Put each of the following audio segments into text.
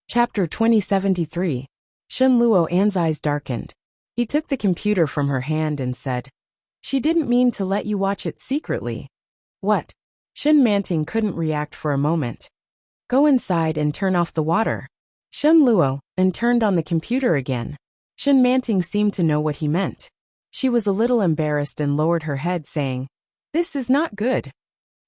Chapter 2073. Shen Luo An's eyes darkened. He took the computer from her hand and said, "She didn't mean to let you watch it secretly." "What?" Shen Manting couldn't react for a moment. "Go inside and turn off the water." Shen Luo, and turned on the computer again. Shen Manting seemed to know what he meant. She was a little embarrassed and lowered her head saying, "This is not good."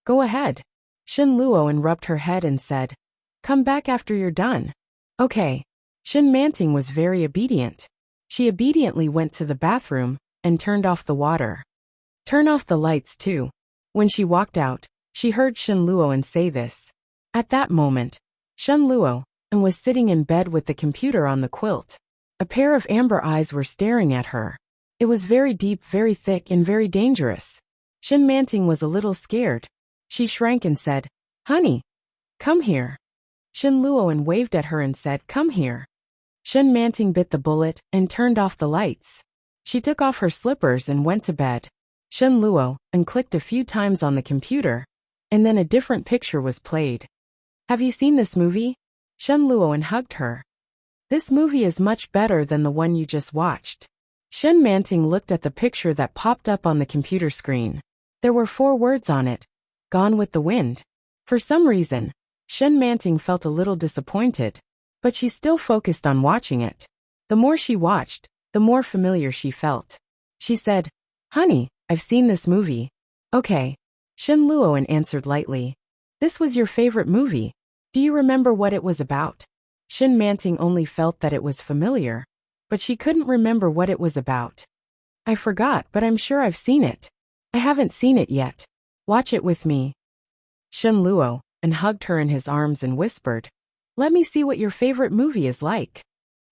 "Go ahead." Shen Luo rubbed her head and said, "Come back after you're done." "Okay." Shen Manting was very obedient. She obediently went to the bathroom and turned off the water. "Turn off the lights too." When she walked out, she heard Shen Luo say this. At that moment, Shen Luo was sitting in bed with the computer on the quilt. A pair of amber eyes were staring at her. It was very deep, very thick, and very dangerous. Shen Manting was a little scared. She shrank and said, "Honey, come here." Shen Luo waved at her and said, "Come here." Shen Manting bit the bullet and turned off the lights. She took off her slippers and went to bed. Shen Luo clicked a few times on the computer, and then a different picture was played. "Have you seen this movie?" Shen Luo hugged her. "This movie is much better than the one you just watched." Shen Manting looked at the picture that popped up on the computer screen. There were 4 words on it. Gone with the Wind. For some reason, Shen Manting felt a little disappointed, but she still focused on watching it. The more she watched, the more familiar she felt. She said, "Honey, I've seen this movie." "Okay." Shen Luo answered lightly. "This was your favorite movie. Do you remember what it was about?" Shen Manting only felt that it was familiar, but she couldn't remember what it was about. "I forgot, but I'm sure I've seen it." "I haven't seen it yet. Watch it with me." Shen Luo hugged her in his arms and whispered, "Let me see what your favorite movie is like."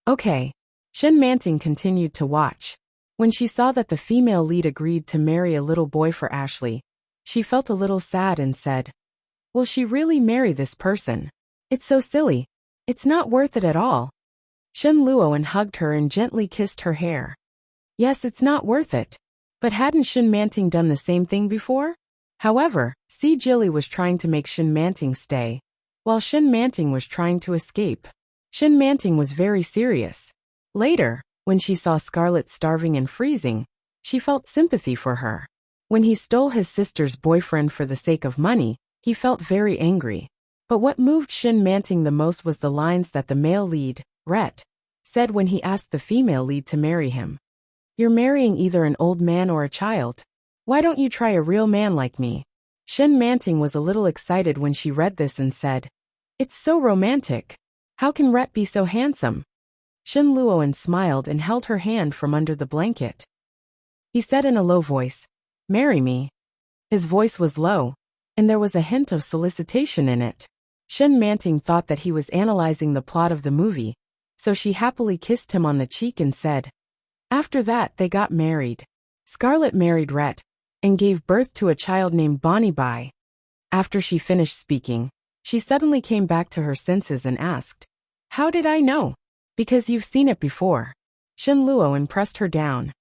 "Okay." Shen Manting continued to watch. When she saw that the female lead agreed to marry a little boy for Ashley, she felt a little sad and said, "Will she really marry this person? It's so silly. It's not worth it at all." Shen Luo hugged her and gently kissed her hair. Yes, it's not worth it. But hadn't Shen Manting done the same thing before? However, Si Jilly was trying to make Shen Manting stay, while Shen Manting was trying to escape. Shen Manting was very serious. Later, when she saw Scarlett starving and freezing, she felt sympathy for her. When he stole his sister's boyfriend for the sake of money, he felt very angry. But what moved Shen Manting the most was the lines that the male lead, Rhett, said when he asked the female lead to marry him. "You're marrying either an old man or a child. Why don't you try a real man like me?" Shen Manting was a little excited when she read this and said, "It's so romantic. How can Rhett be so handsome?" Shen Luo smiled and held her hand from under the blanket. He said in a low voice, "Marry me." His voice was low, and there was a hint of solicitation in it. Shen Manting thought that he was analyzing the plot of the movie, so she happily kissed him on the cheek and said, After that they got married. Scarlett married Rhett and gave birth to a child named Bonnie Bai. After she finished speaking, she suddenly came back to her senses and asked, "How did I know?" "Because you've seen it before." Shen Luo pressed her down.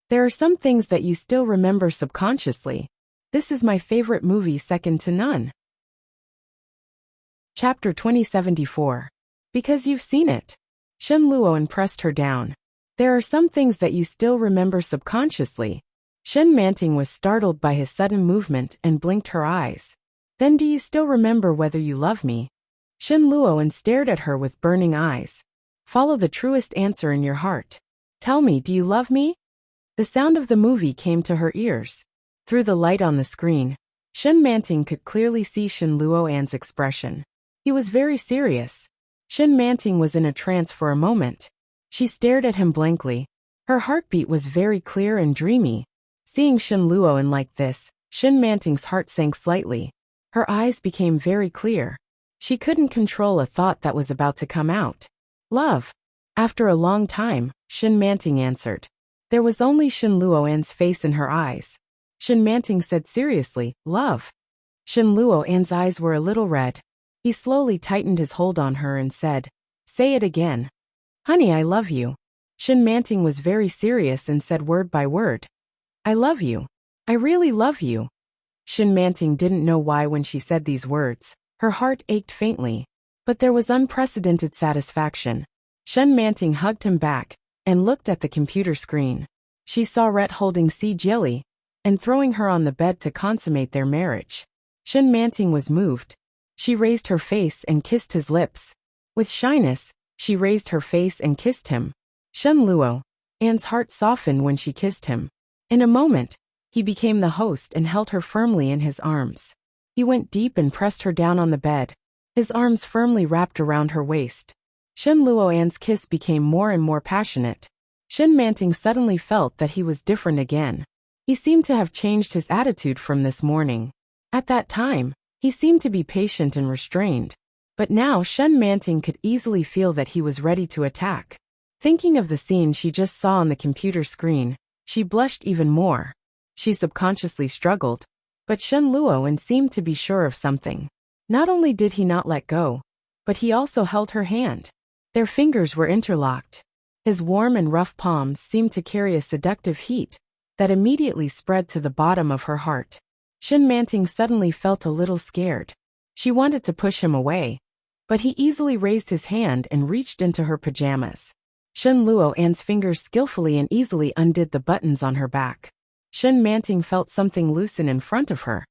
"There are some things that you still remember subconsciously. This is my favorite movie, second to none." Chapter 2074. Because you've seen it. Shen Luo pressed her down. "There are some things that you still remember subconsciously." Shen Manting was startled by his sudden movement and blinked her eyes. "Then do you still remember whether you love me?" Shen Luo stared at her with burning eyes. "Follow the truest answer in your heart. Tell me, do you love me?" The sound of the movie came to her ears. Through the light on the screen, Shen Manting could clearly see Shen Luo's expression. He was very serious. Shen Manting was in a trance for a moment. She stared at him blankly. Her heartbeat was very clear and dreamy. Seeing Shen Luo like this, Shen Manting's heart sank slightly. Her eyes became very clear. She couldn't control a thought that was about to come out. "Love." After a long time, Shen Manting answered. There was only Shen Luo's face in her eyes. Shen Manting said seriously, "Love." Shen Luo's eyes were a little red. He slowly tightened his hold on her and said, "Say it again." "Honey, I love you." Shen Manting was very serious and said word by word, "I love you. I really love you." Shen Manting didn't know why when she said these words, her heart ached faintly. But there was unprecedented satisfaction. Shen Manting hugged him back and looked at the computer screen. She saw Rhett holding Si Jilly and throwing her on the bed to consummate their marriage. Shen Manting was moved. She raised her face and kissed his lips. With shyness, she raised her face and kissed him. Shen Luo. Anne's heart softened when she kissed him. In a moment, he became the host and held her firmly in his arms. He went deep and pressed her down on the bed. His arms firmly wrapped around her waist. Shen Luo Anne's kiss became more and more passionate. Shen Manting suddenly felt that he was different again. He seemed to have changed his attitude from this morning. At that time, he seemed to be patient and restrained. But now Shen Manting could easily feel that he was ready to attack. Thinking of the scene she just saw on the computer screen, she blushed even more. She subconsciously struggled. But Shen Luo seemed to be sure of something. Not only did he not let go, but he also held her hand. Their fingers were interlocked. His warm and rough palms seemed to carry a seductive heat that immediately spread to the bottom of her heart. Shen Manting suddenly felt a little scared. She wanted to push him away, but he easily raised his hand and reached into her pajamas. Shen Luo Anne's fingers skillfully and easily undid the buttons on her back. Shen Manting felt something loosen in front of her,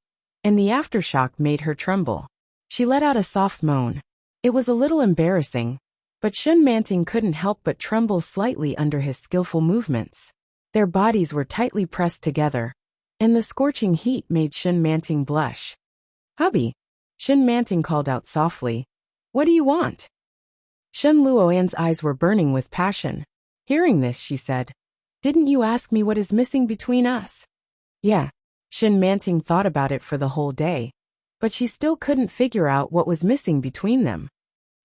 and the aftershock made her tremble. She let out a soft moan. It was a little embarrassing, but Shen Manting couldn't help but tremble slightly under his skillful movements. Their bodies were tightly pressed together, and the scorching heat made Shen Manting blush. "Hubby," Shen Manting called out softly. "What do you want?" Shen Luo Anne's eyes were burning with passion. Hearing this, she said, "Didn't you ask me what is missing between us?" Yeah. Shen Manting thought about it for the whole day, but she still couldn't figure out what was missing between them.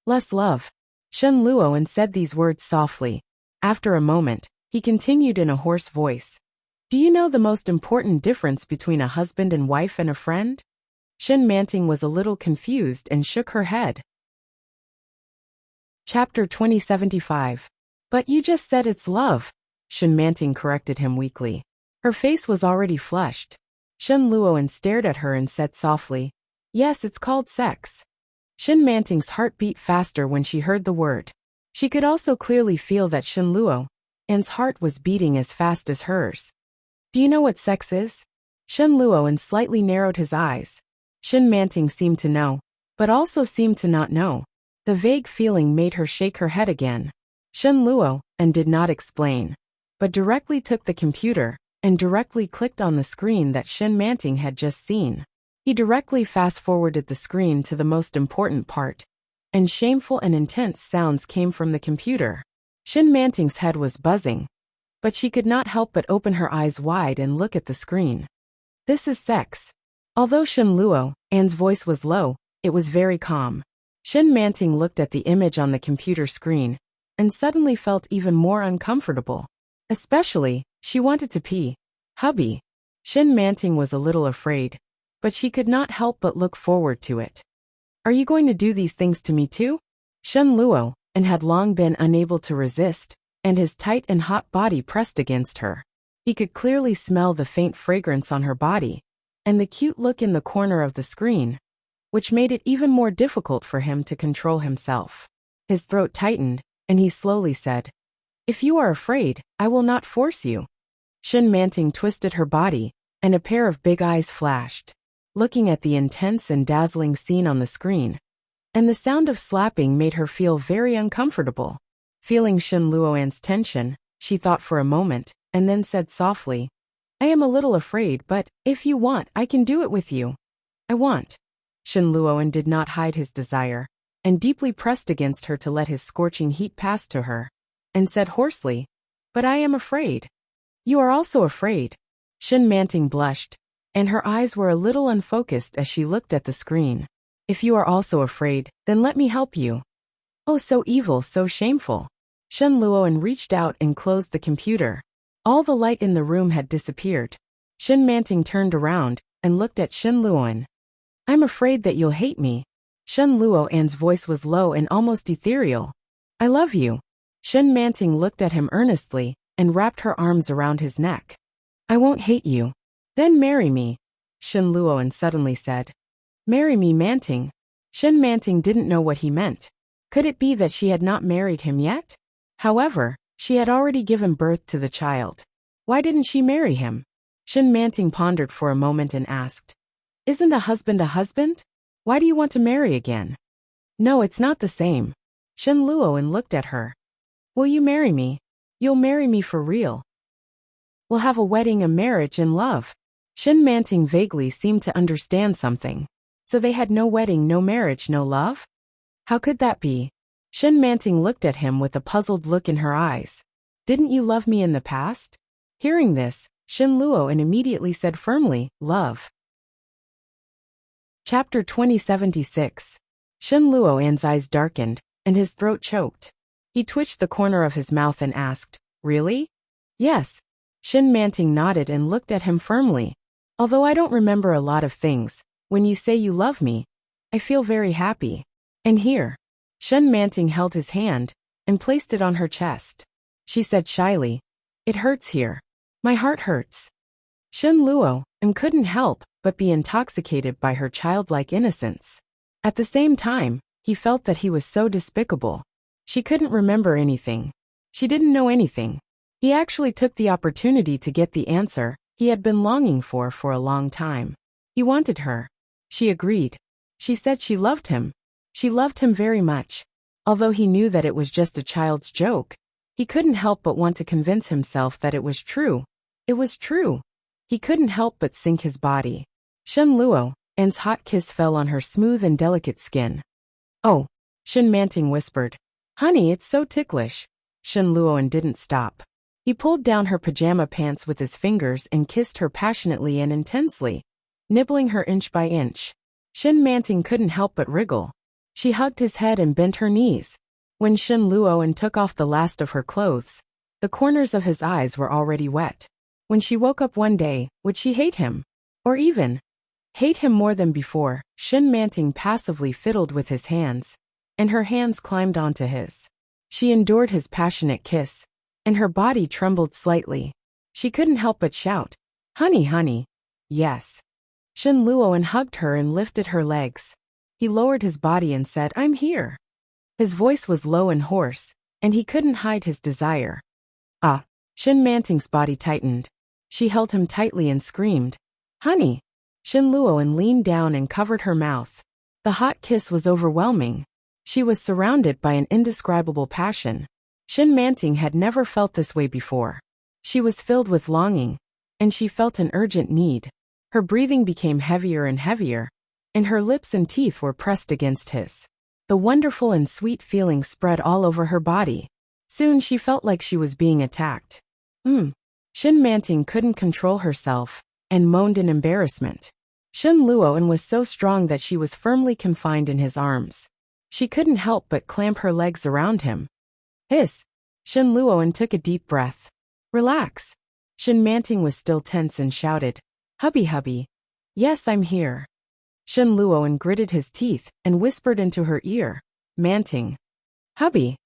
"Less love." Shen Luo said these words softly. After a moment, he continued in a hoarse voice. "Do you know the most important difference between a husband and wife and a friend?" Shen Manting was a little confused and shook her head. Chapter 2075. "But you just said it's love," Shen Manting corrected him weakly. Her face was already flushed. Shen Luo stared at her and said softly, "Yes, it's called sex." Shen Manting's heart beat faster when she heard the word. She could also clearly feel that Shen Luo Anne's heart was beating as fast as hers. "Do you know what sex is?" Shen Luo slightly narrowed his eyes. Shen Manting seemed to know, but also seemed to not know. The vague feeling made her shake her head again. Shen Luo did not explain, but directly took the computer and directly clicked on the screen that Shen Manting had just seen. He directly fast-forwarded the screen to the most important part, and shameful and intense sounds came from the computer. Shen Manting's head was buzzing, but she could not help but open her eyes wide and look at the screen. "This is sex." Although Shen Luo Anne's voice was low, it was very calm. Shen Manting looked at the image on the computer screen and suddenly felt even more uncomfortable. Especially, she wanted to pee. "Hubby." Shen Manting was a little afraid, but she could not help but look forward to it. "Are you going to do these things to me too?" Shen Luo had long been unable to resist, and his tight and hot body pressed against her. He could clearly smell the faint fragrance on her body, and the cute look in the corner of the screen, which made it even more difficult for him to control himself. His throat tightened, and he slowly said, "If you are afraid, I will not force you." Shen Manting twisted her body, and a pair of big eyes flashed, looking at the intense and dazzling scene on the screen, and the sound of slapping made her feel very uncomfortable. Feeling Shen Luo's tension, she thought for a moment, and then said softly, "I am a little afraid, but if you want, I can do it with you." "I want." Shen Luo did not hide his desire, and deeply pressed against her to let his scorching heat pass to her, and said hoarsely, "But I am afraid." "You are also afraid." Shen Manting blushed, and her eyes were a little unfocused as she looked at the screen. "If you are also afraid, then let me help you." "Oh, so evil, so shameful." Shen Luo reached out and closed the computer. All the light in the room had disappeared. Shen Manting turned around and looked at Shen Luo. "I'm afraid that you'll hate me." Shen Luo's voice was low and almost ethereal. "I love you." Shen Manting looked at him earnestly and wrapped her arms around his neck. "I won't hate you." "Then marry me," Shen Luo suddenly said. "Marry me, Manting." Shin Manting didn't know what he meant. Could it be that she had not married him yet? However, she had already given birth to the child. Why didn't she marry him? Shin Manting pondered for a moment and asked, "Isn't a husband a husband? Why do you want to marry again?" "No, it's not the same." Shin Luoan looked at her. "Will you marry me? You'll marry me for real. We'll have a wedding, a marriage, and love." Shin Manting vaguely seemed to understand something. So they had no wedding, no marriage, no love? How could that be? Shin Manting looked at him with a puzzled look in her eyes. "Didn't you love me in the past?" Hearing this, Shin Luoan immediately said firmly, "Love." Chapter 2076. Shin Luoan's eyes darkened, and his throat choked. He twitched the corner of his mouth and asked, "Really?" "Yes." Shin Manting nodded and looked at him firmly. "Although I don't remember a lot of things, when you say you love me, I feel very happy. And here." Shin Manting held his hand and placed it on her chest. She said shyly, "It hurts here. My heart hurts." Shin Luoan couldn't help but be intoxicated by her childlike innocence. At the same time, he felt that he was so despicable. She couldn't remember anything. She didn't know anything. He actually took the opportunity to get the answer he had been longing for a long time. He wanted her. She agreed. She said she loved him. She loved him very much. Although he knew that it was just a child's joke, he couldn't help but want to convince himself that it was true. It was true. He couldn't help but sink his body. Shin Luoan's hot kiss fell on her smooth and delicate skin. "Oh," Shin Manting whispered. "Honey, it's so ticklish." Shin Luoan didn't stop. He pulled down her pajama pants with his fingers and kissed her passionately and intensely, nibbling her inch by inch. Shin Manting couldn't help but wriggle. She hugged his head and bent her knees. When Shin Luoan took off the last of her clothes, the corners of his eyes were already wet. When she woke up one day, would she hate him? Or even hate him more than before? Shin Manting passively fiddled with his hands, and her hands climbed onto his. She endured his passionate kiss, and her body trembled slightly. She couldn't help but shout, "Honey, honey." "Yes." Shin Luoan hugged her and lifted her legs. He lowered his body and said, "I'm here." His voice was low and hoarse, and he couldn't hide his desire. "Ah." Shin Manting's body tightened. She held him tightly and screamed, "Honey." Shin Luoan leaned down and covered her mouth. The hot kiss was overwhelming. She was surrounded by an indescribable passion. Shin Manting had never felt this way before. She was filled with longing, and she felt an urgent need. Her breathing became heavier and heavier, and her lips and teeth were pressed against his. The wonderful and sweet feeling spread all over her body. Soon she felt like she was being attacked. Shin Manting couldn't control herself, and moaned in embarrassment. Shin Luoan was so strong that she was firmly confined in his arms. She couldn't help but clamp her legs around him. "Hiss." Shin Luoan took a deep breath. "Relax." Shin Manting was still tense and shouted, "Hubby, hubby." "Yes, I'm here." Shin Luoan gritted his teeth and whispered into her ear, "Manting." "Hubby."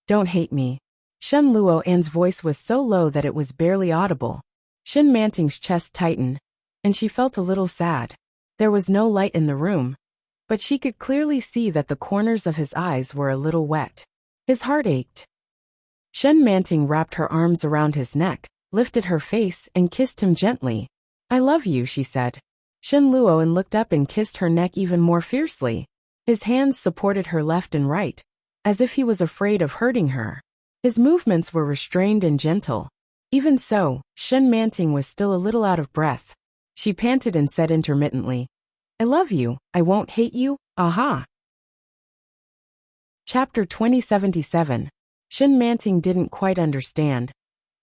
"Don't hate me." Shin Luoan's voice was so low that it was barely audible. Shin Manting's chest tightened, and she felt a little sad. There was no light in the room, but she could clearly see that the corners of his eyes were a little wet. His heart ached. Shin Manting wrapped her arms around his neck, lifted her face, and kissed him gently. "I love you," she said. Shin Luoan looked up and kissed her neck even more fiercely. His hands supported her left and right, as if he was afraid of hurting her. His movements were restrained and gentle. Even so, Shin Manting was still a little out of breath. She panted and said intermittently, "I love you, I won't hate you, aha." Chapter 2077. Shin Manting didn't quite understand,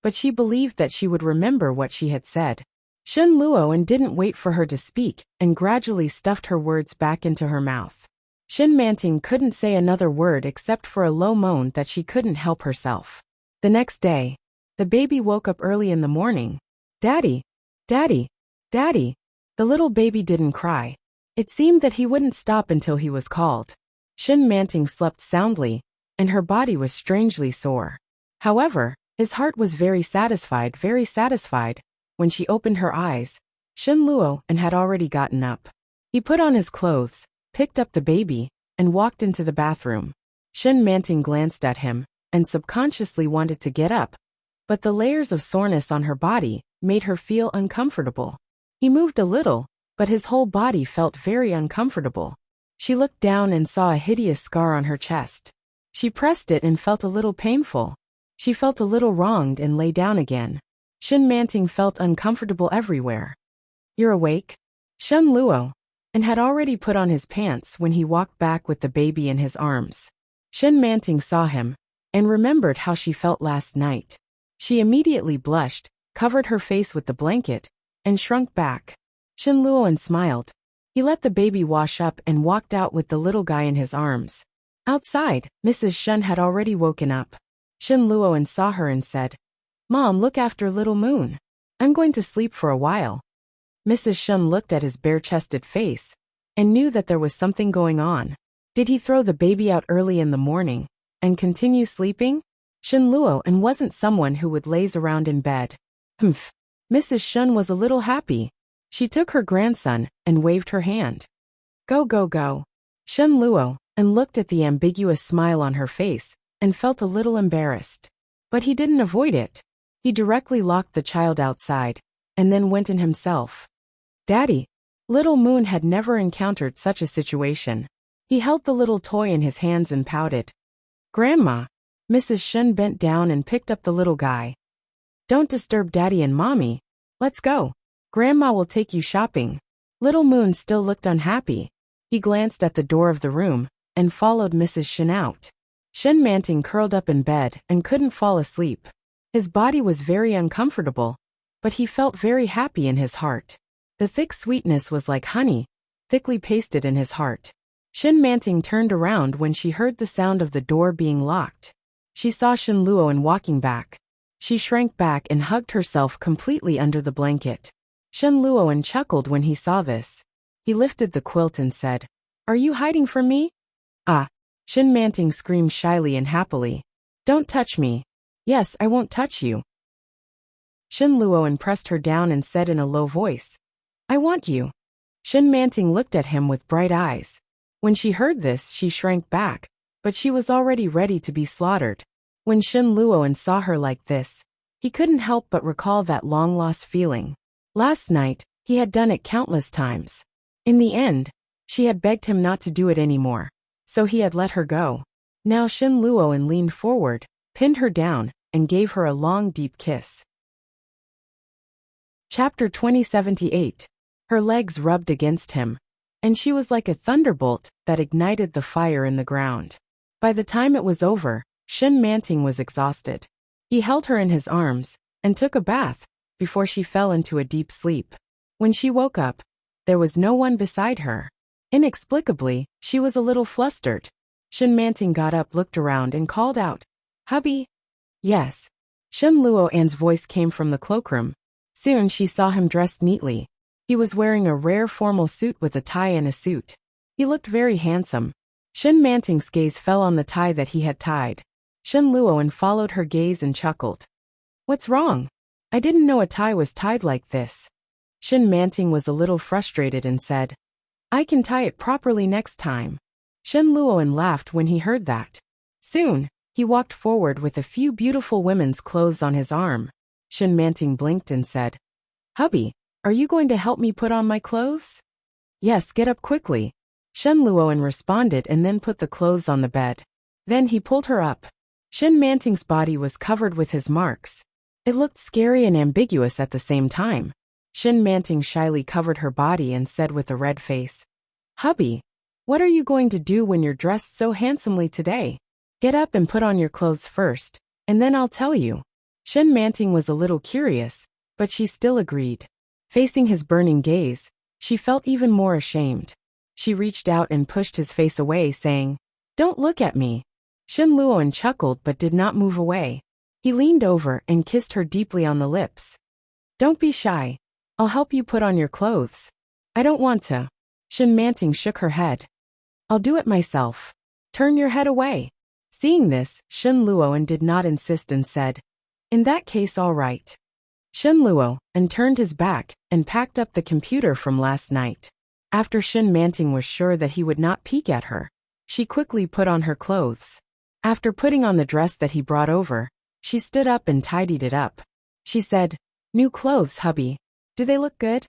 but she believed that she would remember what she had said. Shin Luoan didn't wait for her to speak, and gradually stuffed her words back into her mouth. Shin Manting couldn't say another word except for a low moan that she couldn't help herself. The next day, the baby woke up early in the morning. "Daddy, Daddy, Daddy." The little baby didn't cry. It seemed that he wouldn't stop until he was called. Shin Manting slept soundly, and her body was strangely sore. However, his heart was very satisfied. When she opened her eyes, Shin Luoan had already gotten up. He put on his clothes, picked up the baby, and walked into the bathroom. Shin Manting glanced at him and subconsciously wanted to get up, but the layers of soreness on her body made her feel uncomfortable. He moved a little, but his whole body felt very uncomfortable. She looked down and saw a hideous scar on her chest. She pressed it and felt a little painful. She felt a little wronged and lay down again. Shin Manting felt uncomfortable everywhere. "You're awake?" Shen Luo, and had already put on his pants when he walked back with the baby in his arms. Shin Manting saw him and remembered how she felt last night. She immediately blushed, covered her face with the blanket, and shrunk back. Shin Luo smiled. He let the baby wash up and walked out with the little guy in his arms. Outside, Mrs. Shen had already woken up. Shin Luo saw her and said, "Mom, look after little Moon. I'm going to sleep for a while." Mrs. Shen looked at his bare-chested face and knew that there was something going on. Did he throw the baby out early in the morning and continue sleeping? Shin Luo wasn't someone who would laze around in bed. Humph. Mrs. Shen was a little happy. She took her grandson and waved her hand. "Go, go, go." Shen Luo looked at the ambiguous smile on her face and felt a little embarrassed. But he didn't avoid it. He directly locked the child outside and then went in himself. "Daddy." Little Moon had never encountered such a situation. He held the little toy in his hands and pouted. "Grandma." Mrs. Shen bent down and picked up the little guy. "Don't disturb Daddy and Mommy. Let's go. Grandma will take you shopping." Little Moon still looked unhappy. He glanced at the door of the room and followed Mrs. Shen out. Shin Manting curled up in bed and couldn't fall asleep. His body was very uncomfortable, but he felt very happy in his heart. The thick sweetness was like honey, thickly pasted in his heart. Shin Manting turned around when she heard the sound of the door being locked. She saw Shin Luo walking back. She shrank back and hugged herself completely under the blanket. Shin Luo chuckled when he saw this. He lifted the quilt and said, "Are you hiding from me?" "Ah." Shin Manting screamed shyly and happily. "Don't touch me." "Yes, I won't touch you." Shin Luo pressed her down and said in a low voice, "I want you." Shin Manting looked at him with bright eyes. When she heard this, she shrank back, but she was already ready to be slaughtered. When Shin Luo saw her like this, he couldn't help but recall that long-lost feeling. Last night, he had done it countless times. In the end, she had begged him not to do it anymore, so he had let her go. Now Shin Luo leaned forward, pinned her down, and gave her a long, deep kiss. Chapter 2078. Her legs rubbed against him, and she was like a thunderbolt that ignited the fire in the ground. By the time it was over, Shin Manting was exhausted. He held her in his arms and took a bath before she fell into a deep sleep. When she woke up, there was no one beside her. Inexplicably, she was a little flustered. Shin Manting got up, looked around, and called out, "Hubby?" "Yes." Shin Luo's voice came from the cloakroom. Soon she saw him dressed neatly. He was wearing a rare formal suit with a tie and a suit. He looked very handsome. Shin Manting's gaze fell on the tie that he had tied. Shin Luo followed her gaze and chuckled. "What's wrong? I didn't know a tie was tied like this." Shin Manting was a little frustrated and said, "I can tie it properly next time." Shin Luo laughed when he heard that. Soon, he walked forward with a few beautiful women's clothes on his arm. Shin Manting blinked and said, "Hubby, are you going to help me put on my clothes?" "Yes, get up quickly." Shin Luo responded and then put the clothes on the bed. Then he pulled her up. Shin Manting's body was covered with his marks. It looked scary and ambiguous at the same time. Shin Manting shyly covered her body and said with a red face, "Hubby, what are you going to do when you're dressed so handsomely today? Get up and put on your clothes first, and then I'll tell you." Shin Manting was a little curious, but she still agreed. Facing his burning gaze, she felt even more ashamed. She reached out and pushed his face away, saying, "Don't look at me." Shin Luo chuckled but did not move away. He leaned over and kissed her deeply on the lips. "Don't be shy. I'll help you put on your clothes." "I don't want to." Shin Manting shook her head. "I'll do it myself. Turn your head away." Seeing this, Shin Luo did not insist and said, "In that case, all right." Shin Luo turned his back and packed up the computer from last night. After Shin Manting was sure that he would not peek at her, She quickly put on her clothes. After putting on the dress that he brought over, she stood up and tidied it up. She said, "New clothes, hubby. Do they look good?"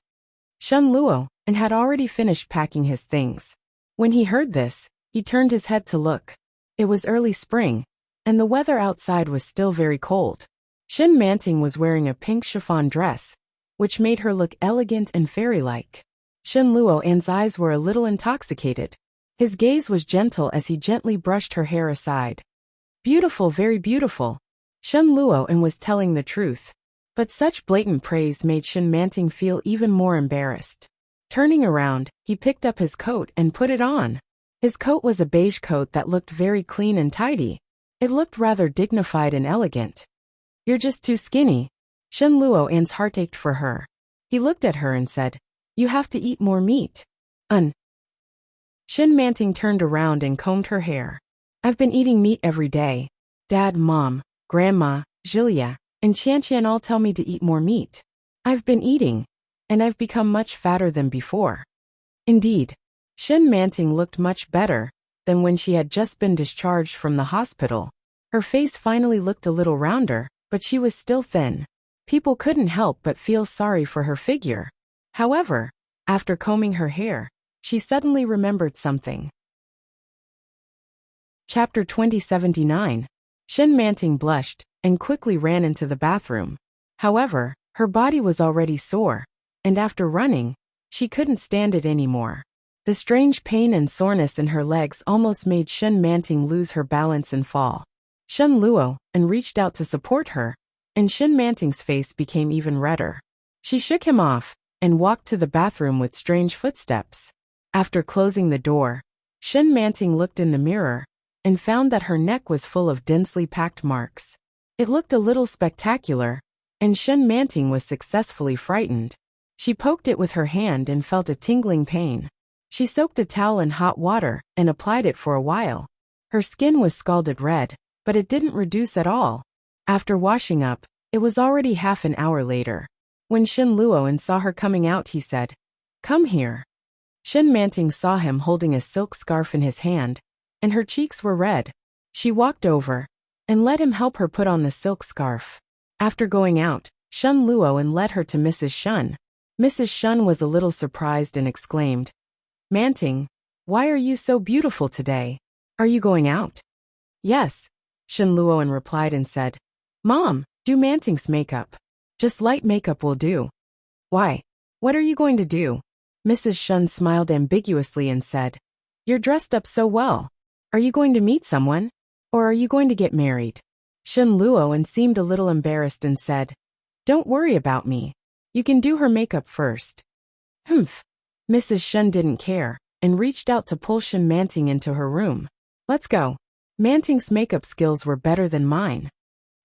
Shen Luo and had already finished packing his things. When he heard this, he turned his head to look. It was early spring, and the weather outside was still very cold. Shen Manting was wearing a pink chiffon dress, which made her look elegant and fairy-like. Shen Luo's eyes were a little intoxicated. His gaze was gentle as he gently brushed her hair aside. Beautiful, very beautiful. Shen Luo was telling the truth. But such blatant praise made Shen Manting feel even more embarrassed. Turning around, he picked up his coat and put it on. His coat was a beige coat that looked very clean and tidy. It looked rather dignified and elegant. "You're just too skinny." Shen Luo's heart ached for her. He looked at her and said, "You have to eat more meat." Shen Manting turned around and combed her hair. "I've been eating meat every day. Dad, Mom, Grandma, Julia, and Qian all tell me to eat more meat. I've been eating, and I've become much fatter than before." Indeed, Shen Manting looked much better than when she had just been discharged from the hospital. Her face finally looked a little rounder, but she was still thin. People couldn't help but feel sorry for her figure. However, after combing her hair, she suddenly remembered something. Chapter 2079. Shen Manting blushed and quickly ran into the bathroom. However, her body was already sore, and after running, she couldn't stand it anymore. The strange pain and soreness in her legs almost made Shen Manting lose her balance and fall. Shen Luo reached out to support her, and Shen Manting's face became even redder. She shook him off and walked to the bathroom with strange footsteps. After closing the door, Shen Manting looked in the mirror and found that her neck was full of densely packed marks. It looked a little spectacular, and Shen Manting was successfully frightened. She poked it with her hand and felt a tingling pain. She soaked a towel in hot water and applied it for a while. Her skin was scalded red, but it didn't reduce at all. After washing up, it was already half an hour later. When Shen Luo saw her coming out, he said, "Come here." Shen Manting saw him holding a silk scarf in his hand, and her cheeks were red. She walked over and let him help her put on the silk scarf. After going out, Shen Luo led her to Mrs. Shun. Mrs. Shun was a little surprised and exclaimed, "Manting, why are you so beautiful today? Are you going out?" "Yes," Shen Luo replied and said, "Mom, do Manting's makeup. Just light makeup will do." "Why? What are you going to do?" Mrs. Shun smiled ambiguously and said, "You're dressed up so well. Are you going to meet someone? Or are you going to get married?" Shen Luo seemed a little embarrassed and said, "Don't worry about me. You can do her makeup first." "Humph." Mrs. Shun didn't care and reached out to pull Shen Manting into her room. "Let's go. Manting's makeup skills were better than mine."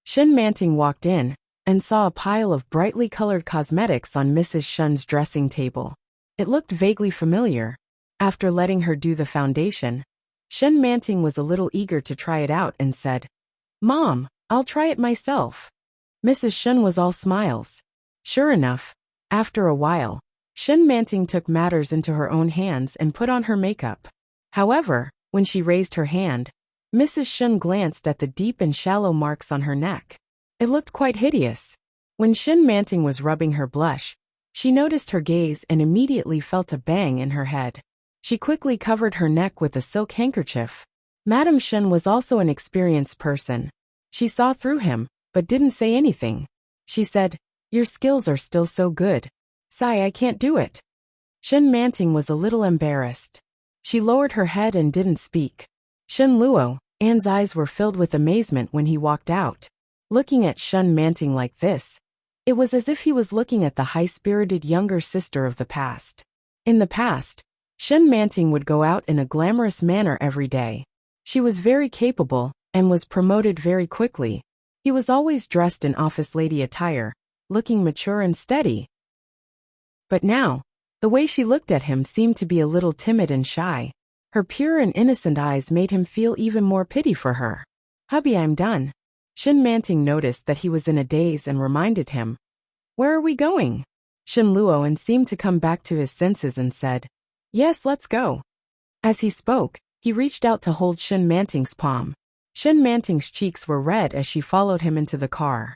Shen Manting walked in and saw a pile of brightly colored cosmetics on Mrs. Shun's dressing table. It looked vaguely familiar. After letting her do the foundation, Shen Manting was a little eager to try it out and said, "Mom, I'll try it myself." Mrs. Shun was all smiles. Sure enough, after a while, Shen Manting took matters into her own hands and put on her makeup. However, when she raised her hand, Mrs. Shun glanced at the deep and shallow marks on her neck. It looked quite hideous. When Shen Manting was rubbing her blush, she noticed her gaze and immediately felt a bang in her head. She quickly covered her neck with a silk handkerchief. Madame Shen was also an experienced person. She saw through him, but didn't say anything. She said, "Your skills are still so good. Sigh, I can't do it." Shen Manting was a little embarrassed. She lowered her head and didn't speak. Shen Luo's eyes were filled with amazement when he walked out. Looking at Shen Manting like this, it was as if he was looking at the high-spirited younger sister of the past. In the past, Shen Manting would go out in a glamorous manner every day. She was very capable and was promoted very quickly. He was always dressed in office lady attire, looking mature and steady. But now, the way she looked at him seemed to be a little timid and shy. Her pure and innocent eyes made him feel even more pity for her. "Hubby, I'm done." Shen Manting noticed that he was in a daze and reminded him, "Where are we going?" Shen Luo seemed to come back to his senses and said, "Yes, let's go." As he spoke, He reached out to hold Shen Manting's palm. Shen Manting's cheeks were red as she followed him into the car.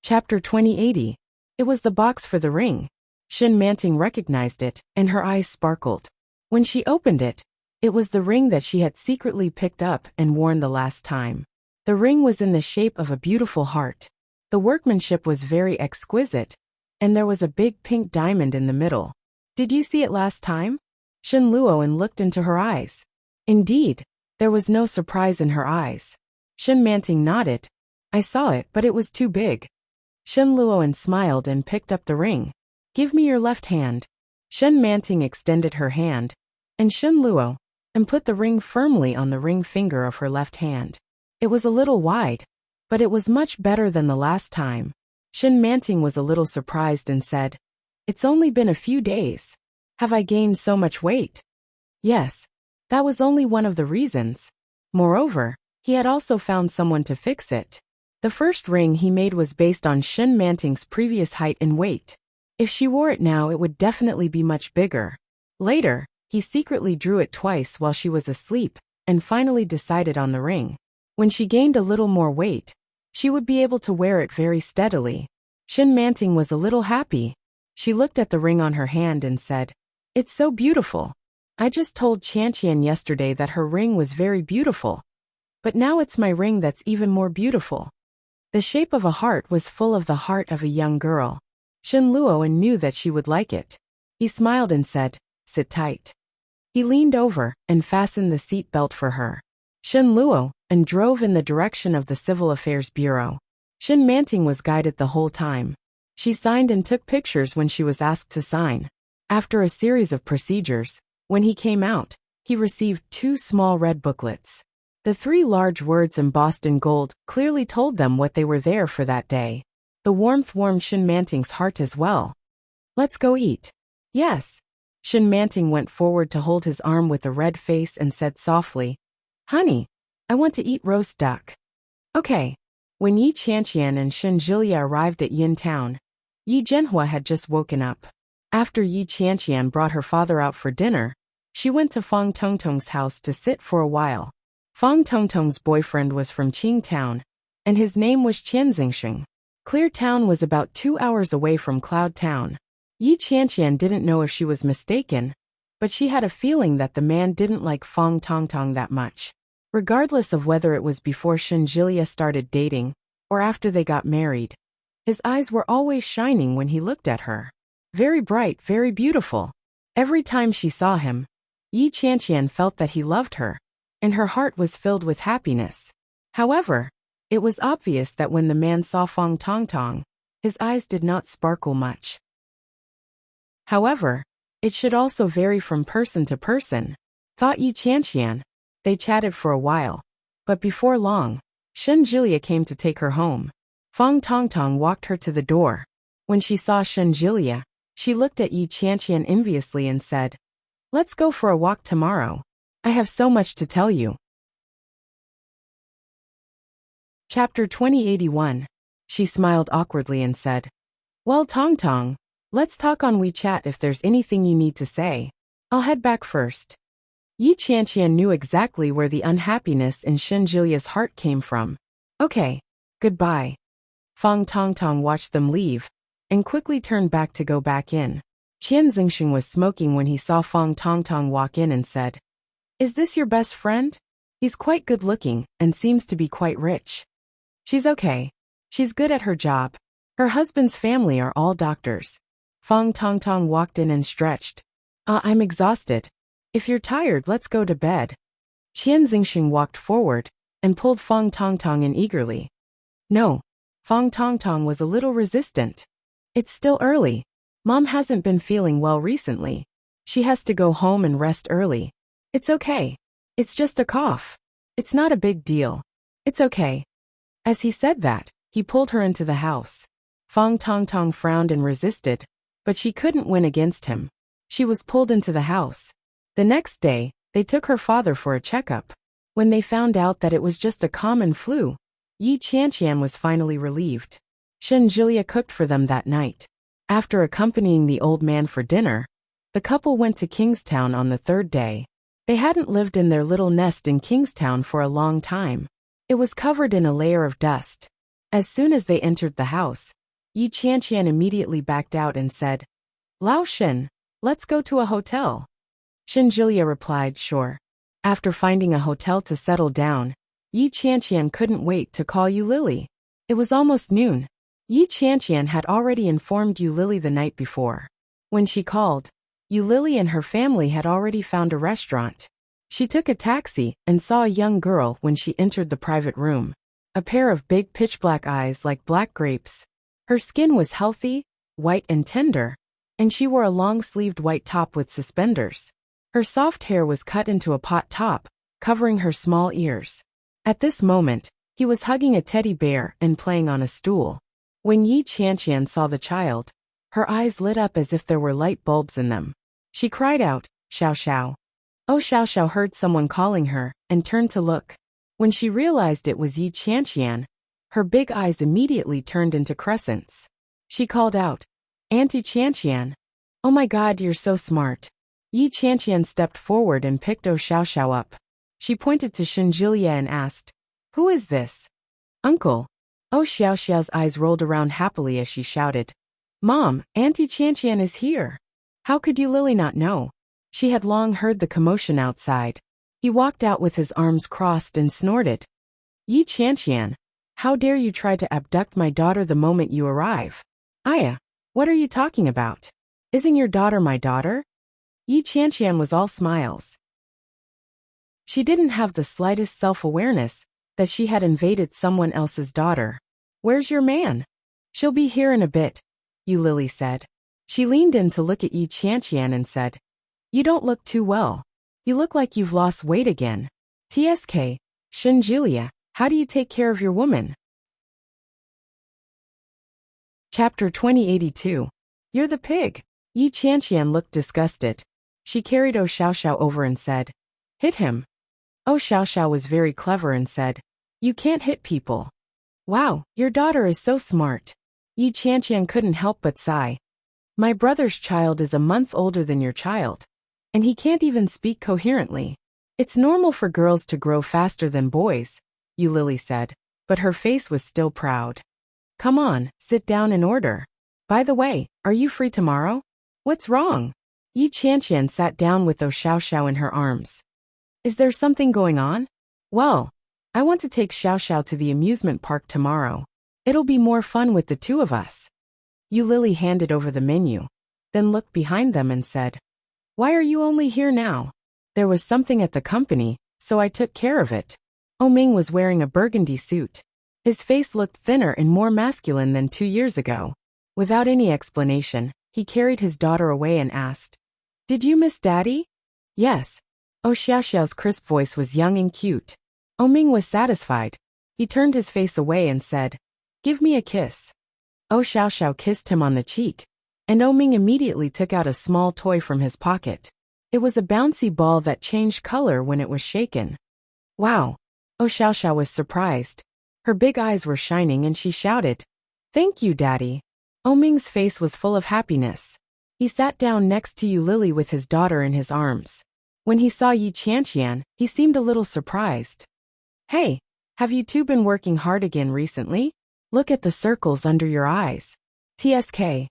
Chapter 2080. It was the box for the ring. Shen Manting recognized it, and her eyes sparkled. When she opened it, it was the ring that she had secretly picked up and worn the last time. The ring was in the shape of a beautiful heart. The workmanship was very exquisite, and there was a big pink diamond in the middle. Did you see it last time? Shen Luoan looked into her eyes. Indeed, there was no surprise in her eyes. Shen Manting nodded. I saw it, but it was too big. Shen Luoan smiled and picked up the ring. Give me your left hand. Shen Manting extended her hand, and Shen Luo, and put the ring firmly on the ring finger of her left hand. It was a little wide, but it was much better than the last time. Shen Manting was a little surprised and said, It's only been a few days. Have I gained so much weight? Yes, that was only one of the reasons. Moreover, he had also found someone to fix it. The first ring he made was based on Shen Manting's previous height and weight. If she wore it now, it would definitely be much bigger. Later, he secretly drew it twice while she was asleep, and finally decided on the ring. When she gained a little more weight, she would be able to wear it very steadily. Shen Manting was a little happy. She looked at the ring on her hand and said, It's so beautiful. I just told Qian yesterday that her ring was very beautiful. But now it's my ring that's even more beautiful. The shape of a heart was full of the heart of a young girl. Shen Luoan knew that she would like it. He smiled and said, Sit tight. He leaned over and fastened the seat belt for her. Shen Luo and drove in the direction of the Civil Affairs Bureau. Shen Manting was guided the whole time. She signed and took pictures when she was asked to sign. After a series of procedures, when he came out, he received 2 small red booklets. The 3 large words embossed in gold clearly told them what they were there for that day. The warmth warmed Shen Manting's heart as well. Let's go eat. Yes. Shen Manting went forward to hold his arm with a red face and said softly, Honey, I want to eat roast duck. Okay. When Yi Qianqian and Shen Jilia arrived at Yin Town, Yi Zhenhua had just woken up. After Yi Qianqian brought her father out for dinner, she went to Fang Tongtong's house to sit for a while. Fang Tongtong's boyfriend was from Qing Town, and his name was Qian Xingsheng. Clear Town was about 2 hours away from Cloud Town. Yi Qianqian didn't know if she was mistaken, but she had a feeling that the man didn't like Fang Tongtong that much. Regardless of whether it was before Shen Jilia started dating, or after they got married, his eyes were always shining when he looked at her. Very bright, very beautiful. Every time she saw him, Yi Qianqian felt that he loved her, and her heart was filled with happiness. However, it was obvious that when the man saw Fang Tongtong, his eyes did not sparkle much. However, it should also vary from person to person, thought Yi Qianqian. They chatted for a while, but before long, Shen Jilia came to take her home. Fang Tongtong walked her to the door. When she saw Shen Jilia, she looked at Yi Qianqian enviously and said, Let's go for a walk tomorrow. I have so much to tell you. Chapter 2081. She smiled awkwardly and said, Well, Tongtong, let's talk on WeChat if there's anything you need to say. I'll head back first. Yi Qianqian knew exactly where the unhappiness in Shen Jilia's heart came from. Okay, goodbye. Fang Tongtong watched them leave, and quickly turned back to go back in. Qian Xingsheng was smoking when he saw Fang Tongtong walk in and said, Is this your best friend? He's quite good looking, and seems to be quite rich. She's okay. She's good at her job. Her husband's family are all doctors. Fang Tongtong walked in and stretched. I'm exhausted. If you're tired, let's go to bed. Qian Xingsheng walked forward, and pulled Fang Tongtong in eagerly. No. Fang Tongtong was a little resistant. It's still early. Mom hasn't been feeling well recently. She has to go home and rest early. It's okay. It's just a cough. It's not a big deal. It's okay. As he said that, he pulled her into the house. Fang Tongtong frowned and resisted, but she couldn't win against him. She was pulled into the house. The next day, they took her father for a checkup. When they found out that it was just a common flu, Yi Qianqian was finally relieved. Shen Jilia cooked for them that night. After accompanying the old man for dinner, The couple went to Kingstown on the third day. They hadn't lived in their little nest in Kingstown for a long time. It was covered in a layer of dust. As soon as they entered the house, Yi Qianqian immediately backed out and said, "Lao Shen, let's go to a hotel." Shenjilia replied, "Sure." After finding a hotel to settle down, Yi Qianqian couldn't wait to call Yu Lily. It was almost noon. Yi Qianqian had already informed Yu Lily the night before. When she called, Yu Lily and her family had already found a restaurant. She took a taxi and saw a young girl when she entered the private room. A pair of big pitch-black eyes like black grapes. Her skin was healthy, white and tender, and she wore a long-sleeved white top with suspenders. Her soft hair was cut into a pot top, covering her small ears. At this moment, he was hugging a teddy bear and playing on a stool. When Yi Qianqian saw the child, her eyes lit up as if there were light bulbs in them. She cried out, "Xiao Xiao." Oh, Xiao Xiao heard someone calling her and turned to look. When she realized it was Yi Qianqian, her big eyes immediately turned into crescents. She called out, "Auntie Qianqian. Oh my God, you're so smart." Yi Qianqian stepped forward and picked Oh Xiao Xiao up. She pointed to Shenjilia and asked, "Who is this?" "Uncle." Oh Xiao Xiao's eyes rolled around happily as she shouted, "Mom, Auntie Qianqian is here." How could Yu Lily not know? She had long heard the commotion outside. He walked out with his arms crossed and snorted, "Yi Qianqian, how dare you try to abduct my daughter the moment you arrive?" "Aya, what are you talking about? Isn't your daughter my daughter?" Yi Qianqian was all smiles. She didn't have the slightest self-awareness that she had invaded someone else's daughter. "Where's your man?" "She'll be here in a bit," Yu Lily said. She leaned in to look at Yi Qianqian and said, "You don't look too well. You look like you've lost weight again." "TSK, Shenjilia, how do you take care of your woman?" Chapter 2082. You're the pig. Yi Qianqian looked disgusted. She carried Oh Xiao Xiao over and said, "Hit him." Oh Xiao Xiao was very clever and said, "You can't hit people." "Wow, your daughter is so smart." Yi Qianqian couldn't help but sigh. "My brother's child is a month older than your child, and he can't even speak coherently. It's normal for girls to grow faster than boys," Yu Lily said, but her face was still proud. "Come on, sit down and order. By the way, are you free tomorrow?" "What's wrong?" Yi Qianqian sat down with Oh Xiao Xiao in her arms. "Is there something going on?" "Well, I want to take Xiao Xiao to the amusement park tomorrow. It'll be more fun with the two of us." Yu Lily handed over the menu, then looked behind them and said, "Why are you only here now?" "There was something at the company, so I took care of it." Oh Ming was wearing a burgundy suit. His face looked thinner and more masculine than 2 years ago. Without any explanation, he carried his daughter away and asked, "Did you miss Daddy?" "Yes." Oh Xiao Xiao's crisp voice was young and cute. Oh Ming was satisfied. He turned his face away and said, "Give me a kiss." Oh Xiao Xiao kissed him on the cheek, and Oh Ming immediately took out a small toy from his pocket. It was a bouncy ball that changed color when it was shaken. "Wow." Oh Xiao Xiao was surprised. Her big eyes were shining and she shouted, "Thank you, Daddy." Oh Ming's face was full of happiness. He sat down next to Yu Lily with his daughter in his arms. When he saw Yi Qianqian, he seemed a little surprised. "Hey, have you two been working hard again recently? Look at the circles under your eyes." "TSK."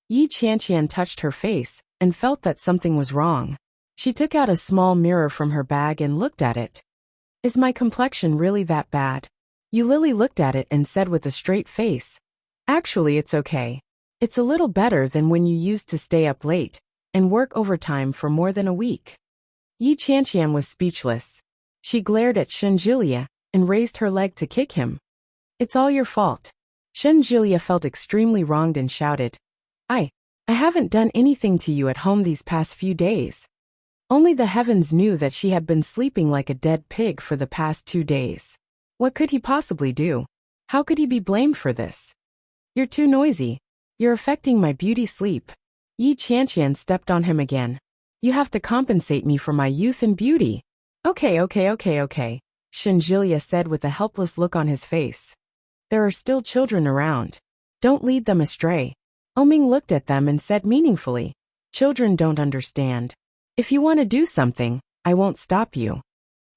Yi Qianqian touched her face and felt that something was wrong. She took out a small mirror from her bag and looked at it. "Is my complexion really that bad?" Yu Lily looked at it and said with a straight face, "Actually, it's okay. It's a little better than when you used to stay up late and work overtime for more than a week." Yi Qianqian was speechless. She glared at Shenjilia and raised her leg to kick him. "It's all your fault." Shenjilia felt extremely wronged and shouted, I haven't done anything to you at home these past few days." Only the heavens knew that she had been sleeping like a dead pig for the past 2 days. What could he possibly do? How could he be blamed for this? "You're too noisy. You're affecting my beauty sleep." Yi Qianqian stepped on him again. "You have to compensate me for my youth and beauty." Okay, Shenjilia said with a helpless look on his face. "There are still children around. Don't lead them astray." Oh Ming looked at them and said meaningfully, Children don't understand. If you want to do something, I won't stop you.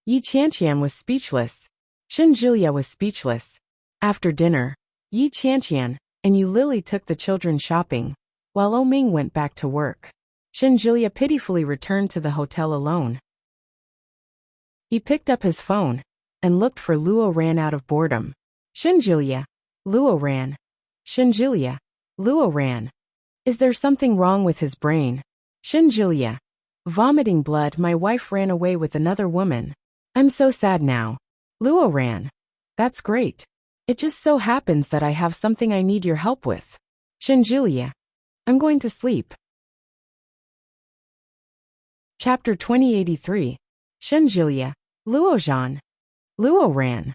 Yi Qianqian was speechless. Shen Julia was speechless. After dinner, Yi Qianqian and Yu Lily took the children shopping, while O Ming went back to work. Shen Julia pitifully returned to the hotel alone. He picked up his phone and looked for Luo Ran out of boredom. Shen Julia. Luo Ran. Shen Julia. Luo Ran. Is there something wrong with his brain? Shen Julia. Vomiting blood, my wife ran away with another woman. I'm so sad now. Luo Ran. That's great. It just so happens that I have something I need your help with. Shen Julia. I'm going to sleep. Chapter 2083. Shen Julia. Luo Zhan. Luo Ran.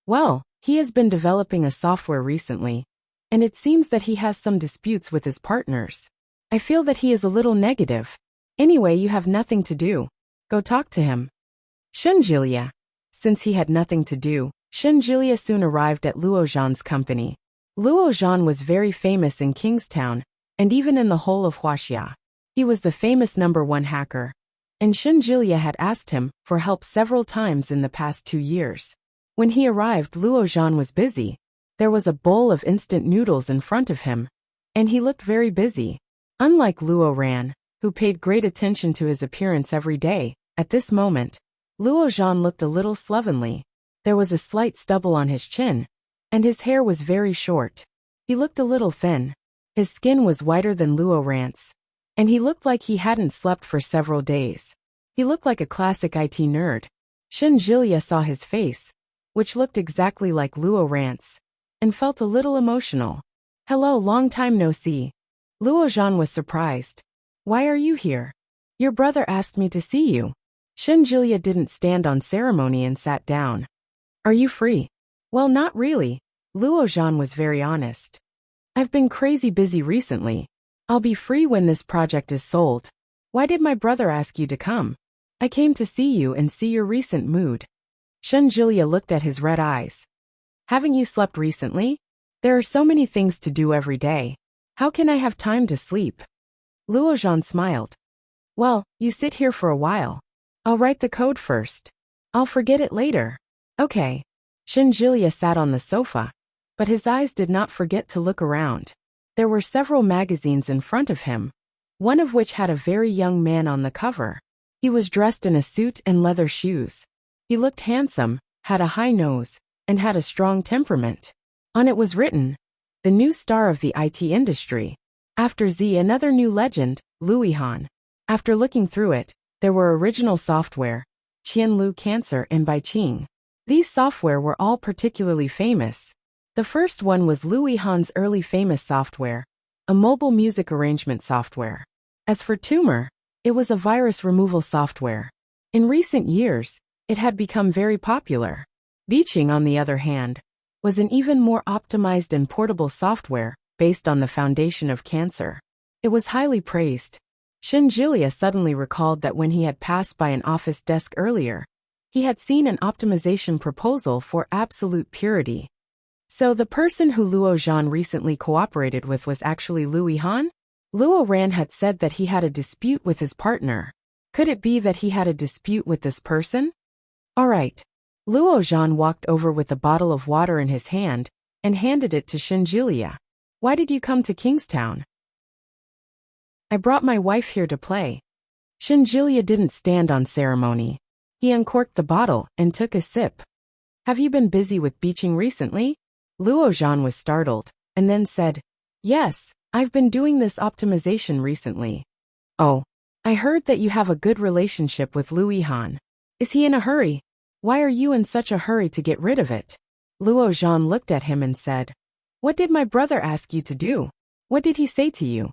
Well, he has been developing a software recently, and it seems that he has some disputes with his partners. I feel that he is a little negative. Anyway, you have nothing to do. Go talk to him. Shen Julia. Since he had nothing to do, Shen Julia soon arrived at Luo Zhan's company. Luo Zhan was very famous in Kingstown, and even in the whole of Huaxia. He was the famous #1 hacker, and Shen Julia had asked him for help several times in the past 2 years. When he arrived, Luo Zhan was busy. There was a bowl of instant noodles in front of him, and he looked very busy. Unlike Luo Ran, who paid great attention to his appearance every day, at this moment, Luo Zhan looked a little slovenly. There was a slight stubble on his chin, and his hair was very short. He looked a little thin. His skin was whiter than Luo Ran's, and he looked like he hadn't slept for several days. He looked like a classic IT nerd. Shen Julia saw his face, which looked exactly like Luo Ran's, and felt a little emotional. Hello, long time no see. Luo Zhan was surprised. Why are you here? Your brother asked me to see you. Shen Julia didn't stand on ceremony and sat down. Are you free? Well, not really. Luo Zhan was very honest. I've been crazy busy recently. I'll be free when this project is sold. Why did my brother ask you to come? I came to see you and see your recent mood. Shen Julia looked at his red eyes. Haven't you slept recently? There are so many things to do every day. How can I have time to sleep? Luo Zhan smiled. Well, you sit here for a while. I'll write the code first. I'll forget it later. Okay. Shen Julia sat on the sofa, but his eyes did not forget to look around. There were several magazines in front of him, one of which had a very young man on the cover. He was dressed in a suit and leather shoes. He looked handsome, had a high nose, and had a strong temperament. On it was written, the new star of the IT industry. After Z, another new legend, Louis Han. After looking through it, there were original software, Qianlu Cancer and Bai Qing. These software were all particularly famous. The first one was Louis Han's early famous software, a mobile music arrangement software. As for Tumor, it was a virus removal software. In recent years, it had become very popular. Biqing, on the other hand, was an even more optimized and portable software based on the foundation of cancer. It was highly praised. Shen Julia suddenly recalled that when he had passed by an office desk earlier, he had seen an optimization proposal for absolute purity. So the person who Luo Zhan recently cooperated with was actually Louis Han? Luo Ran had said that he had a dispute with his partner. Could it be that he had a dispute with this person? All right. Luo Zhan walked over with a bottle of water in his hand and handed it to Shen Julia. Why did you come to Kingstown? I brought my wife here to play. Shen Julia didn't stand on ceremony. He uncorked the bottle and took a sip. Have you been busy with Biqing recently? Luo Zhan was startled, and then said, Yes, I've been doing this optimization recently. Oh, I heard that you have a good relationship with Louis Han. Is he in a hurry? Why are you in such a hurry to get rid of it? Luo Zhan looked at him and said, What did my brother ask you to do? What did he say to you?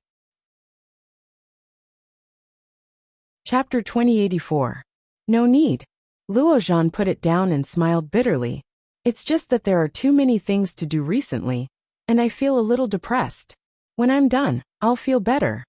Chapter 2084. No need. Luo Zhan put it down and smiled bitterly. It's just that there are too many things to do recently, and I feel a little depressed. When I'm done, I'll feel better.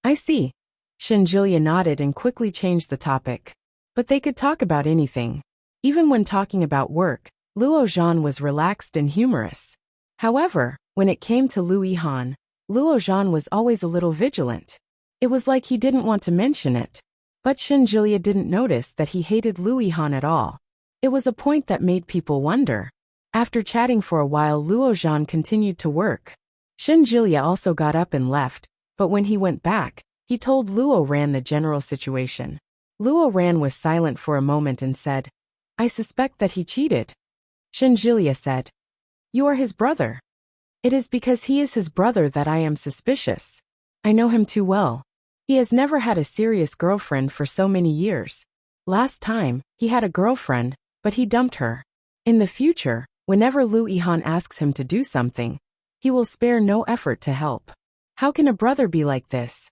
I see. Shen Julia nodded and quickly changed the topic. But they could talk about anything. Even when talking about work, Luo Zhan was relaxed and humorous. However, when it came to Louis Han, Luo Zhan was always a little vigilant. It was like he didn't want to mention it. But Shinjilia didn't notice that he hated Luohan at all. It was a point that made people wonder. After chatting for a while, Luozhan continued to work. Shinjilia also got up and left, but when he went back, he told Luo Ran the general situation. Luo Ran was silent for a moment and said, "I suspect that he cheated." Shinjilia said, "You are his brother." "It is because he is his brother that I am suspicious. I know him too well. He has never had a serious girlfriend for so many years. Last time, he had a girlfriend, but he dumped her. In the future, whenever Lu Yihan asks him to do something, he will spare no effort to help. How can a brother be like this?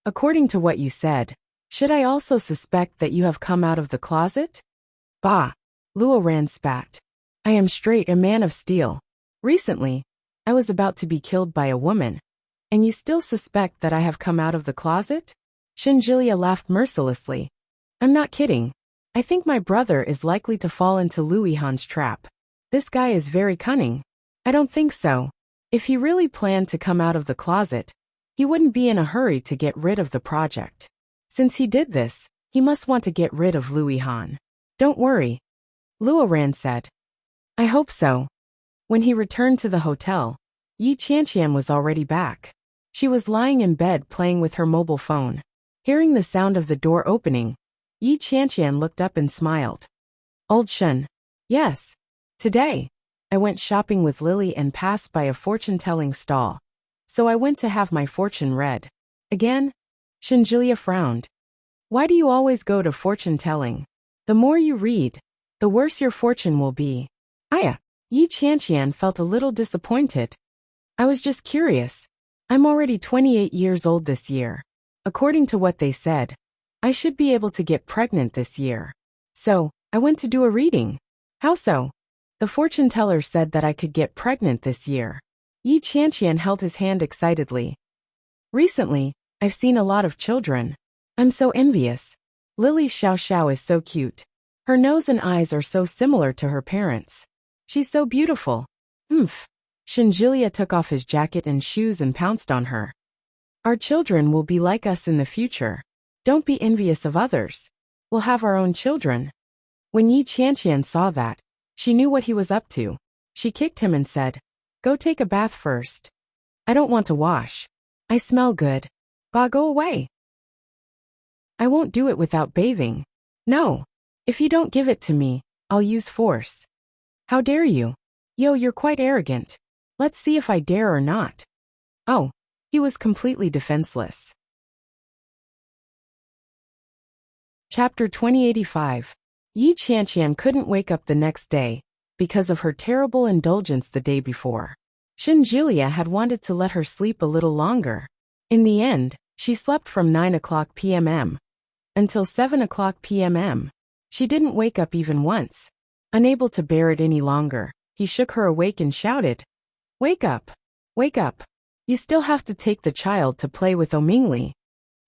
According to what you said, should I also suspect that you have come out of the closet?" "Bah!" Luo Ran spat. "I am straight, a man of steel. Recently, I was about to be killed by a woman. And you still suspect that I have come out of the closet?" Shinjilia laughed mercilessly. "I'm not kidding. I think my brother is likely to fall into Lu Yihan's trap. This guy is very cunning." "I don't think so. If he really planned to come out of the closet, he wouldn't be in a hurry to get rid of the project. Since he did this, he must want to get rid of Lu Yihan." "Don't worry," Luo Ran said. "I hope so." When he returned to the hotel, Yi Qianqian was already back. She was lying in bed playing with her mobile phone. Hearing the sound of the door opening, Yi Qianqian looked up and smiled. "Old Shen." "Yes. Today, I went shopping with Lily and passed by a fortune-telling stall. So I went to have my fortune read." "Again?" Shinjilia frowned. "Why do you always go to fortune-telling? The more you read, the worse your fortune will be." "Aya." Yi Qianqian felt a little disappointed. "I was just curious. I'm already 28 years old this year. According to what they said, I should be able to get pregnant this year. So, I went to do a reading." "How so?" "The fortune teller said that I could get pregnant this year." Yi Qianqian held his hand excitedly. "Recently, I've seen a lot of children. I'm so envious. Lily Xiao Xiao is so cute. Her nose and eyes are so similar to her parents. She's so beautiful." "Oomph." Shinjilia took off his jacket and shoes and pounced on her. "Our children will be like us in the future. Don't be envious of others. We'll have our own children." When Yi Qianqian saw that, she knew what he was up to. She kicked him and said, "Go take a bath first." "I don't want to wash. I smell good." "Bah, go away." "I won't do it without bathing." "No. If you don't give it to me, I'll use force." "How dare you? Yo, you're quite arrogant. Let's see if I dare or not." Oh, he was completely defenseless. Chapter 2085. Yi Qianqian couldn't wake up the next day because of her terrible indulgence the day before. Shinjilia had wanted to let her sleep a little longer. In the end, she slept from 9 p.m. until 7 p.m. She didn't wake up even once. Unable to bear it any longer, he shook her awake and shouted, "Wake up! Wake up! You still have to take the child to play with Omingli."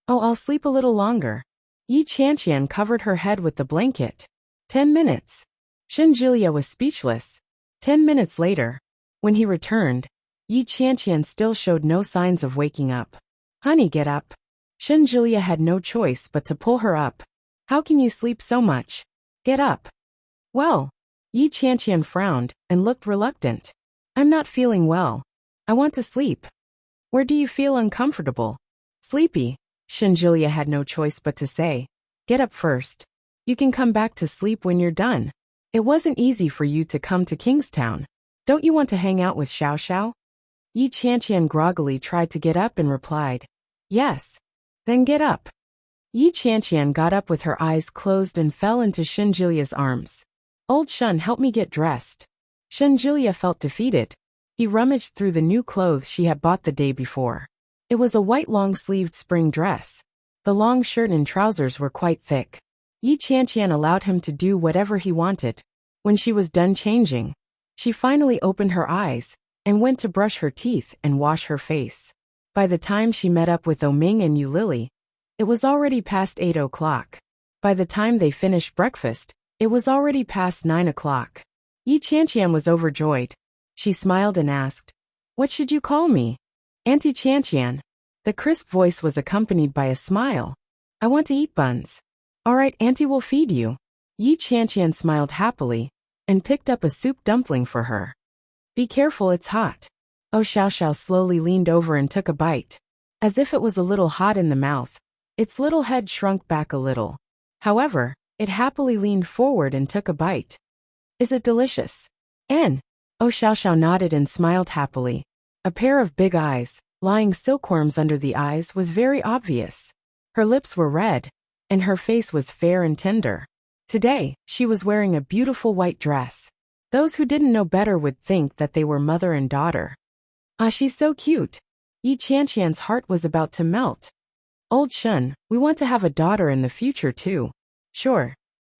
"Oh, I'll sleep a little longer." Yi Qianqian covered her head with the blanket. 10 minutes. Shinjilia was speechless. 10 minutes later, when he returned, Yi Qianqian still showed no signs of waking up. "Honey, get up." Shinjilia had no choice but to pull her up. "How can you sleep so much? Get up." "Well," Yi Qianqian frowned and looked reluctant. "I'm not feeling well. I want to sleep." "Where do you feel uncomfortable?" "Sleepy." Shinjilia had no choice but to say, "Get up first. You can come back to sleep when you're done. It wasn't easy for you to come to Kingstown. Don't you want to hang out with Xiao Xiao?" Yi Qianqian groggily tried to get up and replied, "Yes." "Then get up." Yi Qianqian got up with her eyes closed and fell into Shinjilia's arms. "Old Shun, help me get dressed." Shinjilia felt defeated. He rummaged through the new clothes she had bought the day before. It was a white long-sleeved spring dress. The long shirt and trousers were quite thick. Yi Qianqian allowed him to do whatever he wanted. When she was done changing, she finally opened her eyes and went to brush her teeth and wash her face. By the time she met up with Oming and Yu Lily, it was already past 8 o'clock. By the time they finished breakfast, it was already past 9 o'clock. Yi Qianqian was overjoyed. She smiled and asked, "What should you call me?" "Auntie Qianqian." The crisp voice was accompanied by a smile. I want to eat buns. All right, Auntie will feed you. Yi Qianqian smiled happily and picked up a soup dumpling for her. Be careful, it's hot. Oh Xiao slowly leaned over and took a bite. As if it was a little hot in the mouth, its little head shrunk back a little. However, it happily leaned forward and took a bite. Is it delicious? Oh Xiao nodded and smiled happily. A pair of big eyes, lying silkworms under the eyes, was very obvious. Her lips were red, and her face was fair and tender. Today, she was wearing a beautiful white dress. Those who didn't know better would think that they were mother and daughter. Ah, she's so cute. Yi Qianqian's heart was about to melt. Old Shun, we want to have a daughter in the future too. Sure.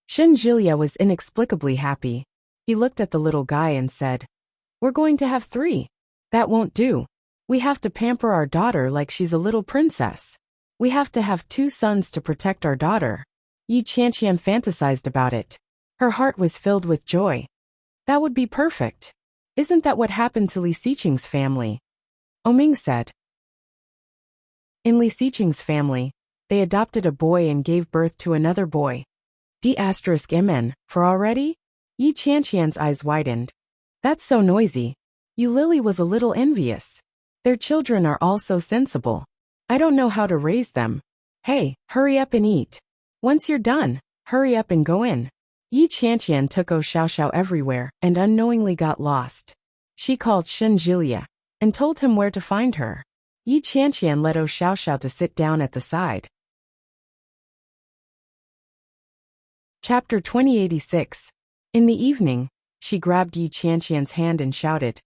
Shun Jilia was inexplicably happy. He looked at the little guy and said, We're going to have 3. That won't do. We have to pamper our daughter like she's a little princess. We have to have 2 sons to protect our daughter. Yi Qianqian fantasized about it. Her heart was filled with joy. That would be perfect. Isn't that what happened to Li Xiqing's family? Oming said. In Li Xiqing's family, they adopted a boy and gave birth to another boy. D*mn, for already? Yi Qianqian's eyes widened. That's so noisy. Yu Lily was a little envious. Their children are all so sensible. I don't know how to raise them. Hey, hurry up and eat. Once you're done, hurry up and go in. Yi Qianqian took Oh Xiao everywhere and unknowingly got lost. She called Shun Jilia and told him where to find her. Yi Qianqian led Oh Xiao to sit down at the side. Chapter 2086. In the evening, she grabbed Yi Qianqian's hand and shouted,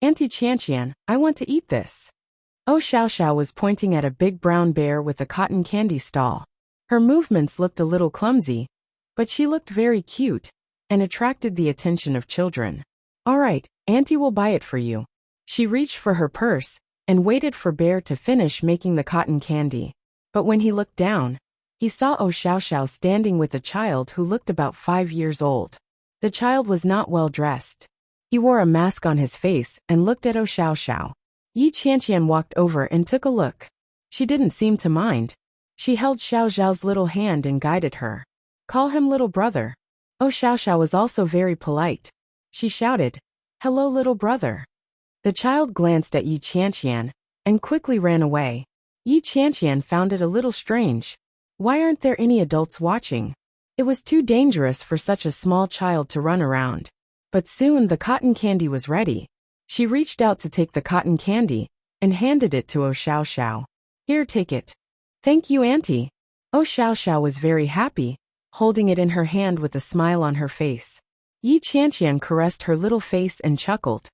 Auntie Qianqian, I want to eat this. Oh Xiao was pointing at a big brown bear with a cotton candy stall. Her movements looked a little clumsy, but she looked very cute and attracted the attention of children. All right, Auntie will buy it for you. She reached for her purse and waited for Bear to finish making the cotton candy. But when he looked down, he saw Oh Xiao standing with a child who looked about 5 years old. The child was not well dressed. He wore a mask on his face and looked at Oh Xiao. Yi Qianqian walked over and took a look. She didn't seem to mind. She held Xiao Zhao's little hand and guided her. Call him little brother. Oh Xiao was also very polite. She shouted, Hello little brother. The child glanced at Yi Qianqian and quickly ran away. Yi Qianqian found it a little strange. Why aren't there any adults watching? It was too dangerous for such a small child to run around. But soon the cotton candy was ready. She reached out to take the cotton candy and handed it to Oh Xiao. Here, take it. Thank you, Auntie. Oh Xiao was very happy, holding it in her hand with a smile on her face. Yi Qianqian caressed her little face and chuckled.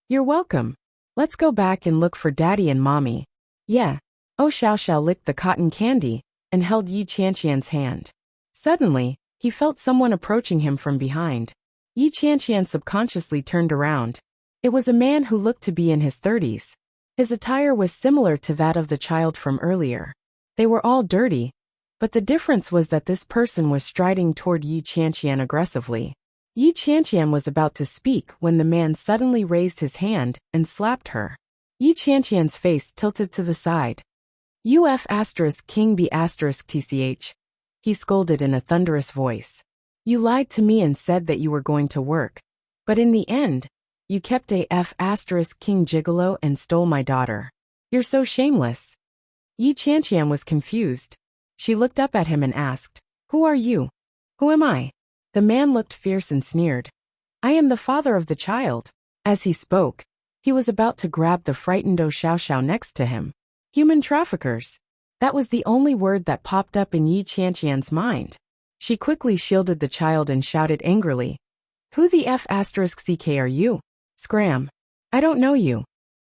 You're welcome. Let's go back and look for Daddy and Mommy. Yeah. Oh Xiao licked the cotton candy and held Yi Qianqian's hand. Suddenly, he felt someone approaching him from behind. Yi Qianqian subconsciously turned around. It was a man who looked to be in his 30s. His attire was similar to that of the child from earlier. They were all dirty, but the difference was that this person was striding toward Yi Qianqian aggressively. Yi Qianqian was about to speak when the man suddenly raised his hand and slapped her. Yi Qianqian's face tilted to the side. King B *tch. He scolded in a thunderous voice. You lied to me and said that you were going to work. But in the end, you kept a King gigolo and stole my daughter. You're so shameless. Yi Qianqian was confused. She looked up at him and asked, Who are you? Who am I? The man looked fierce and sneered. I am the father of the child. As he spoke, he was about to grab the frightened Oh Xiao next to him. Human traffickers. That was the only word that popped up in Yi Qianqian's mind. She quickly shielded the child and shouted angrily, Who the *ck are you? Scram. I don't know you.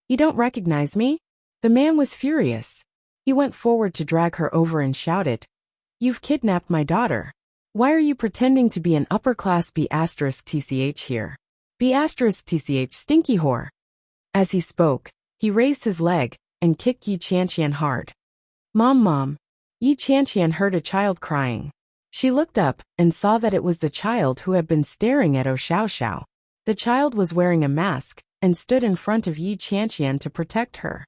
You don't recognize me? The man was furious. He went forward to drag her over and shouted, You've kidnapped my daughter. Why are you pretending to be an upper-class B *tch here? B *tch stinky whore. As he spoke, he raised his leg and kicked Yi Qianqian hard. Mom. Yi Qianqian heard a child crying. She looked up and saw that it was the child who had been staring at Oh Xiao. The child was wearing a mask and stood in front of Yi Qianqian to protect her.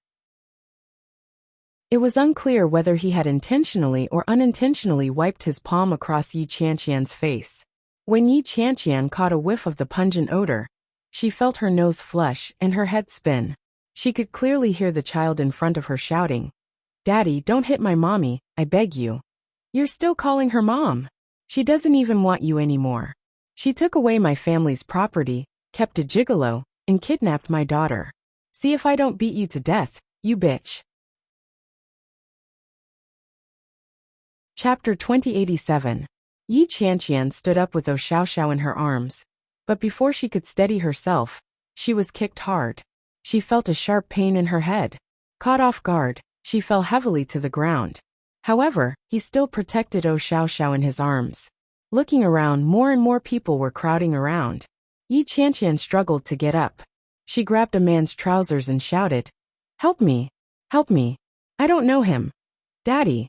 It was unclear whether he had intentionally or unintentionally wiped his palm across Yi Qianqian's face. When Yi Qianqian caught a whiff of the pungent odor, she felt her nose flush and her head spin. She could clearly hear the child in front of her shouting, "Daddy, don't hit my mommy, I beg you. You're still calling her mom. She doesn't even want you anymore. She took away my family's property, kept a gigolo, and kidnapped my daughter. See if I don't beat you to death, you bitch." Chapter 2087. Yi Qianqian stood up with Zhao Xiaoxiao in her arms, but before she could steady herself, she was kicked hard. She felt a sharp pain in her head. Caught off guard, she fell heavily to the ground. However, he still protected Zhao Xiaoxiao in his arms. Looking around, more and more people were crowding around. Yi Qianqian struggled to get up. She grabbed a man's trousers and shouted, "Help me! Help me! I don't know him. Daddy!"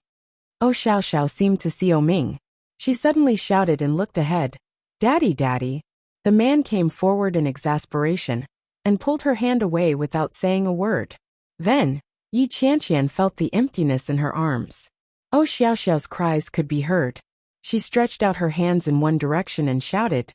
Zhao Xiaoxiao seemed to see Oming. She suddenly shouted and looked ahead. "Daddy, Daddy!" The man came forward in exasperation and pulled her hand away without saying a word. Then, Yi Qianqian felt the emptiness in her arms. Zhao Xiaoxiao's cries could be heard. She stretched out her hands in one direction and shouted,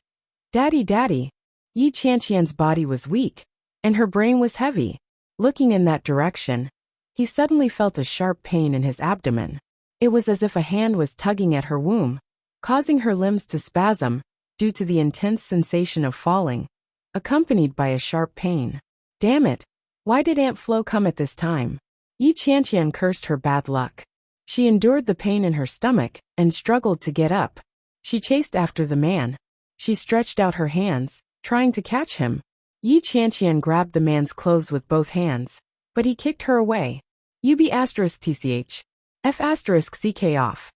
"Daddy, Daddy!" Yi Qianqian's body was weak, and her brain was heavy. Looking in that direction, he suddenly felt a sharp pain in his abdomen. It was as if a hand was tugging at her womb, causing her limbs to spasm due to the intense sensation of falling, accompanied by a sharp pain. Damn it! Why did Aunt Flo come at this time? Yi Qianqian cursed her bad luck. She endured the pain in her stomach and struggled to get up. She chased after the man. She stretched out her hands, trying to catch him. Yi Qianqian grabbed the man's clothes with both hands, but he kicked her away. UB*TCH. F*CK off.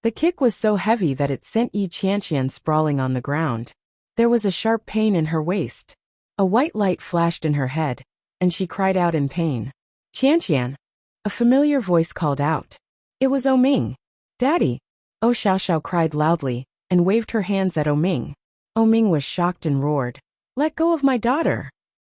The kick was so heavy that it sent Yi Qianqian sprawling on the ground. There was a sharp pain in her waist. A white light flashed in her head, and she cried out in pain. "Qianqian!" A familiar voice called out. It was Oming. "Daddy!" Zhao Xiaoxiao cried loudly and waved her hands at Oming. Oming was shocked and roared, "Let go of my daughter!"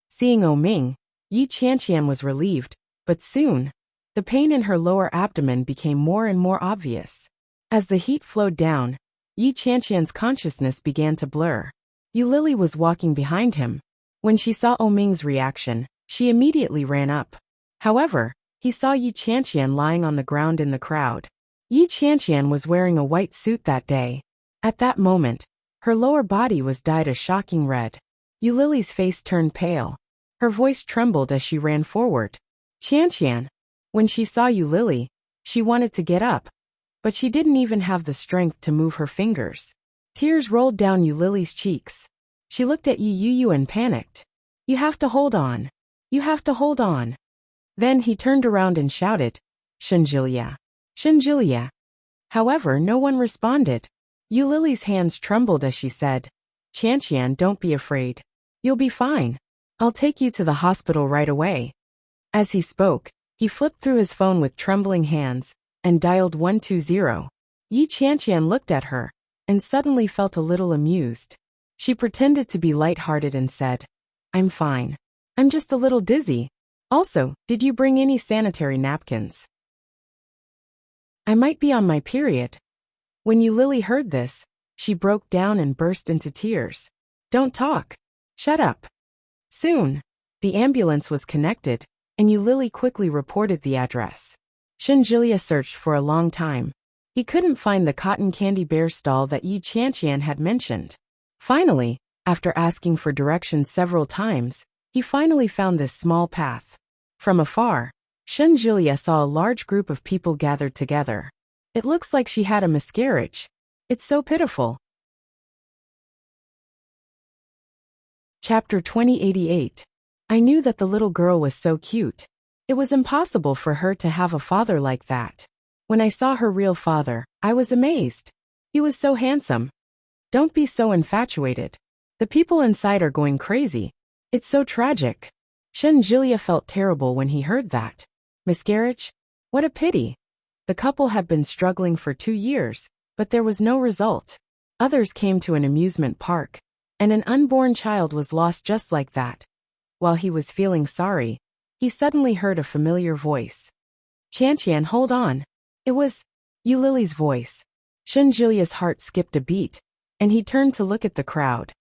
Seeing Oming, Yi Qianqian was relieved, but soon, the pain in her lower abdomen became more and more obvious. As the heat flowed down, Yi Qianqian's consciousness began to blur. Yulili was walking behind him. When she saw Oming's reaction, she immediately ran up. However, he saw Yi Qianqian lying on the ground in the crowd. Yi Qianqian was wearing a white suit that day. At that moment, her lower body was dyed a shocking red. Yulili's face turned pale. Her voice trembled as she ran forward. "Qianqian!" When she saw Yulili, she wanted to get up, but she didn't even have the strength to move her fingers. Tears rolled down Yulili's cheeks. She looked at Yi Yuyu and panicked. "You have to hold on. You have to hold on." Then he turned around and shouted, "Shenjilia! Shenjilia!" However, no one responded. Yulili's hands trembled as she said, "Qianqian, don't be afraid. You'll be fine. I'll take you to the hospital right away." As he spoke, he flipped through his phone with trembling hands and dialed 120. Yi Qianqian looked at her and suddenly felt a little amused. She pretended to be lighthearted and said, "I'm fine. I'm just a little dizzy. Also, did you bring any sanitary napkins? I might be on my period." When Yulili heard this, she broke down and burst into tears. "Don't talk. Shut up." Soon, the ambulance was connected, and Yulili quickly reported the address. Shenjilia searched for a long time. He couldn't find the cotton candy bear stall that Yi Qianqian had mentioned. Finally, after asking for directions several times, he finally found this small path. From afar, Shenjilia saw a large group of people gathered together. "It looks like she had a miscarriage. It's so pitiful." Chapter 2088. I knew that the little girl was so cute. It was impossible for her to have a father like that. When I saw her real father, I was amazed. He was so handsome. Don't be so infatuated. The people inside are going crazy. It's so tragic. Shenjilia felt terrible when he heard that. Miscarriage? What a pity. The couple had been struggling for 2 years, but there was no result. Others came to an amusement park, and an unborn child was lost just like that. While he was feeling sorry, he suddenly heard a familiar voice. Qian, hold on. It was Lily's voice. Shenjulia's heart skipped a beat, and he turned to look at the crowd.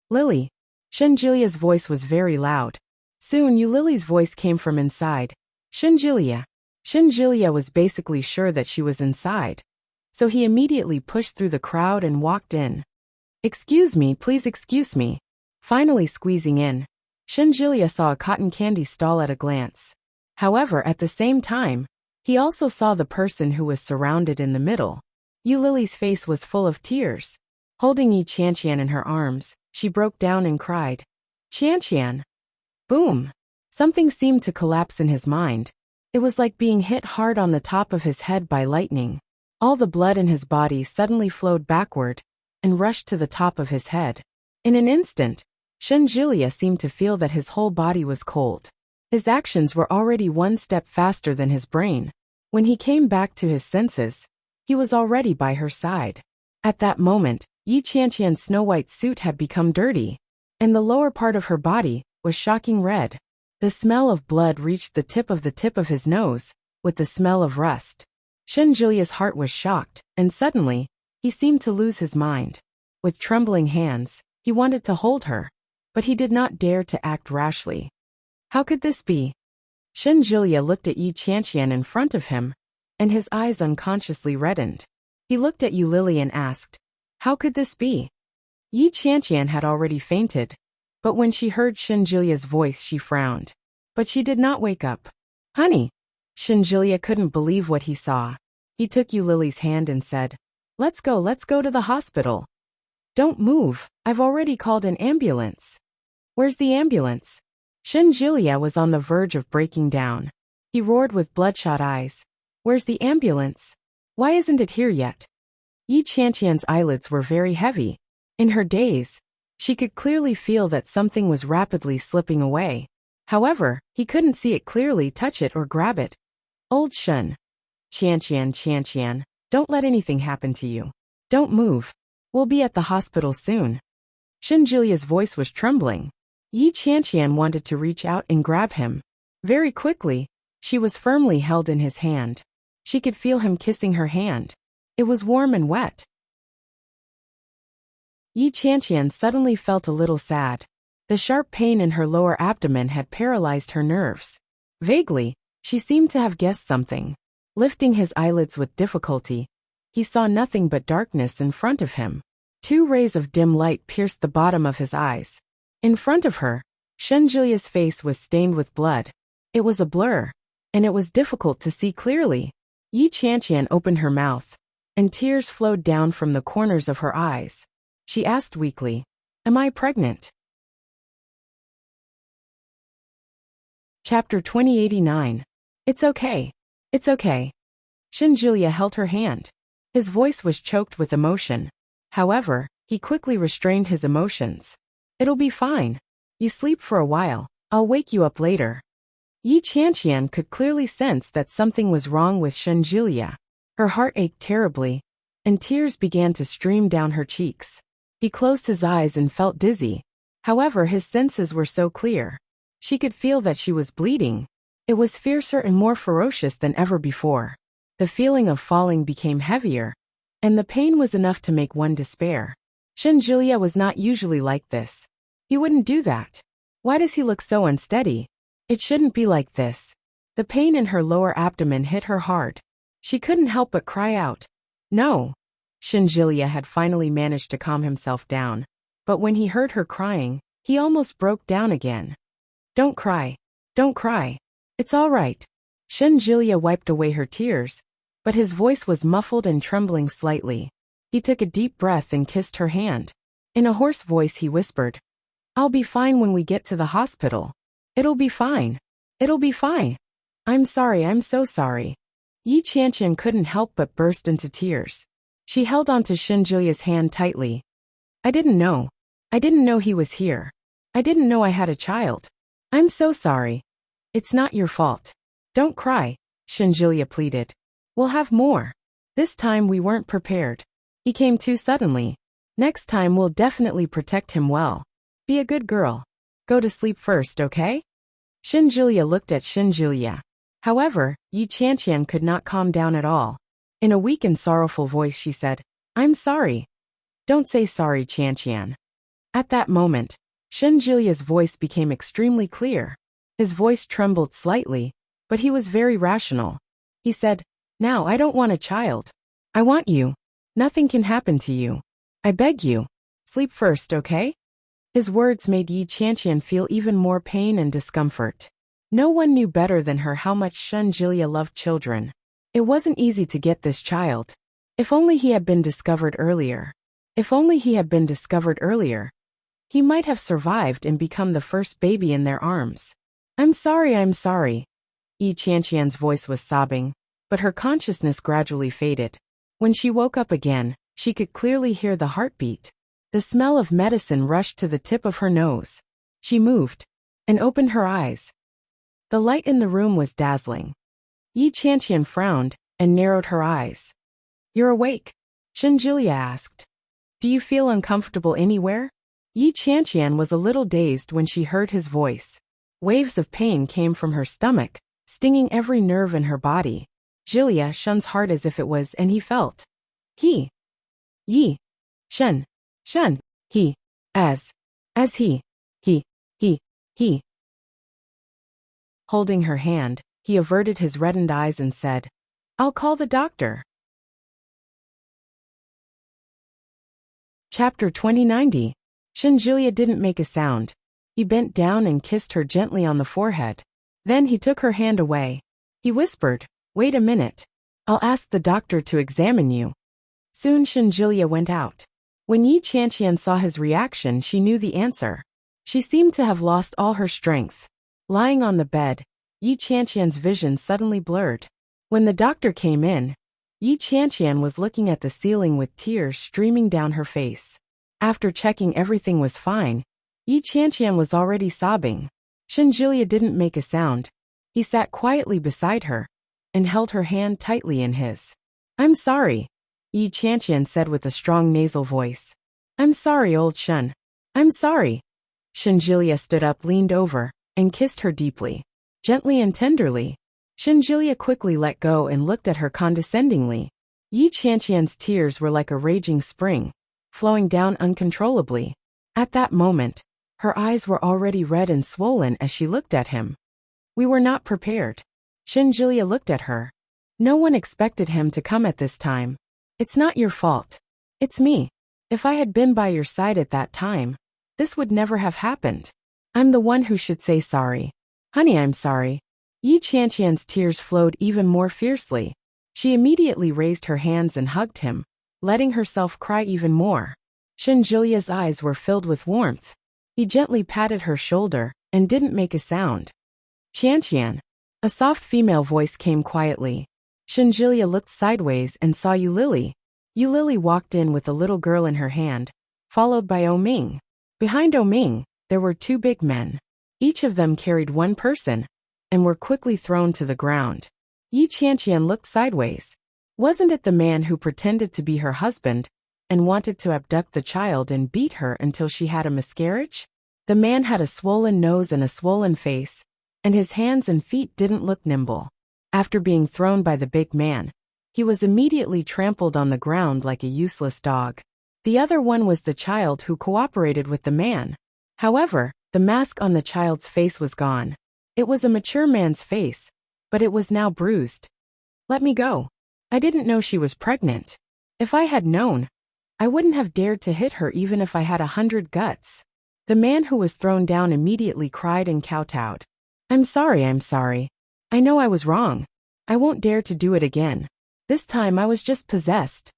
Lily. Shenjulia's voice was very loud. Soon Lily's voice came from inside. Shenjulia. Shenjulia was basically sure that she was inside, so he immediately pushed through the crowd and walked in. Excuse me, please excuse me. Finally squeezing in, Shenjulia saw a cotton candy stall at a glance. However, at the same time, he also saw the person who was surrounded in the middle. Lily's face was full of tears. Holding Qian in her arms, she broke down and cried. Qian. Boom. Something seemed to collapse in his mind. It was like being hit hard on the top of his head by lightning. All the blood in his body suddenly flowed backward and rushed to the top of his head. In an instant, Shenjulia seemed to feel that his whole body was cold. His actions were already one step faster than his brain. When he came back to his senses, he was already by her side. At that moment, Qian's snow-white suit had become dirty, and the lower part of her body was shocking red. The smell of blood reached the tip of his nose, with the smell of rust. Shenjulia's heart was shocked, and suddenly, he seemed to lose his mind. With trembling hands, he wanted to hold her, but he did not dare to act rashly. How could this be? Shenjulia looked at Qian in front of him, and his eyes unconsciously reddened. He looked at Lily and asked, how could this be? Qian had already fainted, but when she heard Shenjulia's voice she frowned. But she did not wake up. Honey! Shenjulia couldn't believe what he saw. He took Lily's hand and said, let's go to the hospital. Don't move, I've already called an ambulance. Where's the ambulance? Shenjulia was on the verge of breaking down. He roared with bloodshot eyes. Where's the ambulance? Why isn't it here yet? Qian's eyelids were very heavy. In her daze, she could clearly feel that something was rapidly slipping away. However, he couldn't see it clearly, touch it or grab it. Old Shen. Qian, don't let anything happen to you. Don't move. We'll be at the hospital soon. Shenjulia's voice was trembling. Qian wanted to reach out and grab him. Very quickly, she was firmly held in his hand. She could feel him kissing her hand. It was warm and wet. Qian suddenly felt a little sad. The sharp pain in her lower abdomen had paralyzed her nerves. Vaguely, she seemed to have guessed something. Lifting his eyelids with difficulty, he saw nothing but darkness in front of him. 2 rays of dim light pierced the bottom of his eyes. In front of her, Shenjulia's face was stained with blood. It was a blur, and it was difficult to see clearly. Qian opened her mouth, and tears flowed down from the corners of her eyes. She asked weakly, am I pregnant? Chapter 2089. It's okay. It's okay. Shenjulia held her hand. His voice was choked with emotion. However, he quickly restrained his emotions. It'll be fine. You sleep for a while. I'll wake you up later. Qian could clearly sense that something was wrong with Shenjulia. Her heart ached terribly, and tears began to stream down her cheeks. He closed his eyes and felt dizzy. However, his senses were so clear. She could feel that she was bleeding. It was fiercer and more ferocious than ever before. The feeling of falling became heavier, and the pain was enough to make one despair. Shenjulia was not usually like this. He wouldn't do that. Why does he look so unsteady? It shouldn't be like this. The pain in her lower abdomen hit her hard. She couldn't help but cry out. No. Shenjulia had finally managed to calm himself down, but when he heard her crying, he almost broke down again. Don't cry. Don't cry. It's all right. Shenjulia wiped away her tears, but his voice was muffled and trembling slightly. He took a deep breath and kissed her hand. In a hoarse voice he whispered, I'll be fine when we get to the hospital. It'll be fine. It'll be fine. I'm sorry, I'm so sorry. Qian couldn't help but burst into tears. She held onto Shenjulia's hand tightly. I didn't know. I didn't know he was here. I didn't know I had a child. I'm so sorry. It's not your fault. Don't cry, Shenjulia pleaded. We'll have more. This time we weren't prepared. He came too suddenly. Next time we'll definitely protect him well. Be a good girl. Go to sleep first, okay? Shenjulia looked at Shenjulia. However, Yi Qianqian could not calm down at all. In a weak and sorrowful voice she said, "I'm sorry." "Don't say sorry, Qianqian." At that moment, Shen Jilia's voice became extremely clear. His voice trembled slightly, but he was very rational. He said, "Now I don't want a child. I want you. Nothing can happen to you. I beg you. Sleep first, okay?" His words made Yi Qianqian feel even more pain and discomfort. No one knew better than her how much Shen Jilia loved children. It wasn't easy to get this child. If only he had been discovered earlier. If only he had been discovered earlier. He might have survived and become the first baby in their arms. I'm sorry. Yi Qianqian's voice was sobbing, but her consciousness gradually faded. When she woke up again, she could clearly hear the heartbeat. The smell of medicine rushed to the tip of her nose. She moved and opened her eyes. The light in the room was dazzling. Yi Qianqian frowned and narrowed her eyes. "You're awake?" Shen Jilia asked. "Do you feel uncomfortable anywhere?" Yi Qianqian was a little dazed when she heard his voice. Waves of pain came from her stomach, stinging every nerve in her body. Jilia Shen's heart as if it was, and he felt. He. Shen. He. As he. Holding her hand, he averted his reddened eyes and said, "I'll call the doctor." Chapter 2090. Shen Jilia didn't make a sound. He bent down and kissed her gently on the forehead. Then he took her hand away. He whispered, "Wait a minute. I'll ask the doctor to examine you." Soon Shen Jilia went out. When Yi Qianqian saw his reaction, she knew the answer. She seemed to have lost all her strength. Lying on the bed, Yi Qianqian's vision suddenly blurred. When the doctor came in, Yi Qianqian was looking at the ceiling with tears streaming down her face. After checking everything was fine, Yi Qianqian was already sobbing. Shen Jilia didn't make a sound. He sat quietly beside her and held her hand tightly in his. "I'm sorry," Yi Qianqian said with a strong nasal voice. "I'm sorry, old Shen. I'm sorry." Shen Jilia stood up, leaned over, and kissed her deeply, gently and tenderly. Shen Jilia quickly let go and looked at her condescendingly. Yi Qianqian's tears were like a raging spring, flowing down uncontrollably. At that moment, her eyes were already red and swollen as she looked at him. "We were not prepared." Shen Jilia looked at her. "No one expected him to come at this time. It's not your fault. It's me. If I had been by your side at that time, this would never have happened. I'm the one who should say sorry. Honey, I'm sorry." Yi Qianqian's tears flowed even more fiercely. She immediately raised her hands and hugged him, letting herself cry even more. Shen Jilia's eyes were filled with warmth. He gently patted her shoulder and didn't make a sound. "Qianqian." A soft female voice came quietly. Shen Jilia looked sideways and saw Yu Lily. Yu Lily walked in with a little girl in her hand, followed by Ming. Behind Ming, there were two big men. Each of them carried one person, and were quickly thrown to the ground. Yi Qianqian looked sideways. Wasn't it the man who pretended to be her husband and wanted to abduct the child and beat her until she had a miscarriage? The man had a swollen nose and a swollen face, and his hands and feet didn't look nimble. After being thrown by the big man, he was immediately trampled on the ground like a useless dog. The other one was the child who cooperated with the man. However, the mask on the child's face was gone. It was a mature man's face, but it was now bruised. "Let me go. I didn't know she was pregnant. If I had known, I wouldn't have dared to hit her even if I had 100 guts." The man who was thrown down immediately cried and kowtowed. I'm sorry. I know I was wrong. I won't dare to do it again. This time I was just possessed."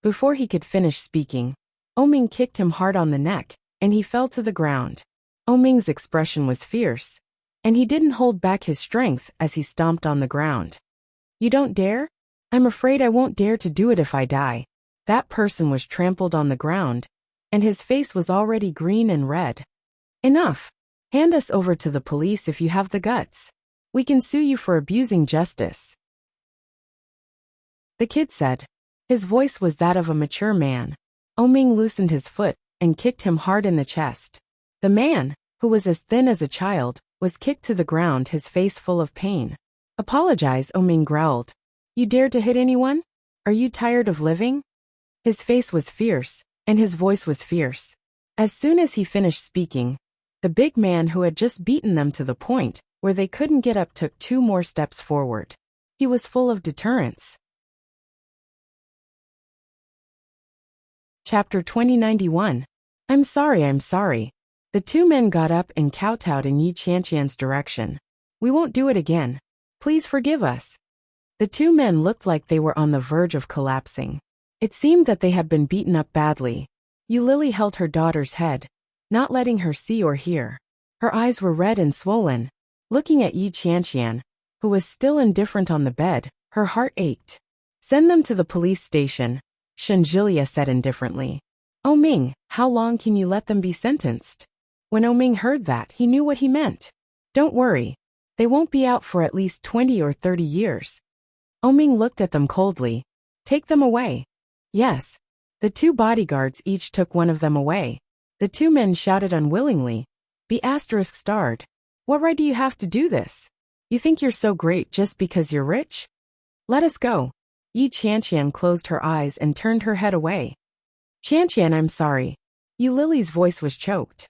Before he could finish speaking, Ming kicked him hard on the neck, and he fell to the ground. Ming's expression was fierce, and he didn't hold back his strength as he stomped on the ground. "You don't dare? I'm afraid I won't dare to do it if I die." That person was trampled on the ground, and his face was already green and red. "Enough. Hand us over to the police if you have the guts. We can sue you for abusing justice," the kid said. His voice was that of a mature man. Ming loosened his foot and kicked him hard in the chest. The man, who was as thin as a child, was kicked to the ground, his face full of pain. Apologize, Oming growled. You dared to hit anyone? Are you tired of living? His face was fierce, and his voice was fierce. As soon as he finished speaking, the big man who had just beaten them to the point where they couldn't get up took 2 more steps forward. He was full of deterrence. Chapter 2091. I'm sorry. The 2 men got up and kowtowed in Yi Qianqian's direction. We won't do it again. Please forgive us. The 2 men looked like they were on the verge of collapsing. It seemed that they had been beaten up badly. Yu Lily held her daughter's head, not letting her see or hear. Her eyes were red and swollen. Looking at Yi Qianqian, who was still indifferent on the bed, her heart ached. Send them to the police station, Shenjilia said indifferently. Oming, how long can you let them be sentenced? When Oming heard that, he knew what he meant. Don't worry. They won't be out for at least 20 or 30 years. Oming looked at them coldly. Take them away. Yes. The 2 bodyguards each took one of them away. The 2 men shouted unwillingly. Be ****. What right do you have to do this? You think you're so great just because you're rich? Let us go. Yi Qianqian closed her eyes and turned her head away. Qianqian, I'm sorry. Yu Lily's voice was choked.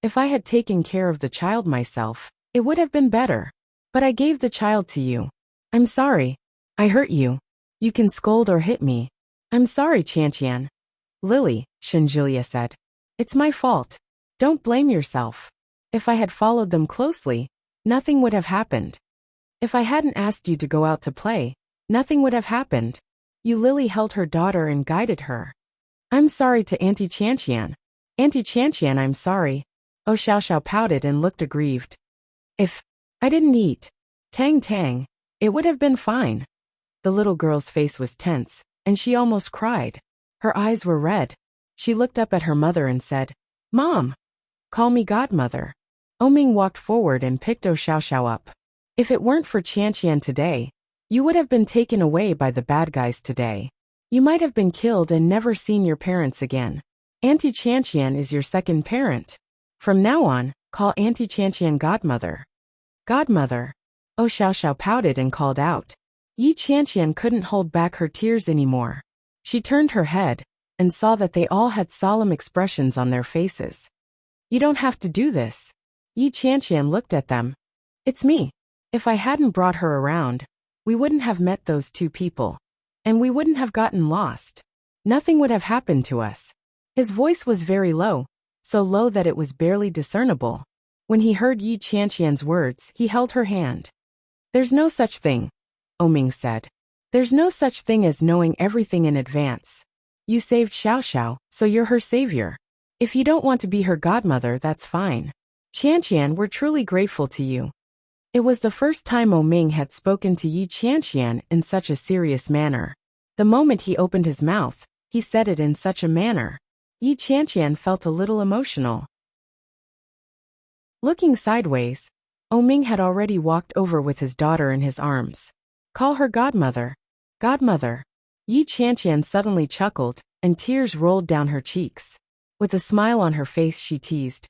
If I had taken care of the child myself, it would have been better. But I gave the child to you. I'm sorry. I hurt you. You can scold or hit me. I'm sorry, Qianqian. Lily, Shenjilia said. It's my fault. Don't blame yourself. If I had followed them closely, nothing would have happened. If I hadn't asked you to go out to play, nothing would have happened. Yu Lily held her daughter and guided her. I'm sorry to Auntie Qianqian. Auntie Qianqian, I'm sorry. Oh, Xiaoxiao pouted and looked aggrieved. If I didn't eat Tang, it would have been fine. The little girl's face was tense, and she almost cried. Her eyes were red. She looked up at her mother and said, Mom! Call me godmother. Oming walked forward and picked Oh Xiaoxiao up. If it weren't for Qianqian today, you would have been taken away by the bad guys today. You might have been killed and never seen your parents again. Auntie Qianqian is your second parent. From now on, call Auntie Qianqian godmother. Godmother. Oh Xiaoxiao pouted and called out. Yi Qianqian couldn't hold back her tears anymore. She turned her head and saw that they all had solemn expressions on their faces. You don't have to do this. Yi Qianqian looked at them. It's me. If I hadn't brought her around, we wouldn't have met those 2 people. And we wouldn't have gotten lost. Nothing would have happened to us. His voice was very low, so low that it was barely discernible. When he heard Yi Qianqian's words, he held her hand. There's no such thing, Oming said. There's no such thing as knowing everything in advance. You saved Xiaoxiao, so you're her savior. If you don't want to be her godmother, that's fine. Qianqian, we're truly grateful to you. It was the first time Oming had spoken to Yi Qianqian in such a serious manner. The moment he opened his mouth, he said it in such a manner. Yi Qianqian felt a little emotional. Looking sideways, Oming had already walked over with his daughter in his arms. Call her godmother. Godmother. Yi Qianqian suddenly chuckled, and tears rolled down her cheeks. With a smile on her face, she teased.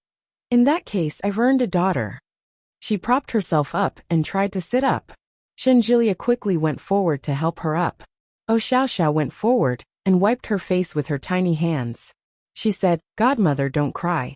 In that case, I've earned a daughter. She propped herself up and tried to sit up. Shenjilia quickly went forward to help her up. Oh Xiaoxiao went forward and wiped her face with her tiny hands. She said, Godmother, don't cry.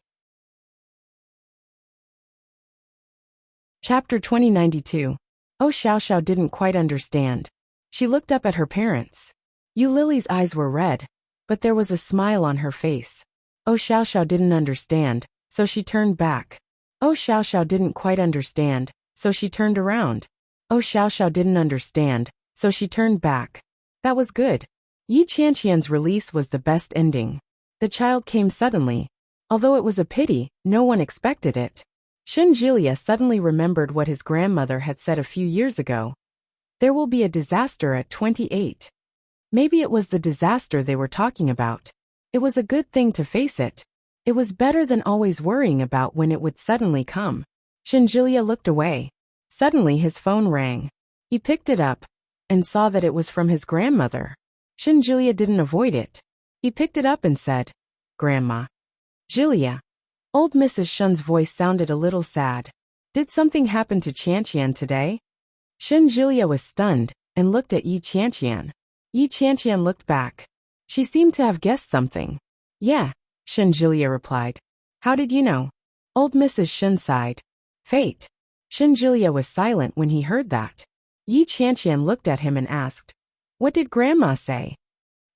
Chapter 2092. Oh Xiaoxiao didn't quite understand. She looked up at her parents. Yu Lily's eyes were red, but there was a smile on her face. Oh Xiaoxiao didn't understand, so she turned back. Oh Xiaoxiao didn't quite understand, so she turned around. Oh Xiaoxiao didn't understand, so she turned back. That was good. Yi Qianqian's release was the best ending. The child came suddenly. Although it was a pity, no one expected it. Shenjilia suddenly remembered what his grandmother had said a few years ago. There will be a disaster at 28. Maybe it was the disaster they were talking about. It was a good thing to face it. It was better than always worrying about when it would suddenly come. Shenjilia looked away. Suddenly his phone rang. He picked it up and saw that it was from his grandmother. Shenjilia didn't avoid it. He picked it up and said, Grandma. Jilia. Old Mrs. Shun's voice sounded a little sad. Did something happen to Qianqian today? Shin Julia was stunned and looked at Yi Qianqian. Yi Qianqian looked back. She seemed to have guessed something. Yeah, Shin Julia replied. How did you know? Old Mrs. Shin sighed. Fate. Shin Julia was silent when he heard that. Yi Qianqian looked at him and asked, What did Grandma say?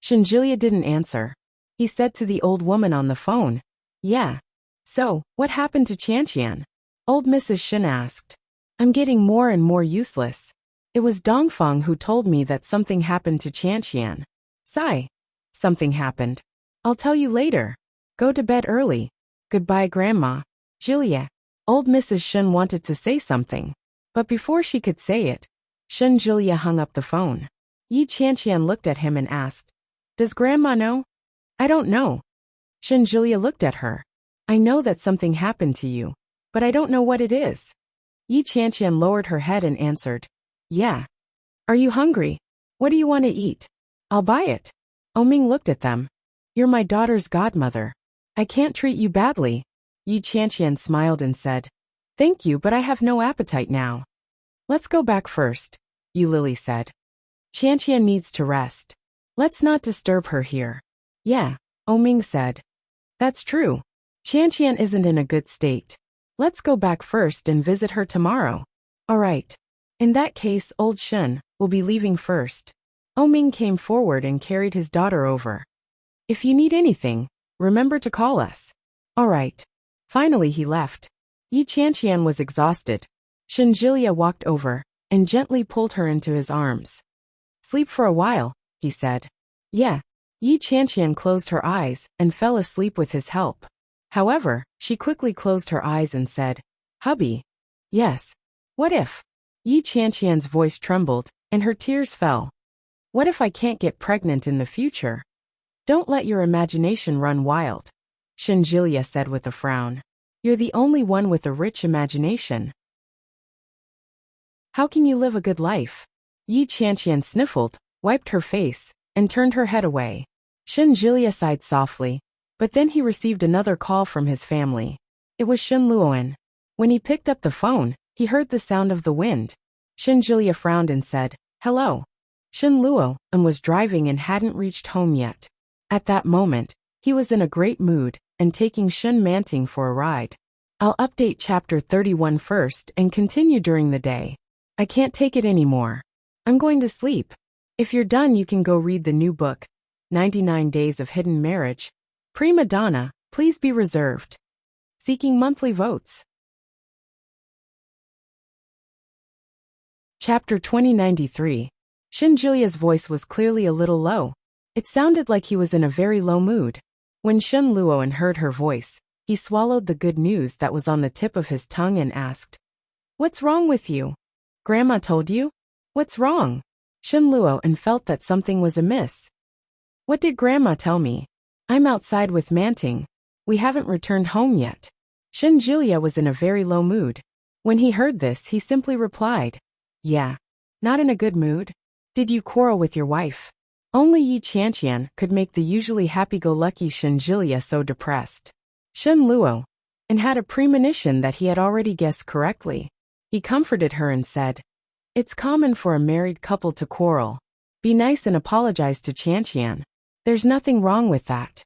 Shin Julia didn't answer. He said to the old woman on the phone, Yeah. So, what happened to Qianqian? Old Mrs. Shin asked. I'm getting more and more useless. It was Dongfang who told me that something happened to Qianqian. Sigh. Something happened. I'll tell you later. Go to bed early. Goodbye, Grandma. Julia. Old Mrs. Shin wanted to say something. But before she could say it, Shin Julia hung up the phone. Yi Qianqian looked at him and asked, Does Grandma know? I don't know. Shin Julia looked at her. I know that something happened to you, but I don't know what it is. Yi Qianqian lowered her head and answered, Yeah. Are you hungry? What do you want to eat? I'll buy it. Oming looked at them. You're my daughter's godmother. I can't treat you badly. Yi Qianqian smiled and said, Thank you, but I have no appetite now. Let's go back first, Yu Lily said. Qianqian needs to rest. Let's not disturb her here. Yeah, Oming said. That's true. Qianqian isn't in a good state. Let's go back first and visit her tomorrow. All right. In that case, old Shin will be leaving first. Oming came forward and carried his daughter over. If you need anything, remember to call us. All right. Finally he left. Yi Qianqian was exhausted. Shin Julia walked over and gently pulled her into his arms. Sleep for a while, he said. Yeah. Yi Qianqian closed her eyes and fell asleep with his help. However, she quickly closed her eyes and said, Hubby. Yes. What if? Yi Qianqian's voice trembled and her tears fell. What if I can't get pregnant in the future? Don't let your imagination run wild, Shin Julia said with a frown. You're the only one with a rich imagination. How can you live a good life? Yi Qianqian sniffled, wiped her face, and turned her head away. Shin Julia sighed softly, but then he received another call from his family. It was Shin Luoan. When he picked up the phone, he heard the sound of the wind. Shin Julia frowned and said, Hello. Shin Luoan was driving and hadn't reached home yet. At that moment, he was in a great mood and taking Shin Manting for a ride. I'll update chapter 31 first and continue during the day. I can't take it anymore. I'm going to sleep. If you're done, you can go read the new book, 99 Days of Hidden Marriage. Prima Donna, please be reserved. Seeking monthly votes. Chapter 2093. Shin Julia's voice was clearly a little low. It sounded like he was in a very low mood. When Shin Luoan heard her voice, he swallowed the good news that was on the tip of his tongue and asked, What's wrong with you? Grandma told you? What's wrong? Shin Luoan felt that something was amiss. What did Grandma tell me? I'm outside with Manting. We haven't returned home yet. Shin Julia was in a very low mood. When he heard this, he simply replied, Yeah. Not in a good mood? Did you quarrel with your wife? Only Yi Qianqian could make the usually happy-go-lucky Shin Julia so depressed. Shin Luo and had a premonition that he had already guessed correctly. He comforted her and said, It's common for a married couple to quarrel. Be nice and apologize to Qianqian. There's nothing wrong with that.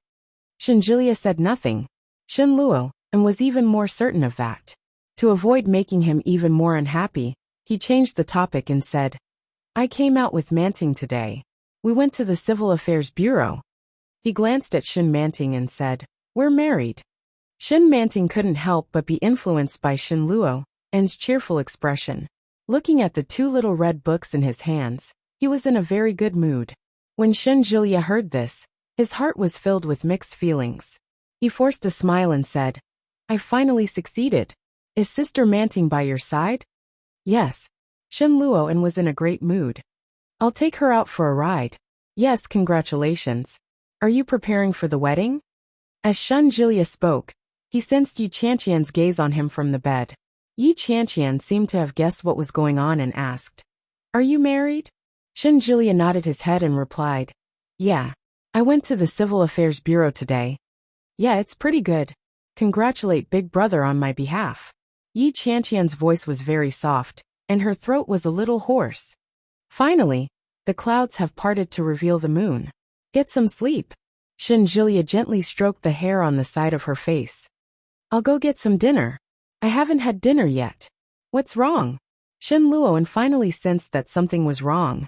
Shin Julia said nothing. Shin Luo and was even more certain of that. To avoid making him even more unhappy, he changed the topic and said, I came out with Manting today. We went to the Civil Affairs Bureau. He glanced at Shin Manting and said, We're married. Shin Manting couldn't help but be influenced by Shin Luoan's cheerful expression. Looking at the two little red books in his hands, he was in a very good mood. When Shin Julia heard this, his heart was filled with mixed feelings. He forced a smile and said, I finally succeeded. Is Sister Manting by your side? Yes. Shin Luoan was in a great mood. I'll take her out for a ride. Yes, congratulations. Are you preparing for the wedding? As Shin Julia spoke, he sensed Yi Qianqian's gaze on him from the bed. Yi Qianqian seemed to have guessed what was going on and asked, Are you married? Shin Julia nodded his head and replied, Yeah. I went to the Civil Affairs Bureau today. Yeah, it's pretty good. Congratulate Big Brother on my behalf. Yi Qianqian's voice was very soft, and her throat was a little hoarse. Finally, the clouds have parted to reveal the moon. Get some sleep. Shinjulia gently stroked the hair on the side of her face. I'll go get some dinner. I haven't had dinner yet. What's wrong? Shin Luoan finally sensed that something was wrong.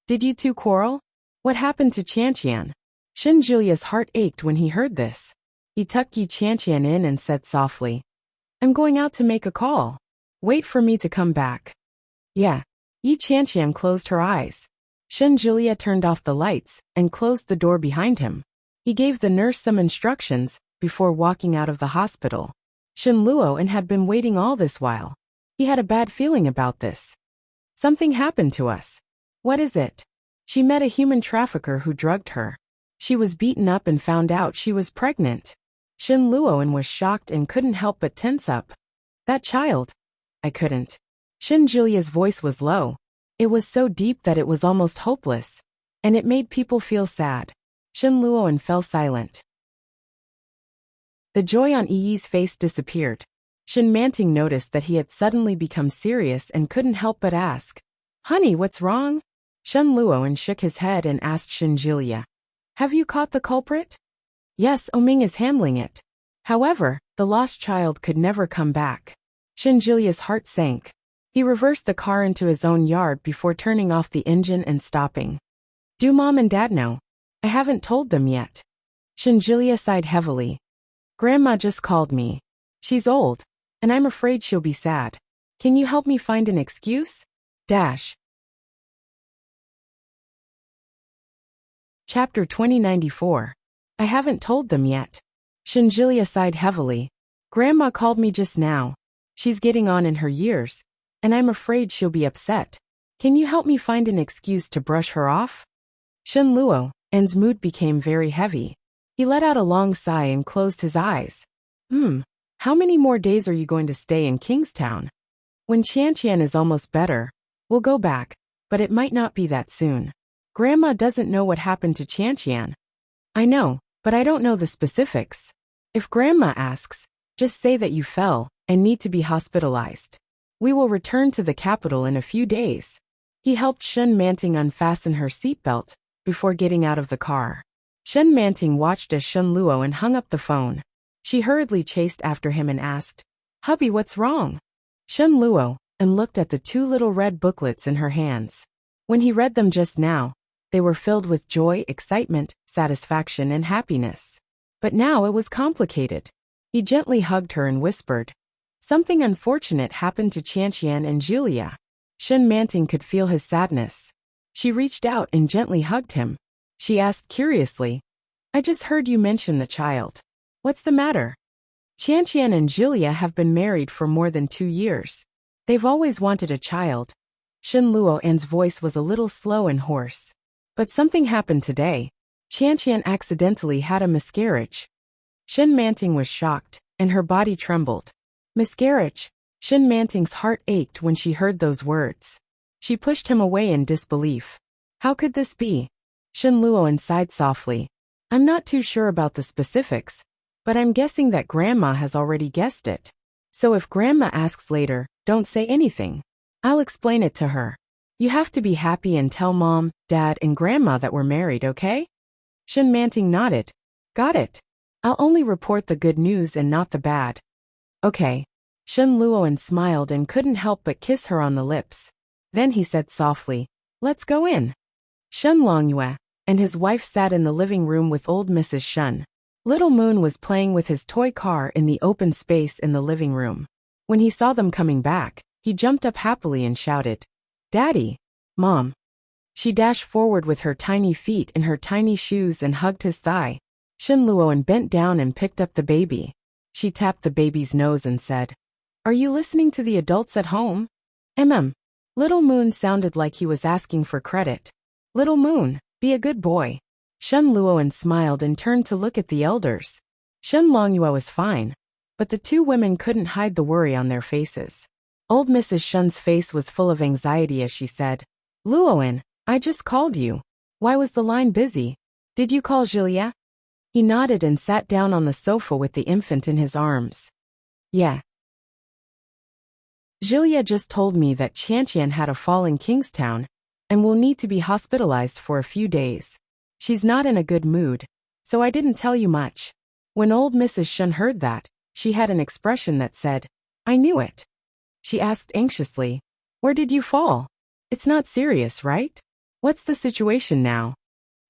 Did you two quarrel? What happened to Qianqian? Shinjulia's heart ached when he heard this. He tucked Yi Qianqian in and said softly, I'm going out to make a call. Wait for me to come back. Yeah. Yi Qianqian closed her eyes. Shinjulia turned off the lights and closed the door behind him. He gave the nurse some instructions before walking out of the hospital. Shin Luoan had been waiting all this while. He had a bad feeling about this. Something happened to us. What is it? She met a human trafficker who drugged her. She was beaten up and found out she was pregnant. Shin Luoan was shocked and couldn't help but tense up. That child. I couldn't. Shinjulia's voice was low. It was so deep that it was almost hopeless, and it made people feel sad. Shin Luoan fell silent. The joy on Yi's face disappeared. Shin Manting noticed that he had suddenly become serious and couldn't help but ask, Honey, what's wrong? Shin Luoan shook his head and asked Shinjulia, Have you caught the culprit? Yes, Oming is handling it. However, the lost child could never come back. Shinjulia's heart sank. He reversed the car into his own yard before turning off the engine and stopping. Do Mom and Dad know? I haven't told them yet. Shinjulia sighed heavily. Grandma just called me. She's old, and I'm afraid she'll be sad. Can you help me find an excuse? Chapter 2094. I haven't told them yet. Shinjulia sighed heavily. Grandma called me just now. She's getting on in her years, and I'm afraid she'll be upset. Can you help me find an excuse to brush her off? Shin Luoan's mood became very heavy. He let out a long sigh and closed his eyes. How many more days are you going to stay in Kingstown? When Qianqian is almost better, we'll go back, but it might not be that soon. Grandma doesn't know what happened to Qianqian. I know, but I don't know the specifics. If Grandma asks, just say that you fell and need to be hospitalized. We will return to the capital in a few days. He helped Shin Manting unfasten her seatbelt before getting out of the car. Shin Manting watched as Shin Luoan hung up the phone. She hurriedly chased after him and asked, Hubby, what's wrong? Shin Luoan looked at the two little red booklets in her hands. When he read them just now, they were filled with joy, excitement, satisfaction, and happiness. But now it was complicated. He gently hugged her and whispered, Something unfortunate happened to Qianqian and Julia. Shin Manting could feel his sadness. She reached out and gently hugged him. She asked curiously, I just heard you mention the child. What's the matter? Qianqian and Julia have been married for more than 2 years. They've always wanted a child. Shin Luoan's voice was a little slow and hoarse. But something happened today. Qianqian accidentally had a miscarriage. Shin Manting was shocked, and her body trembled. Miscarriage. Shin Manting's heart ached when she heard those words. She pushed him away in disbelief. How could this be? Shin Luoan sighed softly. I'm not too sure about the specifics, but I'm guessing that Grandma has already guessed it. So if Grandma asks later, don't say anything. I'll explain it to her. You have to be happy and tell Mom, Dad, and Grandma that we're married, okay? Shin Manting nodded. Got it. I'll only report the good news and not the bad. Okay. Shin Luoan smiled and couldn't help but kiss her on the lips. Then he said softly, Let's go in. Shen Longyue and his wife sat in the living room with old Mrs. Shen. Little Moon was playing with his toy car in the open space in the living room. When he saw them coming back, he jumped up happily and shouted, Daddy! Mom! She dashed forward with her tiny feet in her tiny shoes and hugged his thigh. Shin Luoan bent down and picked up the baby. She tapped the baby's nose and said, Are you listening to the adults at home? Little Moon sounded like he was asking for credit. Little Moon, be a good boy. Shen Luoan smiled and turned to look at the elders. Shen Longyue was fine, but the two women couldn't hide the worry on their faces. Old Mrs. Shen's face was full of anxiety as she said, Luoan, I just called you. Why was the line busy? Did you call Julia? He nodded and sat down on the sofa with the infant in his arms. Yeah. Julia just told me that Chantian had a fall in Kingstown and will need to be hospitalized for a few days. She's not in a good mood, so I didn't tell you much." When old Mrs. Shun heard that, she had an expression that said, "I knew it." She asked anxiously, "Where did you fall? It's not serious, right? What's the situation now?"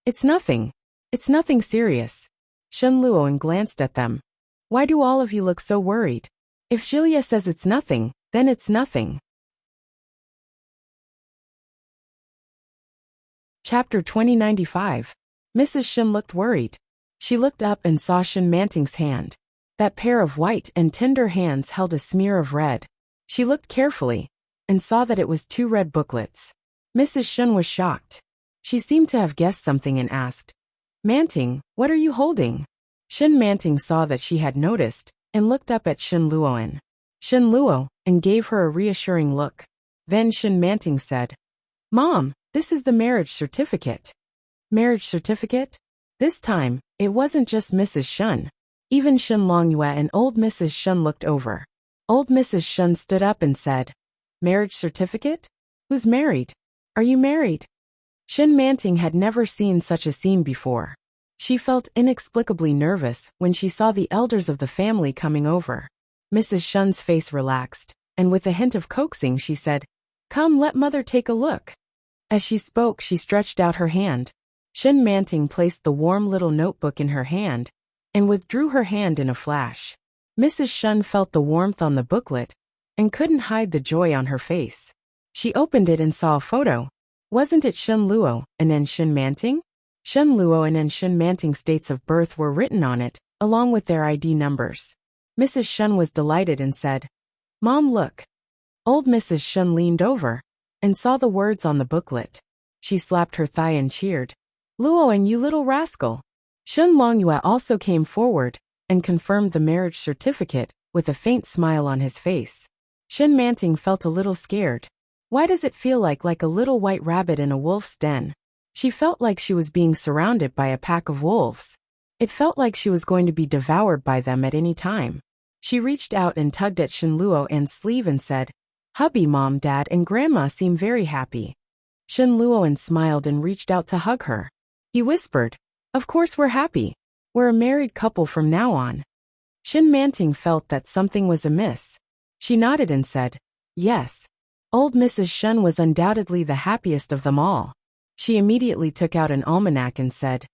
"It's nothing. It's nothing serious." Shun Luoan glanced at them. "Why do all of you look so worried? If Julia says it's nothing, then it's nothing." Chapter 2095. Mrs. Shun looked worried. She looked up and saw Shun Manting's hand. That pair of white and tender hands held a smear of red. She looked carefully and saw that it was 2 red booklets. Mrs. Shun was shocked. She seemed to have guessed something and asked, "Manting, what are you holding?" Shun Manting saw that she had noticed and looked up at Shun Luoan. Shun Luo and gave her a reassuring look. Then Shun Manting said, "Mom, this is the marriage certificate." Marriage certificate? This time, it wasn't just Mrs. Shun. Even Shun Longyue and old Mrs. Shun looked over. Old Mrs. Shun stood up and said, "Marriage certificate? Who's married? Are you married?" Shun Manting had never seen such a scene before. She felt inexplicably nervous when she saw the elders of the family coming over. Mrs. Shun's face relaxed, and with a hint of coaxing she said, "Come, let mother take a look." As she spoke, she stretched out her hand. Shun Manting placed the warm little notebook in her hand and withdrew her hand in a flash. Mrs. Shun felt the warmth on the booklet and couldn't hide the joy on her face. She opened it and saw a photo. Wasn't it Shun Luo and then Shun Manting? Shun Luo and then Shun Manting's dates of birth were written on it, along with their ID numbers. Mrs. Shun was delighted and said, "Mom, look." Old Mrs. Shun leaned over and saw the words on the booklet. She slapped her thigh and cheered, "Luoan, you little rascal." Shun Longyue also came forward and confirmed the marriage certificate with a faint smile on his face. Shun Manting felt a little scared. Why does it feel like a little white rabbit in a wolf's den? She felt like she was being surrounded by a pack of wolves. It felt like she was going to be devoured by them at any time. She reached out and tugged at Shun Luoan's sleeve and said, "Hubby, Mom, Dad, and Grandma seem very happy." Shun Luoan smiled and reached out to hug her. He whispered, "Of course we're happy. We're a married couple from now on." Shun Manting felt that something was amiss. She nodded and said, "Yes." Old Mrs. Shun was undoubtedly the happiest of them all. She immediately took out an almanac and said,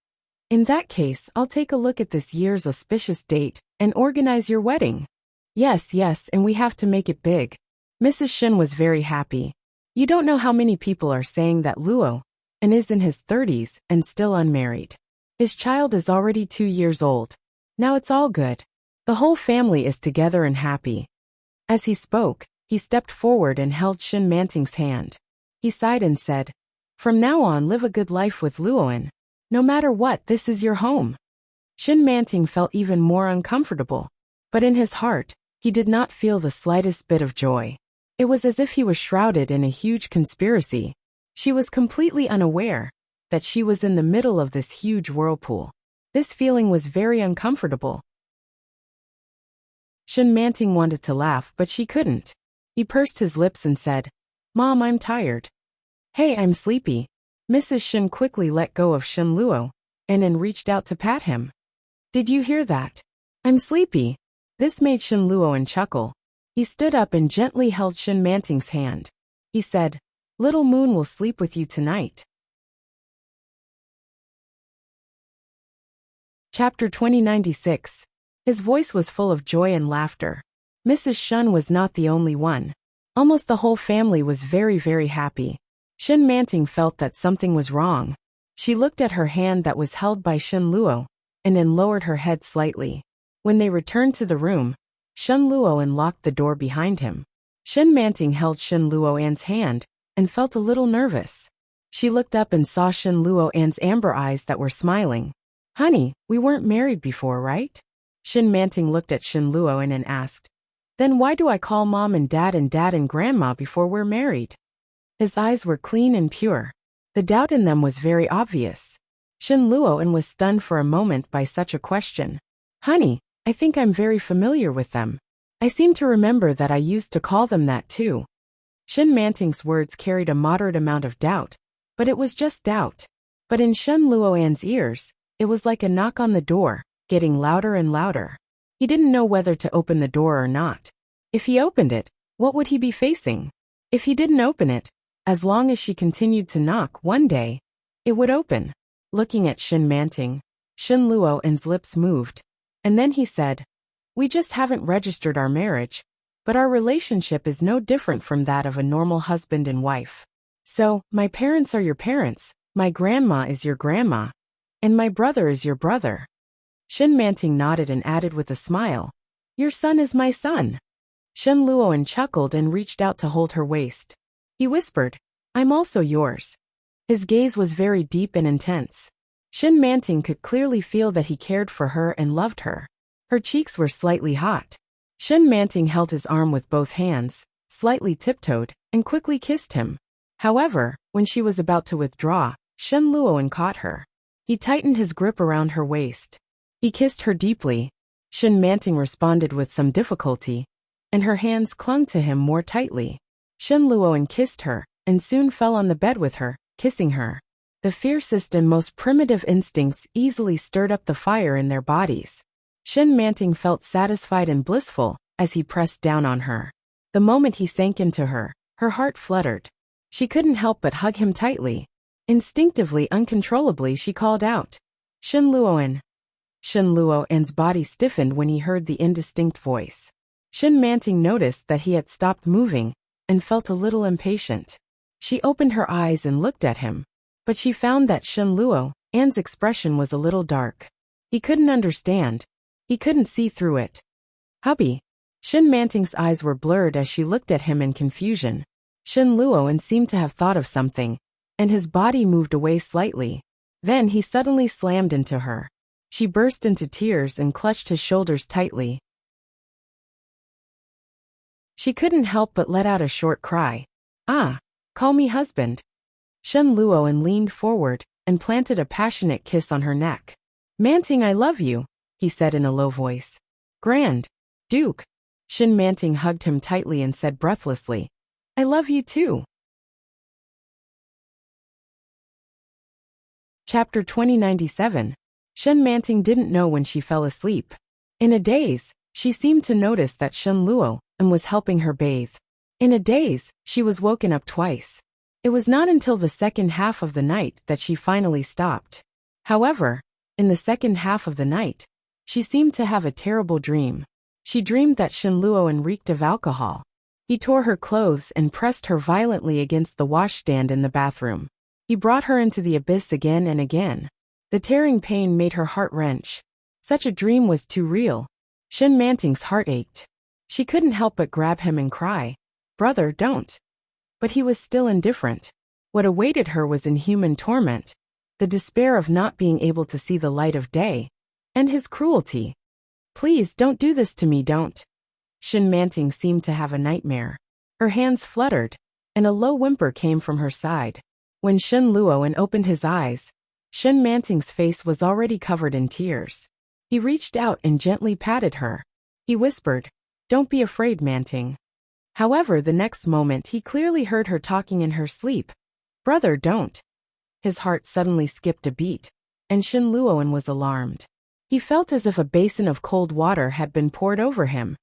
"In that case, I'll take a look at this year's auspicious date and organize your wedding." Yes, and we have to make it big." Mrs. Shun was very happy. You don't know how many people are saying that Luo and is in his 30s and still unmarried. His child is already 2 years old. Now it's all good. The whole family is together and happy. As he spoke, he stepped forward and held Shun Manting's hand. He sighed and said, "From now on, live a good life with Luoan. No matter what, this is your home." Shun Manting felt even more uncomfortable. But in his heart, he did not feel the slightest bit of joy. It was as if he was shrouded in a huge conspiracy. She was completely unaware that she was in the middle of this huge whirlpool. This feeling was very uncomfortable. Shun Manting wanted to laugh, but she couldn't. He pursed his lips and said, "Mom, I'm tired." "Hey, I'm sleepy." Mrs. Shun quickly let go of Shun Luo and then reached out to pat him. "Did you hear that? I'm sleepy." This made Shun Luo chuckle. He stood up and gently held Shun Manting's hand. He said, "Little Moon will sleep with you tonight." Chapter 2096. His voice was full of joy and laughter. Mrs. Shun was not the only one. Almost the whole family was very, very happy. Shun Manting felt that something was wrong. She looked at her hand that was held by Shun Luo and then lowered her head slightly. When they returned to the room, Shun Luoan locked the door behind him. Shun Manting held Shun Luoan's hand and felt a little nervous. She looked up and saw Shun Luoan's amber eyes that were smiling. "Honey, we weren't married before, right?" Shun Manting looked at Shun Luoan and asked, "Then why do I call Mom and Dad and Grandma before we're married?" His eyes were clean and pure. The doubt in them was very obvious. Shun Luoan was stunned for a moment by such a question. "Honey, I think I'm very familiar with them. I seem to remember that I used to call them that too. Shin Manting's words carried a moderate amount of doubt, but it was just doubt. But in Shen Luoyan's ears, it was like a knock on the door, getting louder and louder. He didn't know whether to open the door or not. If he opened it, what would he be facing? If he didn't open it, as long as she continued to knock, one day, it would open. Looking at Shin Manting, Shen Luoyan's lips moved, and then he said, "We just haven't registered our marriage, but our relationship is no different from that of a normal husband and wife. So, my parents are your parents, my grandma is your grandma, and my brother is your brother." Shin Manting nodded and added with a smile, "Your son is my son." Shen Luoyan chuckled and reached out to hold her waist. He whispered, "I'm also yours." His gaze was very deep and intense. Shin Manting could clearly feel that he cared for her and loved her. Her cheeks were slightly hot. Shin Manting held his arm with both hands, slightly tiptoed, and quickly kissed him. However, when she was about to withdraw, Shen Luoyan caught her. He tightened his grip around her waist. He kissed her deeply. Shin Manting responded with some difficulty, and her hands clung to him more tightly. Shen Luoyan kissed her, and soon fell on the bed with her, kissing her. The fiercest and most primitive instincts easily stirred up the fire in their bodies. Shin Manting felt satisfied and blissful as he pressed down on her. The moment he sank into her, her heart fluttered. She couldn't help but hug him tightly. Instinctively, uncontrollably, she called out, "Shen Luoyan." Shen Luoyan's body stiffened when he heard the indistinct voice. Shin Manting noticed that he had stopped moving and felt a little impatient. She opened her eyes and looked at him, but she found that Shen Luoyan's expression was a little dark. He couldn't understand. He couldn't see through it. "Hubby." Shin Manting's eyes were blurred as she looked at him in confusion. Shen Luoyan seemed to have thought of something, and his body moved away slightly. Then he suddenly slammed into her. She burst into tears and clutched his shoulders tightly. She couldn't help but let out a short cry. "Ah, call me husband." Shen Luoyan leaned forward and planted a passionate kiss on her neck. "Manting, I love you," he said in a low voice. "Grand Duke." Shin Manting hugged him tightly and said breathlessly, "I love you too." Chapter 2097. Shen Manting didn't know when she fell asleep. In a daze, she seemed to notice that Shen Luoyan was helping her bathe. In a daze, she was woken up twice. It was not until the second half of the night that she finally stopped. However, in the second half of the night, she seemed to have a terrible dream. She dreamed that Shen Luoyan reeked of alcohol. He tore her clothes and pressed her violently against the washstand in the bathroom. He brought her into the abyss again and again. The tearing pain made her heart wrench. Such a dream was too real. Shin Manting's heart ached. She couldn't help but grab him and cry, "Brother, don't." But he was still indifferent. What awaited her was inhuman torment, the despair of not being able to see the light of day, and his cruelty. "Please don't do this to me, don't." Shin Manting seemed to have a nightmare. Her hands fluttered, and a low whimper came from her side. When Shen Luoyan opened his eyes, Shin Manting's face was already covered in tears. He reached out and gently patted her. He whispered, "Don't be afraid, Manting." However, the next moment he clearly heard her talking in her sleep. "Brother, don't." His heart suddenly skipped a beat, and Shen Luoyan was alarmed. He felt as if a basin of cold water had been poured over him,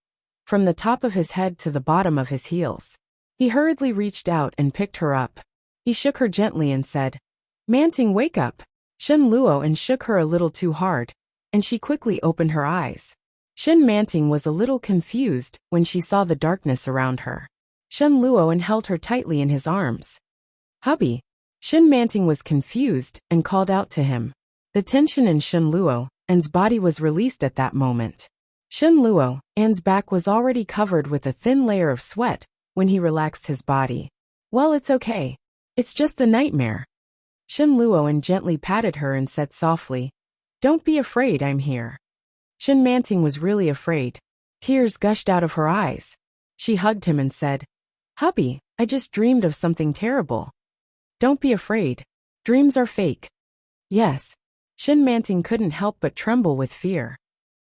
from the top of his head to the bottom of his heels. He hurriedly reached out and picked her up. He shook her gently and said, "Manting, wake up." Shen Luoyan shook her a little too hard, and she quickly opened her eyes. Shin Manting was a little confused when she saw the darkness around her. Shen Luoyan held her tightly in his arms. "Hubby." Shin Manting was confused and called out to him. The tension in Shen Luoyan's body was released at that moment. Shen Luoyan's back was already covered with a thin layer of sweat when he relaxed his body. "Well, it's okay. It's just a nightmare." Shen Luoyan gently patted her and said softly, "Don't be afraid, I'm here." Shin Manting was really afraid. Tears gushed out of her eyes. She hugged him and said, "Hubby, I just dreamed of something terrible." "Don't be afraid. Dreams are fake." "Yes." Shin Manting couldn't help but tremble with fear.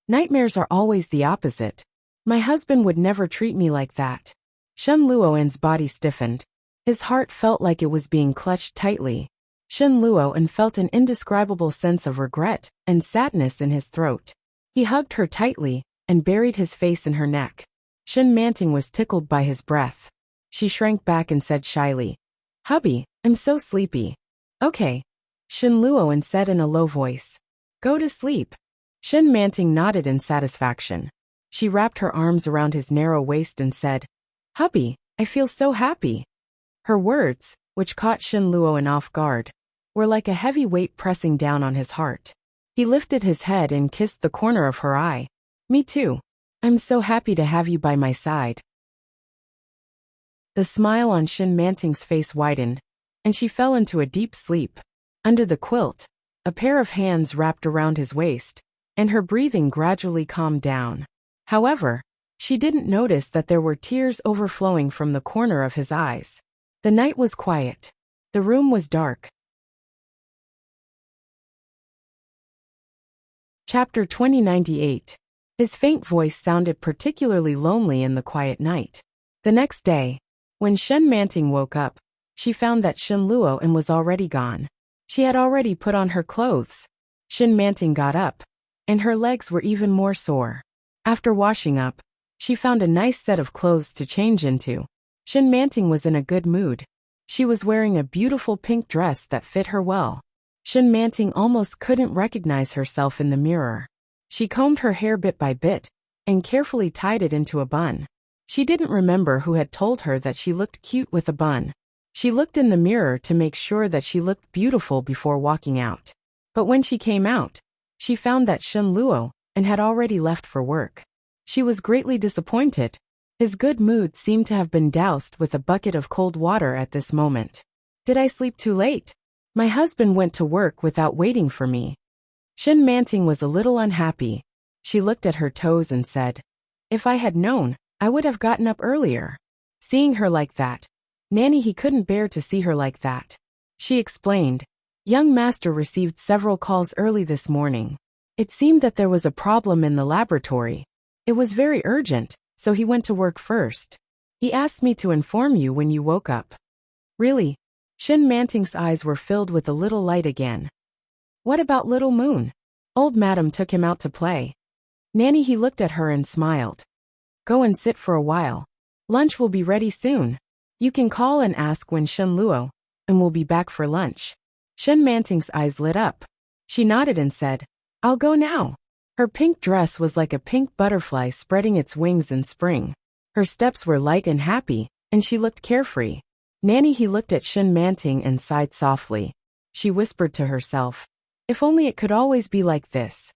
Nightmares are always the opposite. My husband would never treat me like that. Shen Luoan's body stiffened. His heart felt like it was being clutched tightly. Shen Luoan felt an indescribable sense of regret and sadness in his throat. He hugged her tightly and buried his face in her neck. Shen Manting was tickled by his breath. She shrank back and said shyly, "Hubby, I'm so sleepy." "Okay," Shen Luoan said in a low voice. "Go to sleep." Shen Manting nodded in satisfaction. She wrapped her arms around his narrow waist and said, "Hubby, I feel so happy." Her words, which caught Shen Luoan off guard, were like a heavy weight pressing down on his heart. He lifted his head and kissed the corner of her eye. "Me too. I'm so happy to have you by my side." The smile on Shen Manting's face widened, and she fell into a deep sleep. Under the quilt, a pair of hands wrapped around his waist, and her breathing gradually calmed down. However, she didn't notice that there were tears overflowing from the corner of his eyes. The night was quiet. The room was dark. Chapter 2098. His faint voice sounded particularly lonely in the quiet night. The next day, when Shen Manting woke up, she found that Shen Luoan was already gone. She had already put on her clothes. Shen Manting got up, and her legs were even more sore. After washing up, she found a nice set of clothes to change into. Shen Manting was in a good mood. She was wearing a beautiful pink dress that fit her well. Shen Manting almost couldn't recognize herself in the mirror. She combed her hair bit by bit and carefully tied it into a bun. She didn't remember who had told her that she looked cute with a bun. She looked in the mirror to make sure that she looked beautiful before walking out. But when she came out, she found that Shen Luoan had already left for work. She was greatly disappointed. His good mood seemed to have been doused with a bucket of cold water at this moment. "Did I sleep too late? My husband went to work without waiting for me." Shen Manting was a little unhappy. She looked at her toes and said, "If I had known, I would have gotten up earlier." Seeing her like that, Nanny he couldn't bear to see her like that. She explained, "Young master received several calls early this morning. It seemed that there was a problem in the laboratory. It was very urgent, so he went to work first. He asked me to inform you when you woke up." "Really?" Shen Manting's eyes were filled with a little light again. "What about little Moon?" "Old Madam took him out to play." Nanny he looked at her and smiled. "Go and sit for a while. Lunch will be ready soon. You can call and ask when Shen Luoan will be back for lunch." Shen Manting's eyes lit up. She nodded and said, "I'll go now." Her pink dress was like a pink butterfly spreading its wings in spring. Her steps were light and happy, and she looked carefree. Nanny he looked at Shen Manting and sighed softly. She whispered to herself, "If only it could always be like this."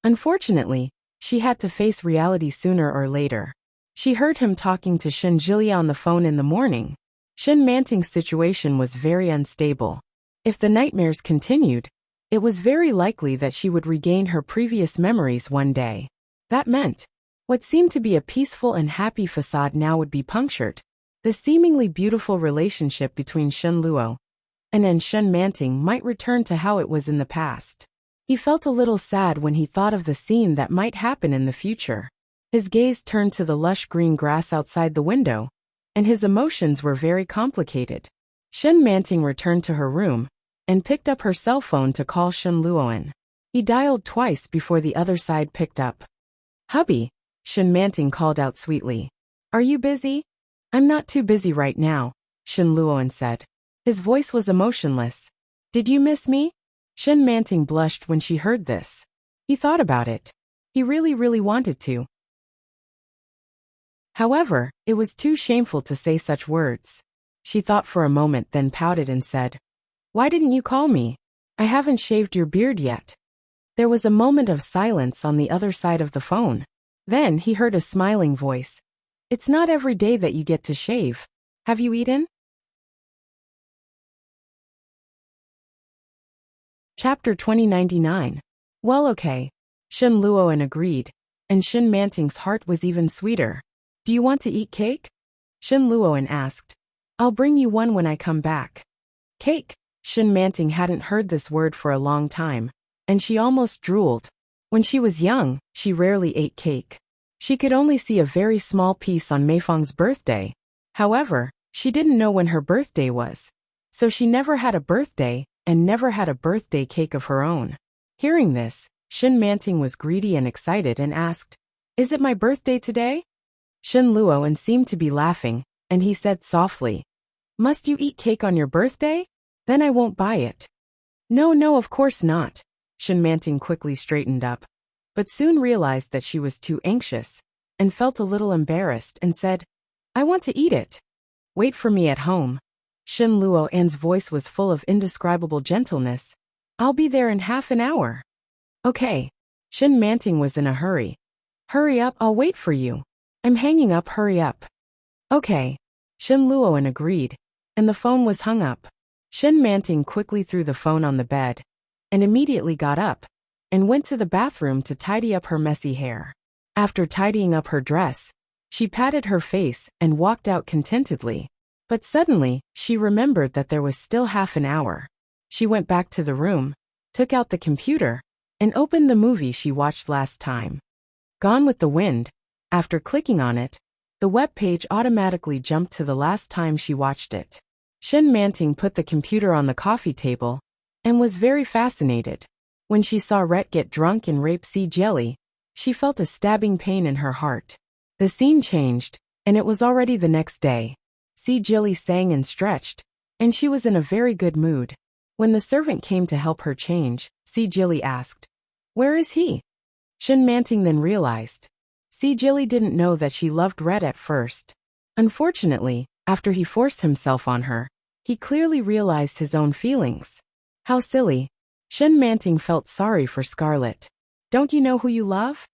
Unfortunately, she had to face reality sooner or later. She heard him talking to Shen Jilia on the phone in the morning. Shen Manting's situation was very unstable. If the nightmares continued, it was very likely that she would regain her previous memories one day. That meant, what seemed to be a peaceful and happy facade now would be punctured. The seemingly beautiful relationship between Shen Luoan and Shen Manting might return to how it was in the past. He felt a little sad when he thought of the scene that might happen in the future. His gaze turned to the lush green grass outside the window, and his emotions were very complicated. Shen Manting returned to her room and picked up her cell phone to call Shen Luoan. He dialed twice before the other side picked up. "Hubby," Shen Manting called out sweetly. "Are you busy?" "I'm not too busy right now," Shen Luoan said. His voice was emotionless. "Did you miss me?" Shen Manting blushed when she heard this. He thought about it. He really wanted to. However, it was too shameful to say such words. She thought for a moment, then pouted and said, "Why didn't you call me? I haven't shaved your beard yet." There was a moment of silence on the other side of the phone. Then he heard a smiling voice. "It's not every day that you get to shave. Have you eaten?" Chapter 2099. "Well, okay." Shen Luoan agreed, and Shen Manting's heart was even sweeter. "Do you want to eat cake?" Shen Luoan asked. "I'll bring you one when I come back." Cake. Shen Manting hadn't heard this word for a long time, and she almost drooled. When she was young, she rarely ate cake. She could only see a very small piece on Meifeng's birthday. However, she didn't know when her birthday was. So she never had a birthday, and never had a birthday cake of her own. Hearing this, Shen Manting was greedy and excited and asked, "Is it my birthday today?" Shen Luo seemed to be laughing, and he said softly, "Must you eat cake on your birthday? Then I won't buy it." "No, no, of course not." Shen Manting quickly straightened up, but soon realized that she was too anxious, and felt a little embarrassed and said, "I want to eat it. Wait for me at home." Shen Luo's voice was full of indescribable gentleness. "I'll be there in half an hour." "Okay." Shen Manting was in a hurry. "Hurry up, I'll wait for you. I'm hanging up, hurry up." "Okay." Shen Luo agreed, and the phone was hung up. Shen Manting quickly threw the phone on the bed, and immediately got up, and went to the bathroom to tidy up her messy hair. After tidying up her dress, she patted her face and walked out contentedly. But suddenly, she remembered that there was still half an hour. She went back to the room, took out the computer, and opened the movie she watched last time. Gone with the Wind. After clicking on it, the web page automatically jumped to the last time she watched it. Shen Manting put the computer on the coffee table, and was very fascinated. When she saw Rhett get drunk and rape Si Jelly, she felt a stabbing pain in her heart. The scene changed, and it was already the next day. Si Jelly sang and stretched, and she was in a very good mood. When the servant came to help her change, Si Jelly asked, "Where is he?" Shen Manting then realized. Si Jelly didn't know that she loved Red at first. Unfortunately, after he forced himself on her, he clearly realized his own feelings. How silly. Shen Manting felt sorry for Scarlet. Don't you know who you love?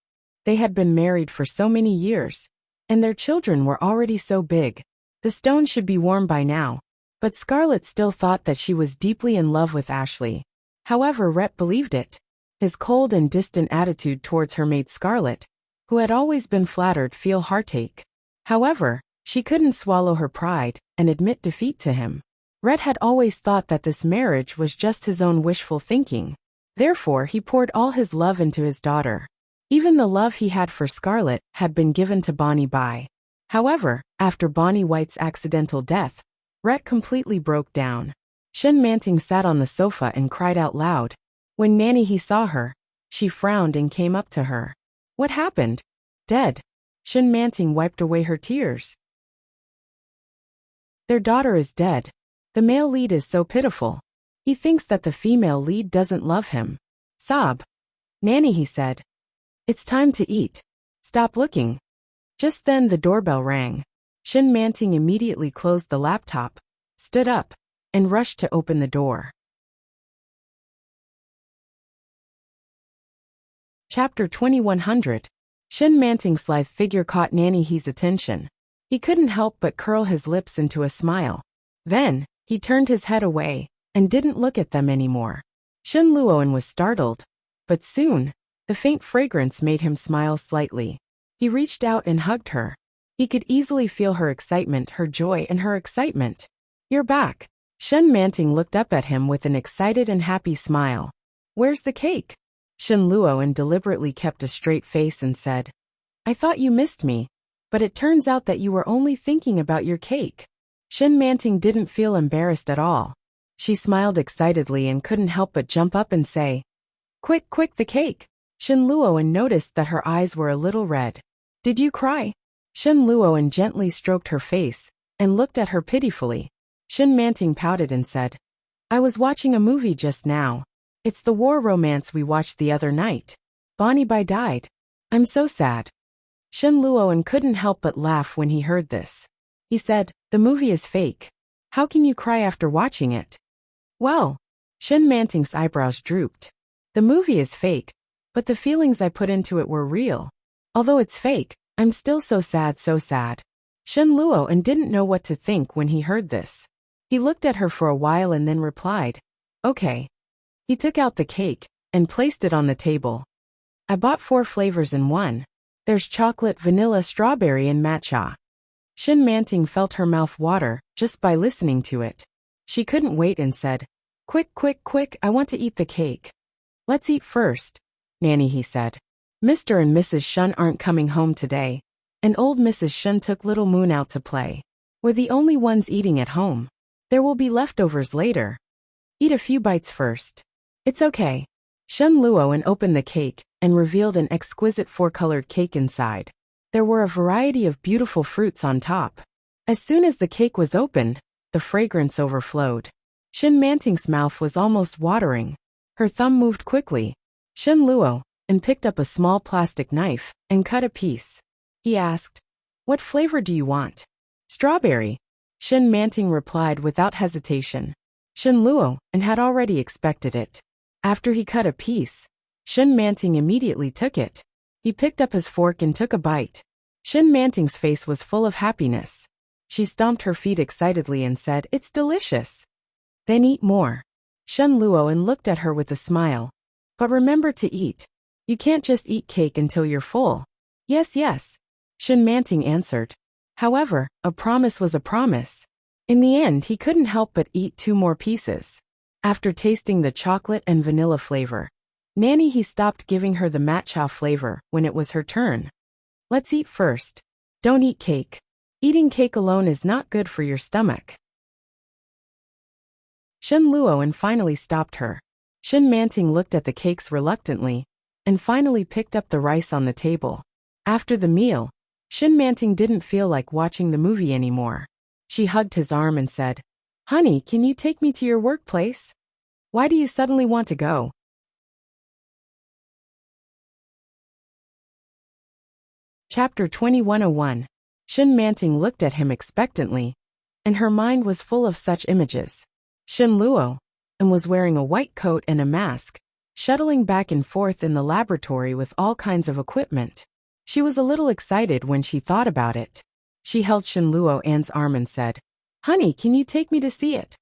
They had been married for so many years, and their children were already so big. The stone should be warm by now. But Scarlet still thought that she was deeply in love with Ashley. However, Rhett believed it. His cold and distant attitude towards her made Scarlet, who had always been flattered, feel heartache. However, she couldn't swallow her pride and admit defeat to him. Rhett had always thought that this marriage was just his own wishful thinking. Therefore, he poured all his love into his daughter. Even the love he had for Scarlet had been given to Bonnie Bai. However, after Bonnie White's accidental death, Rhett completely broke down. Shen Manting sat on the sofa and cried out loud. When Nanny he saw her, she frowned and came up to her. "What happened?" "Dead." Shen Manting wiped away her tears. "Their daughter is dead. The male lead is so pitiful. He thinks that the female lead doesn't love him." "Sob." "Nanny," he said. "It's time to eat. Stop looking." Just then the doorbell rang. Shen Manting immediately closed the laptop, stood up, and rushed to open the door. Chapter 2100. Shen Manting's lithe figure caught Nanny He's attention. He couldn't help but curl his lips into a smile. Then, he turned his head away, and didn't look at them anymore. Shen Luoan was startled, but soon, the faint fragrance made him smile slightly. He reached out and hugged her. He could easily feel her excitement, her joy, and her excitement. "You're back." Shen Manting looked up at him with an excited and happy smile. "Where's the cake?" Shen Luoan deliberately kept a straight face and said, "I thought you missed me, but it turns out that you were only thinking about your cake." Shen Manting didn't feel embarrassed at all. She smiled excitedly and couldn't help but jump up and say, "Quick, quick, the cake." Shen Luoan noticed that her eyes were a little red. "Did you cry?" Shen Luoan gently stroked her face, and looked at her pitifully. Shen Manting pouted and said, "I was watching a movie just now. It's the war romance we watched the other night. Bonnie Bai died. I'm so sad." Shen Luoan couldn't help but laugh when he heard this. He said, "The movie is fake. How can you cry after watching it?" "Well," Shen Manting's eyebrows drooped. "The movie is fake, but the feelings I put into it were real. Although it's fake, I'm still so sad, so sad." Shen Luoan didn't know what to think when he heard this. He looked at her for a while and then replied, "Okay." He took out the cake and placed it on the table. "I bought 4 flavors in one. There's chocolate, vanilla, strawberry, and matcha." Shen Manting felt her mouth water just by listening to it. She couldn't wait and said, "Quick, quick, quick, I want to eat the cake." "Let's eat first." "Nanny," he said. Mr. and Mrs. Shun aren't coming home today, and old Mrs. Shun took little Moon out to play. We're the only ones eating at home. There will be leftovers later. Eat a few bites first. It's okay. Shun Luo and opened the cake and revealed an exquisite four-colored cake inside. There were a variety of beautiful fruits on top. As soon as the cake was opened, the fragrance overflowed. Shin Manting's mouth was almost watering. Her thumb moved quickly. Shin Luo and picked up a small plastic knife and cut a piece. He asked, "What flavor do you want?" "Strawberry," Shin Manting replied without hesitation. Shin Luo and had already expected it. After he cut a piece, Shin Manting immediately took it. He picked up his fork and took a bite. Shin Manting's face was full of happiness. She stomped her feet excitedly and said, "It's delicious." "Then eat more." Shin Luo and looked at her with a smile. "But remember to eat. You can't just eat cake until you're full." "Yes, yes," Shin Manting answered. However, a promise was a promise. In the end, he couldn't help but eat 2 more pieces. After tasting the chocolate and vanilla flavor, Nanny he stopped giving her the matcha flavor when it was her turn. "Let's eat first. Don't eat cake. Eating cake alone is not good for your stomach." Shin Luo and finally stopped her. Shin Manting looked at the cakes reluctantly and finally picked up the rice on the table. After the meal, Shin Manting didn't feel like watching the movie anymore. She hugged his arm and said, "Honey, can you take me to your workplace? Why do you suddenly want to go?" Chapter 2101. Shin Manting looked at him expectantly, and her mind was full of such images. Shin Luo and was wearing a white coat and a mask, shuttling back and forth in the laboratory with all kinds of equipment. She was a little excited when she thought about it. She held Shin Luo An's arm and said, "Honey, can you take me to see it?"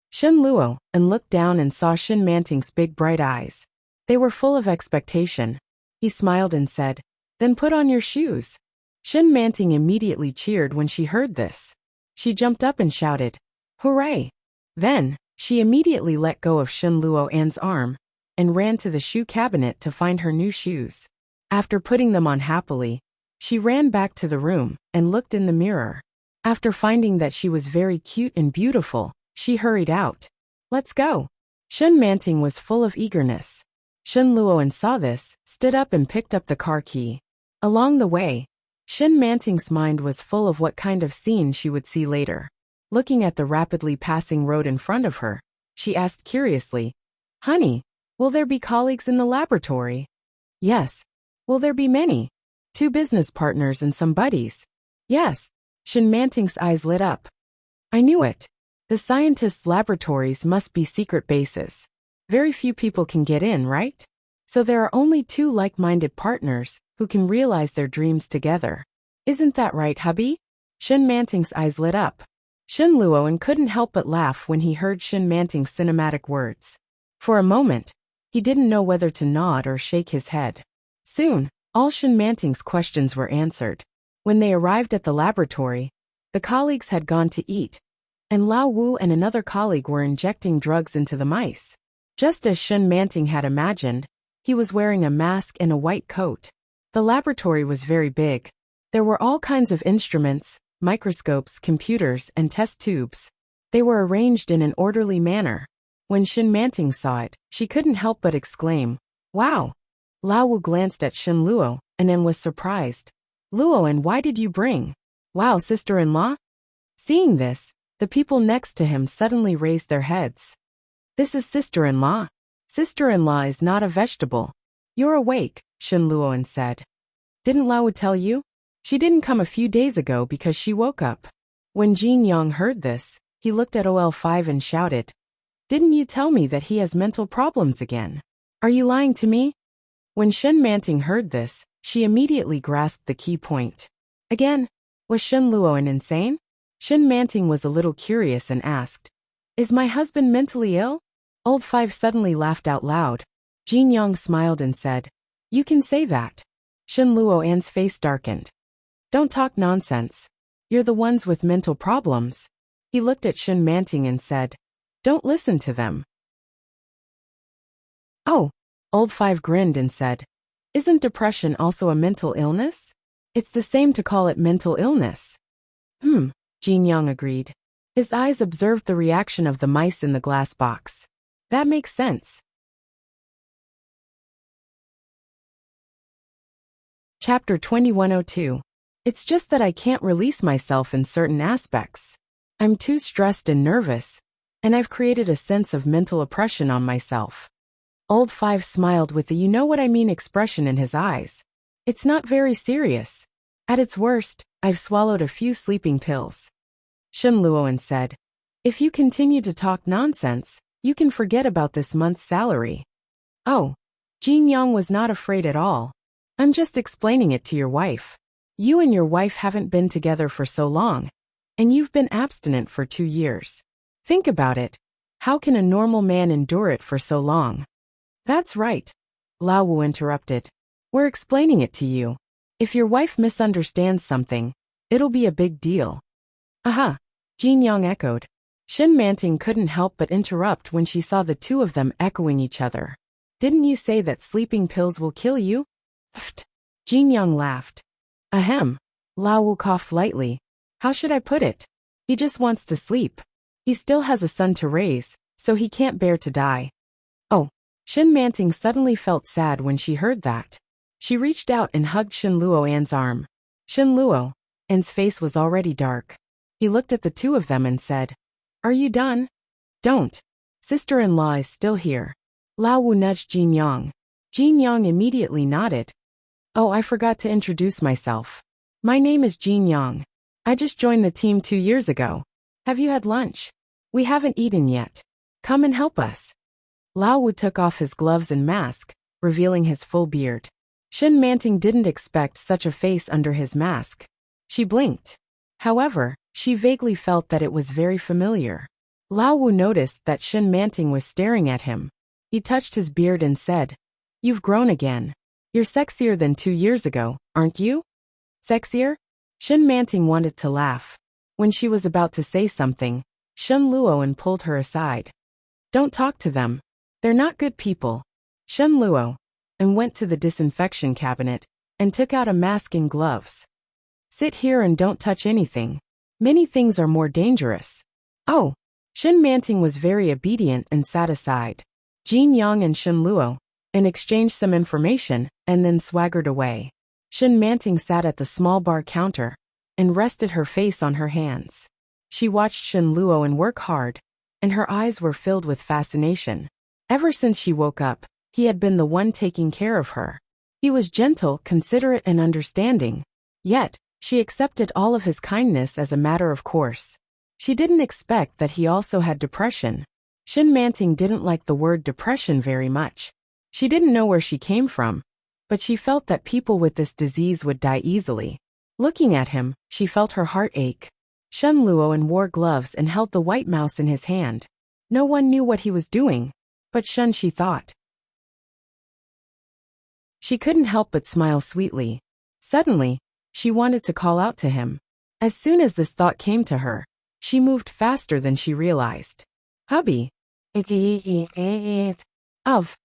Shin Luo and looked down and saw Shin Manting's big bright eyes. They were full of expectation. He smiled and said, "Then put on your shoes." Shin Manting immediately cheered when she heard this. She jumped up and shouted, "Hooray!" Then, she immediately let go of Shin Luo An's arm and ran to the shoe cabinet to find her new shoes. After putting them on happily, she ran back to the room and looked in the mirror. After finding that she was very cute and beautiful, she hurried out. "Let's go." Shin Manting was full of eagerness. Shin Luo saw this, stood up and picked up the car key. Along the way, Shin Manting's mind was full of what kind of scene she would see later. Looking at the rapidly passing road in front of her, she asked curiously, "Honey, will there be colleagues in the laboratory?" "Yes." "Will there be many?" "2 business partners and some buddies." "Yes." Shin Manting's eyes lit up. "I knew it. The scientists' laboratories must be secret bases. Very few people can get in, right? So there are only 2 like-minded partners who can realize their dreams together. Isn't that right, hubby?" Shin Manting's eyes lit up. Shin Luo couldn't help but laugh when he heard Shin Manting's cinematic words. For a moment, he didn't know whether to nod or shake his head. Soon, all Shin Manting's questions were answered. When they arrived at the laboratory, the colleagues had gone to eat, and Lao Wu and another colleague were injecting drugs into the mice. Just as Shin Manting had imagined, he was wearing a mask and a white coat. The laboratory was very big. There were all kinds of instruments, microscopes, computers, and test tubes. They were arranged in an orderly manner. When Shin Manting saw it, she couldn't help but exclaim, "Wow!" Lao Wu glanced at Shin Luo and then was surprised. "Luo, why did you bring? Wow, sister-in-law?" Seeing this, the people next to him suddenly raised their heads. "This is sister-in-law. Sister-in-law is not a vegetable." "You're awake," Shin Luo said. "Didn't Lao Wu tell you? She didn't come a few days ago because she woke up." When Jin Yang heard this, he looked at OL5 and shouted, "Didn't you tell me that he has mental problems again? Are you lying to me?" When Shin Manting heard this, she immediately grasped the key point. Again, was Shin Luo insane? Shin Manting was a little curious and asked, "Is my husband mentally ill?" Old Five suddenly laughed out loud. Jin Yang smiled and said, "You can say that." Shin Luo's face darkened. "Don't talk nonsense. You're the ones with mental problems." He looked at Shin Manting and said, "Don't listen to them." "Oh." Old Five grinned and said, Isn't depression also a mental illness? It's the same to call it mental illness. Jin Young agreed. His eyes observed the reaction of the mice in the glass box. That makes sense. Chapter 2102. It's just that I can't release myself in certain aspects. I'm too stressed and nervous, and I've created a sense of mental oppression on myself. Old Five smiled with the you-know-what-I-mean expression in his eyes. It's not very serious. At its worst, I've swallowed a few sleeping pills. Shen Luoan said, if you continue to talk nonsense, you can forget about this month's salary. Oh, Jin Young was not afraid at all. I'm just explaining it to your wife. You and your wife haven't been together for so long, and you've been abstinent for 2 years. Think about it. How can a normal man endure it for so long? That's right. Lao Wu interrupted. We're explaining it to you. If your wife misunderstands something, it'll be a big deal. Aha, Jin Young echoed. Shin Manting couldn't help but interrupt when she saw the two of them echoing each other. Didn't you say that sleeping pills will kill you? Pfft. Jin Young laughed. Ahem. Lao Wu coughed lightly. How should I put it? He just wants to sleep. He still has a son to raise, so he can't bear to die. Oh. Shin Manting suddenly felt sad when she heard that. She reached out and hugged Shin Luoan's arm. Shin Luoan's face was already dark. He looked at the two of them and said, Are you done? Don't. Sister-in-law is still here. Lao Wu nudged Jin Young. Jin Young immediately nodded. Oh, I forgot to introduce myself. My name is Jin Young. I just joined the team 2 years ago. Have you had lunch? We haven't eaten yet. Come and help us. Lao Wu took off his gloves and mask, revealing his full beard. Shin Manting didn't expect such a face under his mask. She blinked. However, she vaguely felt that it was very familiar. Lao Wu noticed that Shin Manting was staring at him. He touched his beard and said, You've grown again. You're sexier than 2 years ago, aren't you? Sexier? Shin Manting wanted to laugh. When she was about to say something, Shen Luoan pulled her aside. Don't talk to them. They're not good people. Shen Luoan went to the disinfection cabinet and took out a mask and gloves. Sit here and don't touch anything. Many things are more dangerous. Oh. Shin Manting was very obedient and sat aside. Jin Young and Shen Luoan exchanged some information and then swaggered away. Shin Manting sat at the small bar counter and rested her face on her hands. She watched Shen Luoan work hard, and her eyes were filled with fascination. Ever since she woke up, he had been the one taking care of her. He was gentle, considerate, and understanding. Yet, she accepted all of his kindness as a matter of course. She didn't expect that he also had depression. Shin Manting didn't like the word depression very much. She didn't know where she came from, but she felt that people with this disease would die easily. Looking at him, she felt her heart ache. Shen Luoan wore gloves and held the white mouse in his hand. No one knew what he was doing, but Shen, she thought. She couldn't help but smile sweetly. Suddenly, she wanted to call out to him. As soon as this thought came to her, she moved faster than she realized. Hubby. Of.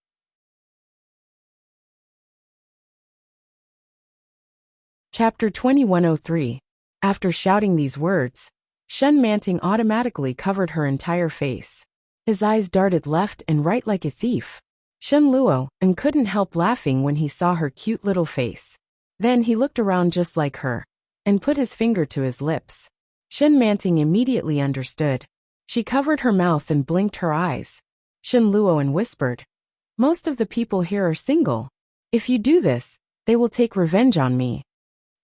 Chapter 2103. After shouting these words, Shen Manting automatically covered her entire face. His eyes darted left and right like a thief. Shen Luoan couldn't help laughing when he saw her cute little face. Then he looked around just like her and put his finger to his lips. Shen Manting immediately understood. She covered her mouth and blinked her eyes. Shen Luoan whispered, Most of the people here are single. If you do this, they will take revenge on me.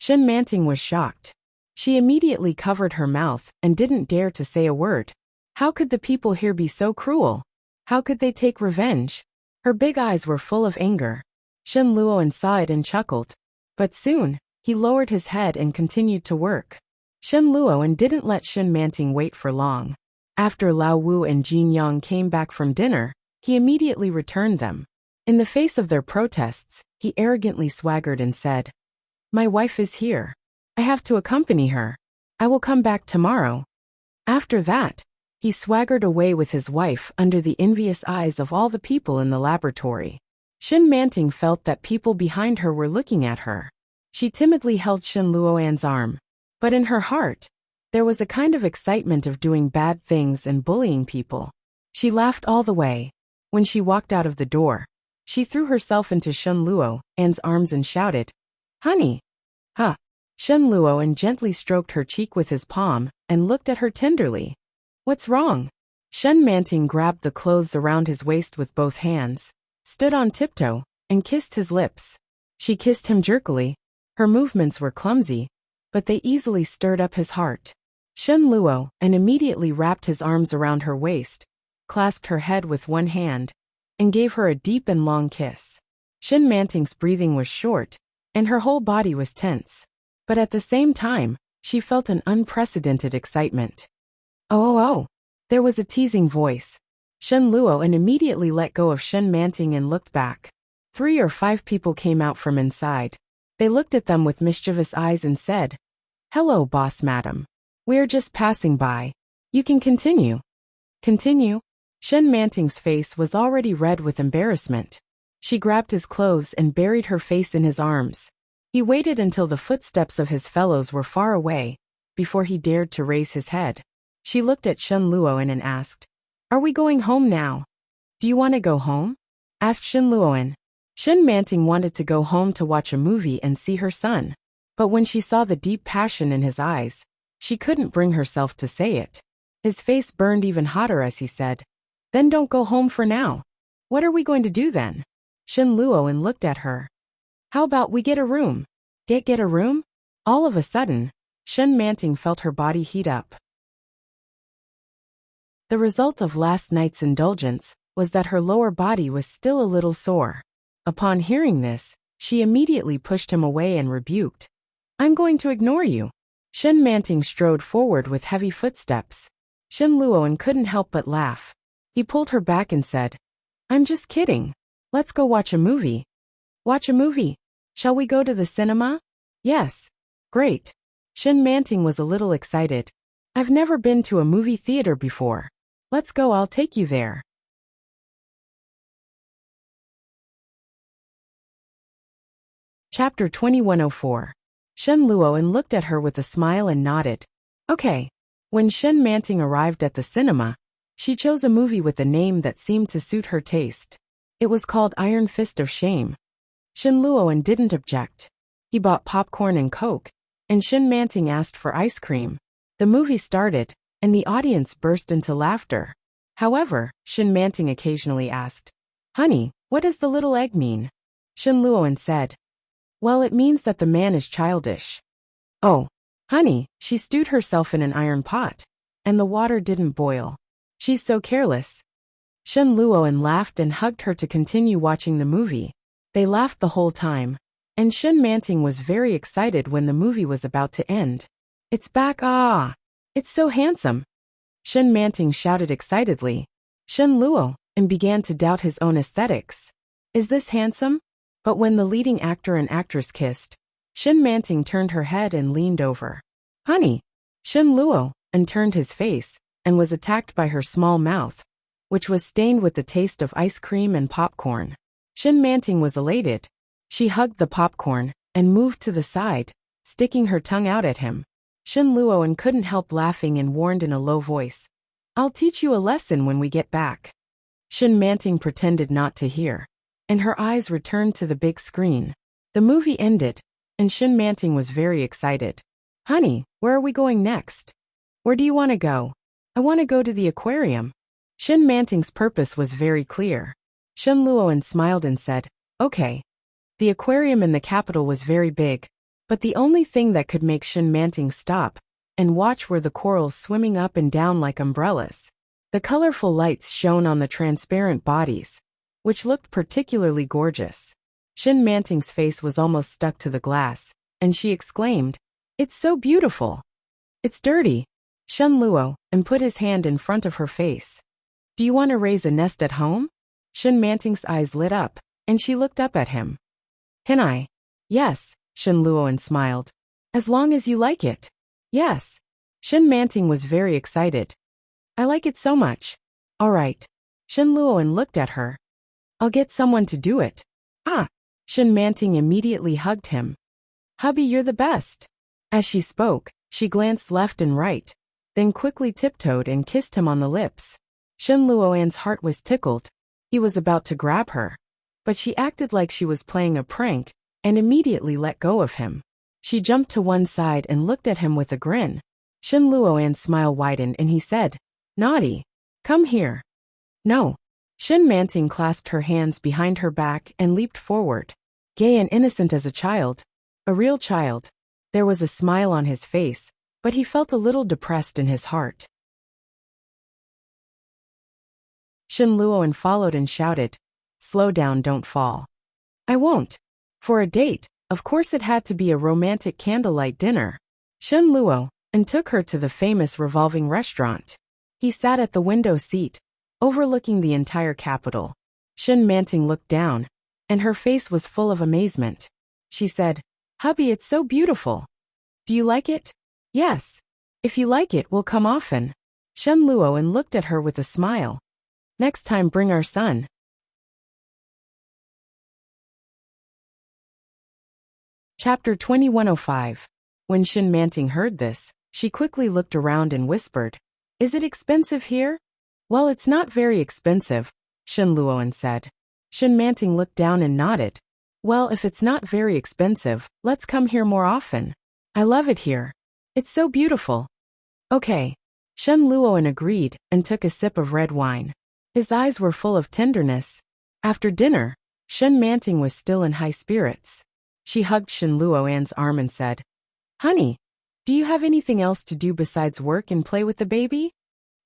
Shen Manting was shocked. She immediately covered her mouth and didn't dare to say a word. How could the people here be so cruel? How could they take revenge? Her big eyes were full of anger. Shen Luoan saw it and chuckled. But soon, he lowered his head and continued to work. Shen Luoan didn't let Shen Manting wait for long. After Lao Wu and Jin Young came back from dinner, he immediately returned them. In the face of their protests, he arrogantly swaggered and said, My wife is here. I have to accompany her. I will come back tomorrow. After that, he swaggered away with his wife under the envious eyes of all the people in the laboratory. Shin Manting felt that people behind her were looking at her. She timidly held Shin Luoan's arm. But in her heart, there was a kind of excitement of doing bad things and bullying people. She laughed all the way. When she walked out of the door, she threw herself into Shin Luoan's arms and shouted, "Honey!" "Huh!" Shin Luoan gently stroked her cheek with his palm and looked at her tenderly. "What's wrong?" Shin Manting grabbed the clothes around his waist with both hands, stood on tiptoe, and kissed his lips. She kissed him jerkily. Her movements were clumsy, but they easily stirred up his heart. Shin Luoan immediately wrapped his arms around her waist, clasped her head with one hand, and gave her a deep and long kiss. Shin Manting's breathing was short, and her whole body was tense. But at the same time, she felt an unprecedented excitement. Oh. There was a teasing voice. Shin Luoan immediately let go of Shin Manting and looked back. 3 or 5 people came out from inside. They looked at them with mischievous eyes and said, "Hello, boss madam. We're just passing by. You can continue." Continue? Shin Manting's face was already red with embarrassment. She grabbed his clothes and buried her face in his arms. He waited until the footsteps of his fellows were far away, before he dared to raise his head. She looked at Shin Luoan and asked, "Are we going home now?" "Do you want to go home?" asked Shin Luoan. Shin Manting wanted to go home to watch a movie and see her son. But when she saw the deep passion in his eyes, she couldn't bring herself to say it. His face burned even hotter as he said, "Then don't go home for now. What are we going to do then?" Shin Luoan looked at her. "How about we get a room?" Get a room? All of a sudden, Shin Manting felt her body heat up. The result of last night's indulgence was that her lower body was still a little sore. Upon hearing this, she immediately pushed him away and rebuked, "I'm going to ignore you." Shin Manting strode forward with heavy footsteps. Shin Luoan couldn't help but laugh. He pulled her back and said, "I'm just kidding. Let's go watch a movie." "Watch a movie? Shall we go to the cinema?" "Yes." "Great." Shin Manting was a little excited. "I've never been to a movie theater before. Let's go, I'll take you there." Chapter 2104. Shin Luoan looked at her with a smile and nodded. Okay. When Shin Manting arrived at the cinema, she chose a movie with a name that seemed to suit her taste. It was called Iron Fist of Shame. Shin Luoan didn't object. He bought popcorn and Coke, and Shin Manting asked for ice cream. The movie started, and the audience burst into laughter. However, Shin Manting occasionally asked, "Honey, what does the little egg mean?" Shin Luoan said, "Well, it means that the man is childish." "Oh, honey, she stewed herself in an iron pot, and the water didn't boil. She's so careless." Shin Luoan laughed and hugged her to continue watching the movie. They laughed the whole time, and Shin Manting was very excited when the movie was about to end. "It's back, ah! It's so handsome!" Shin Manting shouted excitedly. Shin Luoan began to doubt his own aesthetics. "Is this handsome?" But when the leading actor and actress kissed, Shin Manting turned her head and leaned over. "Honey!" Shin Luoan turned his face and was attacked by her small mouth, which was stained with the taste of ice cream and popcorn. Shin Manting was elated. She hugged the popcorn and moved to the side, sticking her tongue out at him. Shin Luoan couldn't help laughing and warned in a low voice, "I'll teach you a lesson when we get back." Shin Manting pretended not to hear, and her eyes returned to the big screen. The movie ended, and Shin Manting was very excited. "Honey, where are we going next?" "Where do you want to go?" "I want to go to the aquarium." Shin Manting's purpose was very clear. Shin Luoan smiled and said, "Okay." The aquarium in the capital was very big, but the only thing that could make Shin Manting stop and watch were the corals swimming up and down like umbrellas. The colorful lights shone on the transparent bodies, which looked particularly gorgeous. Shin Manting's face was almost stuck to the glass, and she exclaimed, "It's so beautiful." "It's dirty." Shin Luoan put his hand in front of her face. "Do you want to raise a nest at home?" Shin Manting's eyes lit up, and she looked up at him. "Can I?" "Yes," Shin Luoan smiled. "As long as you like it." "Yes." Shin Manting was very excited. "I like it so much." "All right." Shin Luoan looked at her. I'll get someone to do it. Ah! Shin Manting immediately hugged him. Hubby, you're the best. As she spoke, she glanced left and right, then quickly tiptoed and kissed him on the lips. Shin Luoyan's heart was tickled. He was about to grab her, but she acted like she was playing a prank and immediately let go of him. She jumped to one side and looked at him with a grin. Shin Luoyan's smile widened and he said, Naughty. Come here. No. Shin Manting clasped her hands behind her back and leaped forward. Gay and innocent as a child. A real child. There was a smile on his face, but he felt a little depressed in his heart. Shin Luoyan followed and shouted, Slow down, don't fall. I won't. For a date, of course it had to be a romantic candlelight dinner. Shin Luoyan took her to the famous revolving restaurant. He sat at the window seat, overlooking the entire capital. Shin Manting looked down, and her face was full of amazement. She said, Hubby, it's so beautiful. Do you like it? Yes. If you like it, we'll come often. Shin Luoyan looked at her with a smile. Next time bring our son. Chapter 2105. When Shin Manting heard this, she quickly looked around and whispered, Is it expensive here? Well, it's not very expensive, Shin Luoyan said. Shin Manting looked down and nodded. Well, if it's not very expensive, let's come here more often. I love it here. It's so beautiful. Okay. Shin Luoyan agreed and took a sip of red wine. His eyes were full of tenderness. After dinner, Shin Manting was still in high spirits. She hugged Shin Luoyan's arm and said, Honey, do you have anything else to do besides work and play with the baby?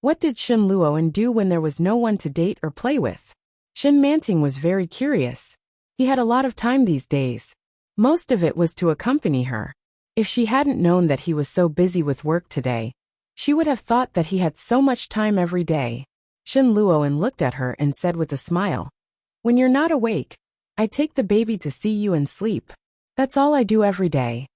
What did Shin Luoyan do when there was no one to date or play with? Shin Manting was very curious. He had a lot of time these days. Most of it was to accompany her. If she hadn't known that he was so busy with work today, she would have thought that he had so much time every day. Shin Luoyan looked at her and said with a smile, When you're not awake, I take the baby to see you and sleep. That's all I do every day.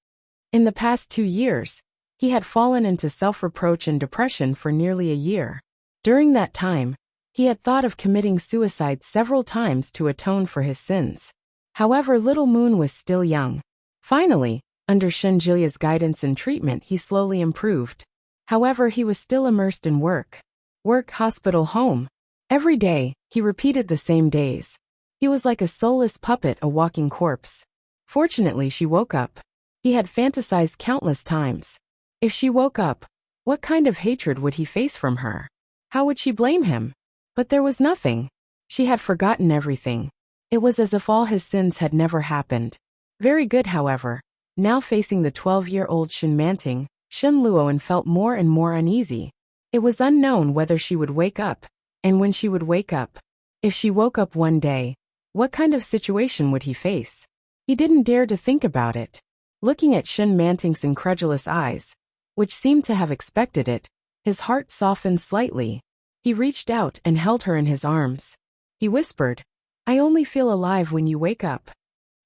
In the past 2 years, he had fallen into self-reproach and depression for nearly a year. During that time, he had thought of committing suicide several times to atone for his sins. However, little Moon was still young. Finally, under Shin Jilia's guidance and treatment, he slowly improved. However, he was still immersed in work. Work, hospital, home. Every day, he repeated the same days. He was like a soulless puppet, a walking corpse. Fortunately, she woke up. He had fantasized countless times. If she woke up, what kind of hatred would he face from her? How would she blame him? But there was nothing. She had forgotten everything. It was as if all his sins had never happened. Very good, however. Now facing the 12-year-old Shin Manting, Shin Luoyan felt more and more uneasy. It was unknown whether she would wake up, and when she would wake up. If she woke up one day, what kind of situation would he face? He didn't dare to think about it. Looking at Shin Manting's incredulous eyes, which seemed to have expected it, his heart softened slightly. He reached out and held her in his arms. He whispered, I only feel alive when you wake up.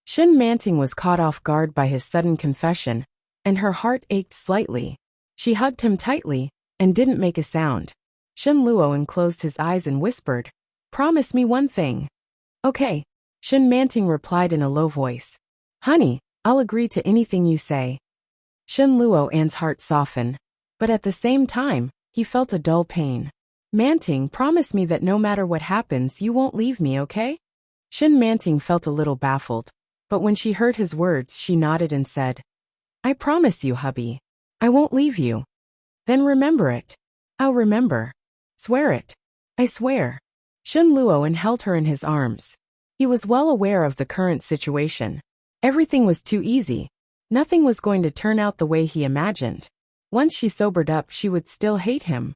Shin Manting was caught off guard by his sudden confession, and her heart ached slightly. She hugged him tightly and didn't make a sound. Shin Luoyan closed his eyes and whispered, Promise me one thing. Okay. Shin Manting replied in a low voice. Honey, I'll agree to anything you say. Shin Luoyan's heart softened, but at the same time, he felt a dull pain. Manting, promise me that no matter what happens you won't leave me, okay? Shin Manting felt a little baffled, but when she heard his words she nodded and said, I promise you, hubby. I won't leave you. Then remember it. I'll remember. Swear it. I swear. Shin Luoyan held her in his arms. He was well aware of the current situation. Everything was too easy. Nothing was going to turn out the way he imagined. Once she sobered up, she would still hate him.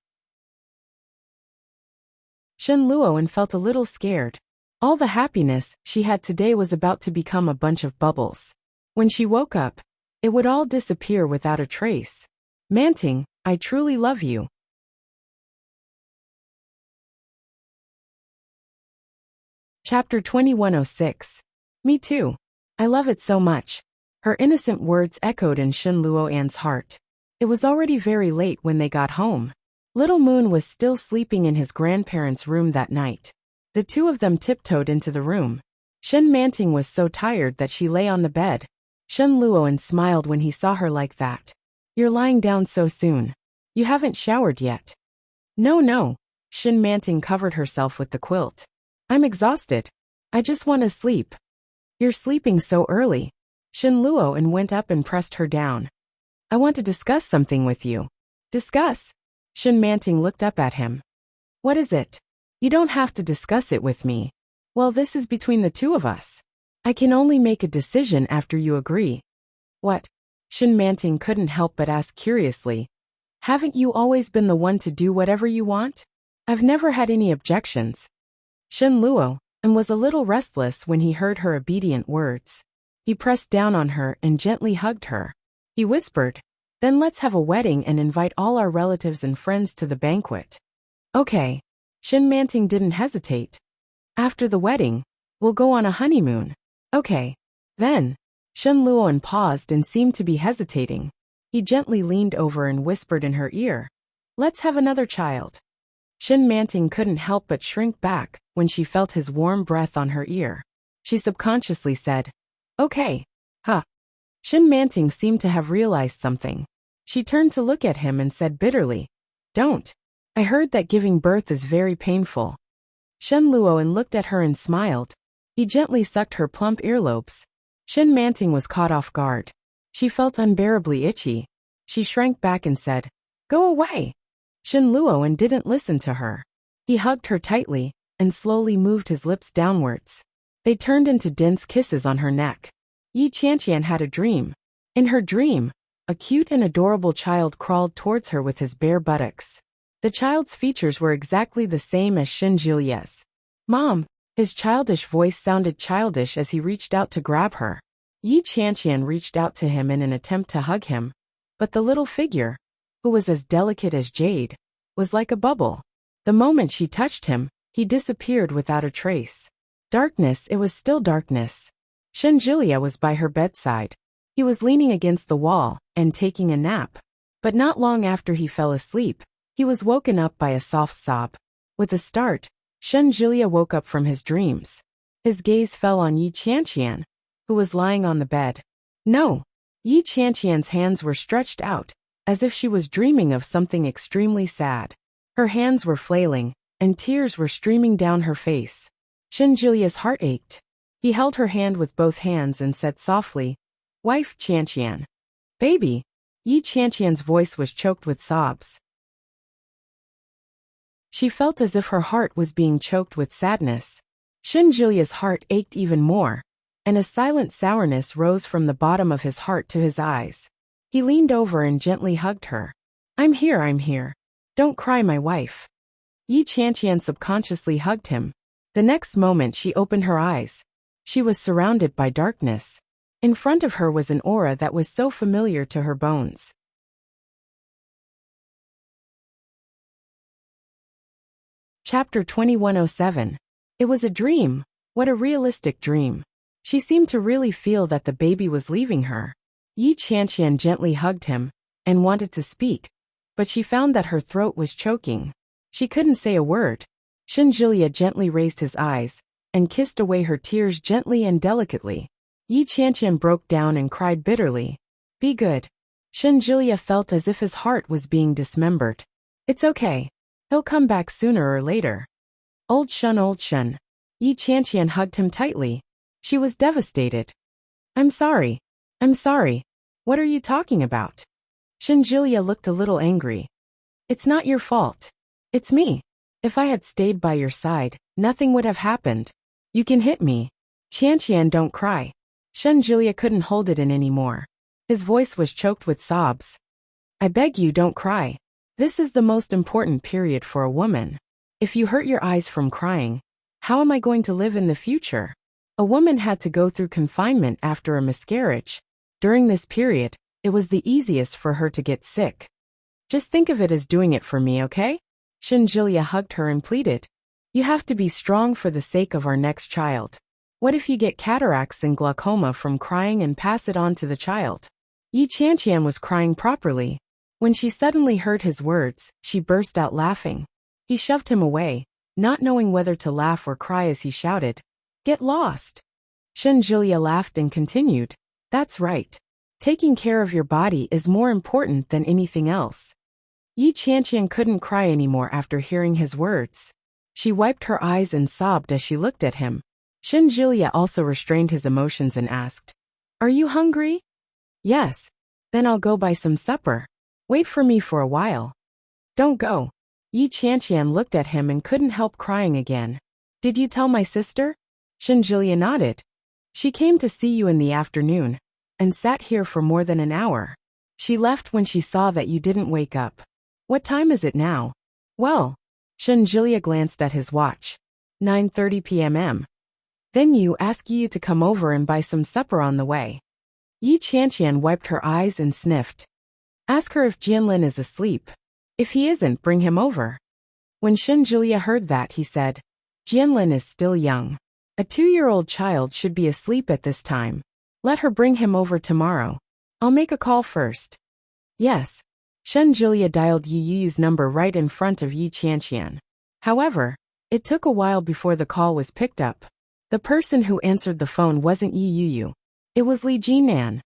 Shin Luoyan felt a little scared. All the happiness she had today was about to become a bunch of bubbles. When she woke up, it would all disappear without a trace. Manting, I truly love you. Chapter 2106. Me too. I love it so much. Her innocent words echoed in Shin Luoyan's heart. It was already very late when they got home. Little Moon was still sleeping in his grandparents' room that night. The two of them tiptoed into the room. Shen Manting was so tired that she lay on the bed. Shen Luoan smiled when he saw her like that. You're lying down so soon. You haven't showered yet. No. Shen Manting covered herself with the quilt. I'm exhausted. I just want to sleep. You're sleeping so early. Shen Luoan went up and pressed her down. I want to discuss something with you. Discuss? Shen Manting looked up at him. What is it? You don't have to discuss it with me. Well, this is between the two of us. I can only make a decision after you agree. What? Shen Manting couldn't help but ask curiously. Haven't you always been the one to do whatever you want? I've never had any objections. Shen Luo was a little restless when he heard her obedient words. He pressed down on her and gently hugged her. He whispered, then let's have a wedding and invite all our relatives and friends to the banquet. Okay. Shen Manting didn't hesitate. After the wedding, we'll go on a honeymoon. Okay. Then, Shen Luoan paused and seemed to be hesitating. He gently leaned over and whispered in her ear, let's have another child. Shen Manting couldn't help but shrink back when she felt his warm breath on her ear. She subconsciously said, okay. Huh. Shen Manting seemed to have realized something. She turned to look at him and said bitterly, don't. I heard that giving birth is very painful. Shen Luoan looked at her and smiled. He gently sucked her plump earlobes. Shen Manting was caught off guard. She felt unbearably itchy. She shrank back and said, go away. Shen Luoan didn't listen to her. He hugged her tightly and slowly moved his lips downwards. They turned into dense kisses on her neck. Yi Qianqian had a dream. In her dream, a cute and adorable child crawled towards her with his bare buttocks. The child's features were exactly the same as Shen Jilia's. Mom! His childish voice sounded childish as he reached out to grab her. Yi Qianqian reached out to him in an attempt to hug him, but the little figure, who was as delicate as jade, was like a bubble. The moment she touched him, he disappeared without a trace. Darkness, it was still darkness. Shen Jilia was by her bedside. He was leaning against the wall and taking a nap. But not long after he fell asleep, he was woken up by a soft sob. With a start, Shen Jilia woke up from his dreams. His gaze fell on Yi Qianqian, who was lying on the bed. No! Yi Qianqian's hands were stretched out, as if she was dreaming of something extremely sad. Her hands were flailing, and tears were streaming down her face. Shen Jilia's heart ached. He held her hand with both hands and said softly, Wife Qianqian. Baby! Yi Qianqian's voice was choked with sobs. She felt as if her heart was being choked with sadness. Shen Jilia's heart ached even more, and a silent sourness rose from the bottom of his heart to his eyes. He leaned over and gently hugged her. I'm here. Don't cry, my wife. Yi Qianqian subconsciously hugged him. The next moment she opened her eyes. She was surrounded by darkness. In front of her was an aura that was so familiar to her bones. Chapter 2107. It was a dream. What a realistic dream. She seemed to really feel that the baby was leaving her. Yi Qianqian gently hugged him and wanted to speak, but she found that her throat was choking. She couldn't say a word. Shen Jilia gently raised his eyes and kissed away her tears gently and delicately. Yi Qianqian broke down and cried bitterly. Be good. Shen Jilia felt as if his heart was being dismembered. It's okay. He'll come back sooner or later. Old Shun. Yi Qianqian hugged him tightly. She was devastated. I'm sorry. What are you talking about? Shen Jilia looked a little angry. It's not your fault. It's me. If I had stayed by your side, nothing would have happened. You can hit me. Qianqian, don't cry. Shen Jilia couldn't hold it in anymore. His voice was choked with sobs. I beg you, don't cry. This is the most important period for a woman. If you hurt your eyes from crying, how am I going to live in the future? A woman had to go through confinement after a miscarriage. During this period, it was the easiest for her to get sick. Just think of it as doing it for me, okay? Shen Jilia hugged her and pleaded. You have to be strong for the sake of our next child. What if you get cataracts and glaucoma from crying and pass it on to the child? Yi Qianqian was crying properly. When she suddenly heard his words, she burst out laughing. He shoved him away. not knowing whether to laugh or cry as he shouted, "Get lost!" Shenjulia laughed and continued, "That's right. Taking care of your body is more important than anything else." Yi Qianqian couldn't cry anymore after hearing his words. She wiped her eyes and sobbed as she looked at him. Shenjulia also restrained his emotions and asked, "Are you hungry?" "Yes." "Then I'll go buy some supper. Wait for me for a while." "Don't go." Yi Qianqian looked at him and couldn't help crying again. "Did you tell my sister?" Shenjulia nodded. "She came to see you in the afternoon and sat here for more than an hour. She left when she saw that you didn't wake up." "What time is it now?" "Well," Shenjulia glanced at his watch. 9:30 p.m. "Then you ask Yi to come over and buy some supper on the way." Yi Qianqian wiped her eyes and sniffed. "Ask her if Jianlin is asleep. If he isn't, bring him over." When Shenjulia heard that, he said, "Jianlin is still young. A 2-year-old child should be asleep at this time. Let her bring him over tomorrow. I'll make a call first." "Yes." Shenjulia dialed Yi Yu's number right in front of Yi Qianqian. However, it took a while before the call was picked up. The person who answered the phone wasn't Yi Yu. It was Li Jinan.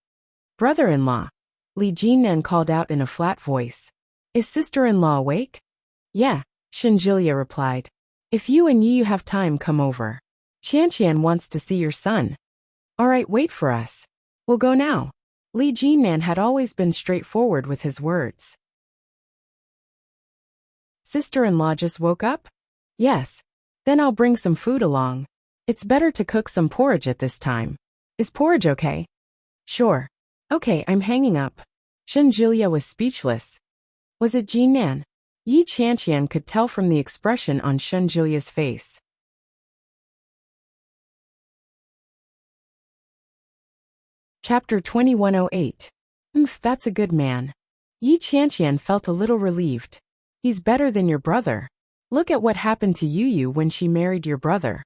"Brother-in-law." Li Jinan called out in a flat voice. "Is sister-in-law awake?" "Yeah," Shenjulia replied. "If you and Yu have time, come over. Qianqian wants to see your son." "All right, wait for us. We'll go now." Li Jinan had always been straightforward with his words. "Sister-in-law just woke up?" "Yes." "Then I'll bring some food along. It's better to cook some porridge at this time. Is porridge okay?" "Sure." "Okay, I'm hanging up." Shenjulia was speechless. Was it Jinan? Yi Qianqian could tell from the expression on Shenjulia's face. Chapter 2108. That's a good man. Yi Qianqian felt a little relieved. He's better than your brother. Look at what happened to Yu when she married your brother.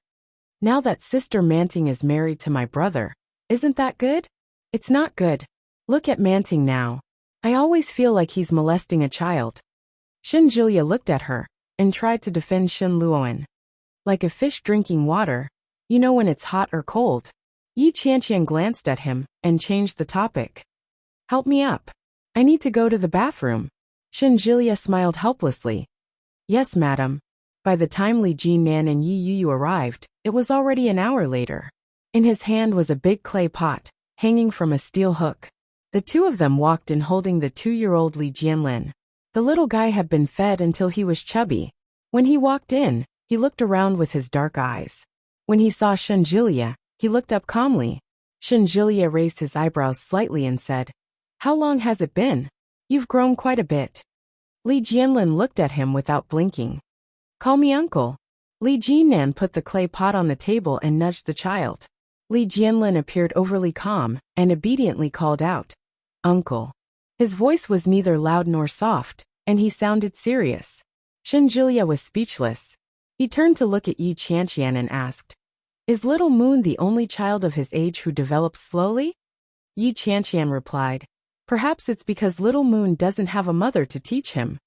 Now that Sister Manting is married to my brother. Isn't that good? It's not good. Look at Manting now. I always feel like he's molesting a child. Shenjulia looked at her and tried to defend Shen Luoan. Like a fish drinking water, you know when it's hot or cold. Yi Qianqian glanced at him and changed the topic. "Help me up. I need to go to the bathroom." Shenjulia smiled helplessly. "Yes, madam." By the time Li Jinan and Yi Yu arrived, it was already an hour later. In his hand was a big clay pot, hanging from a steel hook. The two of them walked in holding the 2-year-old Li Jianlin. The little guy had been fed until he was chubby. When he walked in, he looked around with his dark eyes. When he saw Shenjulia, he looked up calmly. Shenjulia raised his eyebrows slightly and said, "How long has it been? You've grown quite a bit." Li Jianlin looked at him without blinking. "Call me uncle." Li Jinan put the clay pot on the table and nudged the child. Li Jianlin appeared overly calm and obediently called out, "Uncle." His voice was neither loud nor soft, and he sounded serious. Shenjulia was speechless. He turned to look at Yi Qianqian and asked, "Is little Moon the only child of his age who develops slowly?" Yi Qianqian replied, "Perhaps it's because little Moon doesn't have a mother to teach him."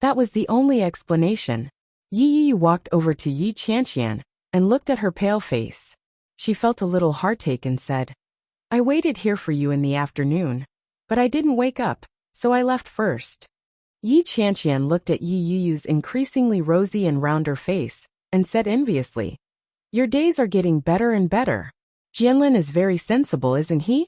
That was the only explanation. Yi Yu walked over to Yi Qianqian and looked at her pale face. She felt a little heartache and said, "I waited here for you in the afternoon, but I didn't wake up, so I left first." Yi Qianqian looked at Yi Yu's increasingly rosy and rounder face and said enviously, "Your days are getting better and better. Jianlin is very sensible, isn't he?"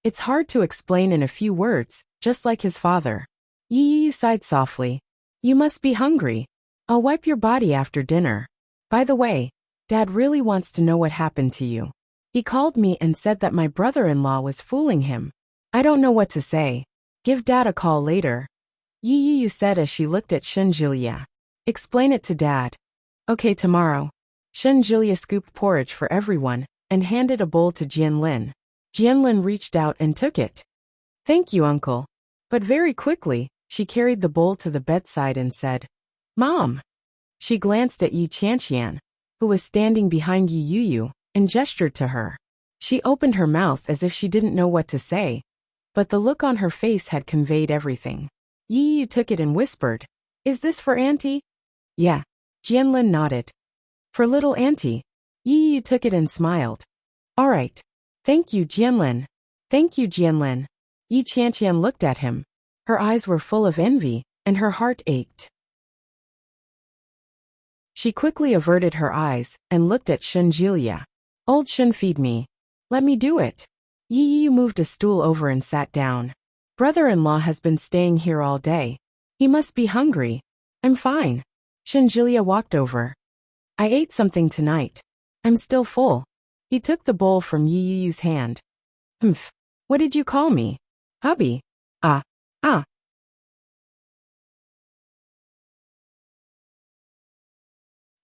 "It's hard to explain in a few words, just like his father." Yi Yu sighed softly. "You must be hungry. I'll wipe your body after dinner. By the way, Dad really wants to know what happened to you. He called me and said that my brother-in-law was fooling him. I don't know what to say. Give Dad a call later." Yi Yu said as she looked at Shenjulia. "Explain it to Dad." "Okay, tomorrow." Shenjulia scooped porridge for everyone and handed a bowl to Jianlin. Jianlin reached out and took it. "Thank you, uncle." But very quickly, she carried the bowl to the bedside and said, "Mom." She glanced at Yi Qianqian, who was standing behind Yi Yu, and gestured to her. She opened her mouth as if she didn't know what to say, but the look on her face had conveyed everything. Yi Yu took it and whispered, "Is this for Auntie?" "Yeah." Jianlin nodded. For little auntie. Yi Yu took it and smiled. All right. Thank you, Jianlin. Thank you, Jianlin. Yi Qianqian looked at him. Her eyes were full of envy, and her heart ached. She quickly averted her eyes and looked at Shun Jilia. Old Shun, feed me. Let me do it. Yi Yu moved a stool over and sat down. Brother-in-law has been staying here all day. He must be hungry. I'm fine. Shun Jilia walked over. I ate something tonight. I'm still full. He took the bowl from Yi Yu's hand. Humph. What did you call me? Hubby. Ah.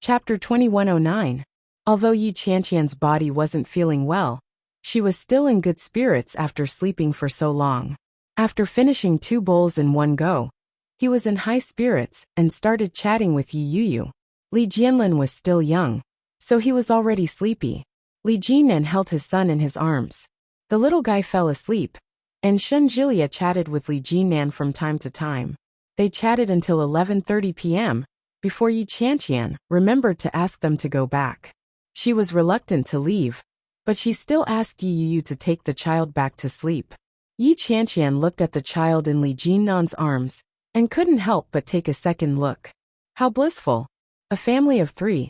Chapter 2109. Although Yi Qianqian's body wasn't feeling well, she was still in good spirits after sleeping for so long. After finishing 2 bowls in one go, he was in high spirits and started chatting with Yi Yu. Li Jianlin was still young, so he was already sleepy. Li Jinan held his son in his arms. The little guy fell asleep, and Shun Jilia chatted with Li Jinan from time to time. They chatted until 11:30 p.m., before Yi Qianqian remembered to ask them to go back. She was reluctant to leave, but she still asked Yi Yu to take the child back to sleep. Yi Qianqian looked at the child in Li Jinnan's arms and couldn't help but take a second look. How blissful. A family of 3.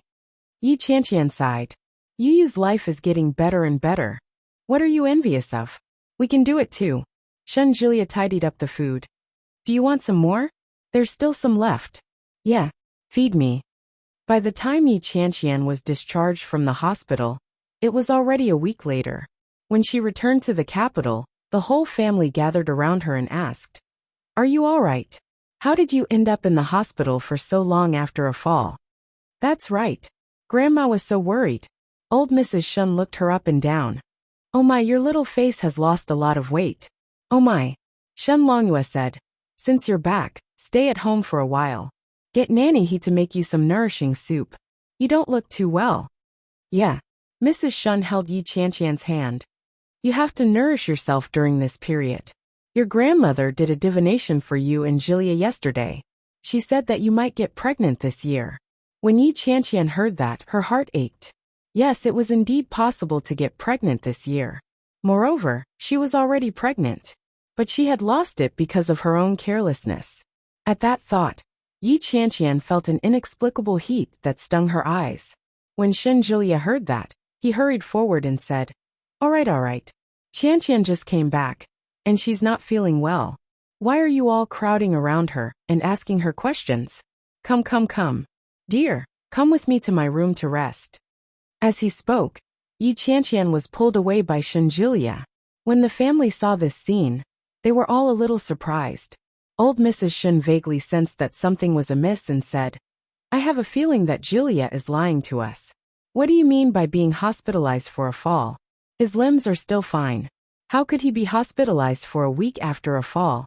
Yi Qianqian sighed. Yu Yu's life is getting better and better. What are you envious of? We can do it too. Shun Jilia tidied up the food. Do you want some more? There's still some left. Yeah. Feed me. By the time Yi Qianqian was discharged from the hospital, it was already a week later. When she returned to the capital, the whole family gathered around her and asked, Are you all right? How did you end up in the hospital for so long after a fall? That's right. Grandma was so worried. Old Mrs. Shun looked her up and down. Oh my, your little face has lost a lot of weight. Oh my. Shun Longyue said. Since you're back, stay at home for a while. Get Nanny He to make you some nourishing soup. You don't look too well. Yeah. Mrs. Shun held Yi Qianqian's hand. You have to nourish yourself during this period. Your grandmother did a divination for you and Jilia yesterday. She said that you might get pregnant this year. When Yi Qianqian heard that, her heart ached. Yes, it was indeed possible to get pregnant this year. Moreover, she was already pregnant. But she had lost it because of her own carelessness. At that thought, Yi Qianqian felt an inexplicable heat that stung her eyes. When Shun Jilia heard that, he hurried forward and said, All right. Qianqian just came back, and she's not feeling well. Why are you all crowding around her and asking her questions? Come. Dear, come with me to my room to rest. As he spoke, Yi Qianqian was pulled away by Shun Jilia. When the family saw this scene, they were all a little surprised. Old Mrs. Shun vaguely sensed that something was amiss and said, I have a feeling that Jilia is lying to us. What do you mean by being hospitalized for a fall? His limbs are still fine. How could he be hospitalized for a week after a fall?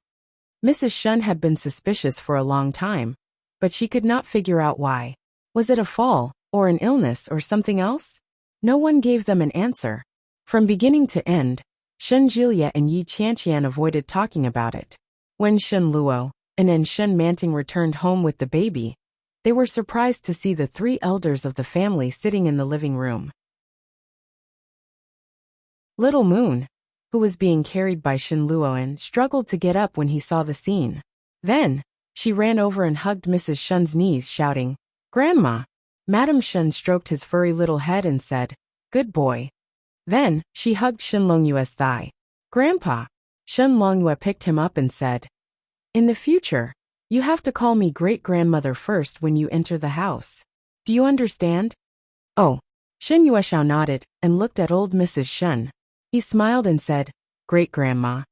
Mrs. Shun had been suspicious for a long time, but she could not figure out why. Was it a fall, or an illness, or something else? No one gave them an answer. From beginning to end, Shun Jilia and Yi Qianqian avoided talking about it. When Shun Luo and Shun Manting returned home with the baby, they were surprised to see the 3 elders of the family sitting in the living room. Little Moon, who was being carried by Shun Luoan, struggled to get up when he saw the scene. Then, she ran over and hugged Mrs. Shun's knees, shouting, Grandma! Madam Shun stroked his furry little head and said, Good boy. Then, she hugged Shun Longyue's thigh. Grandpa! Shun Longyue picked him up and said, In the future, you have to call me great-grandmother first when you enter the house. Do you understand? Oh. Shun Yueshao nodded and looked at old Mrs. Shun. He smiled and said, Great-grandma.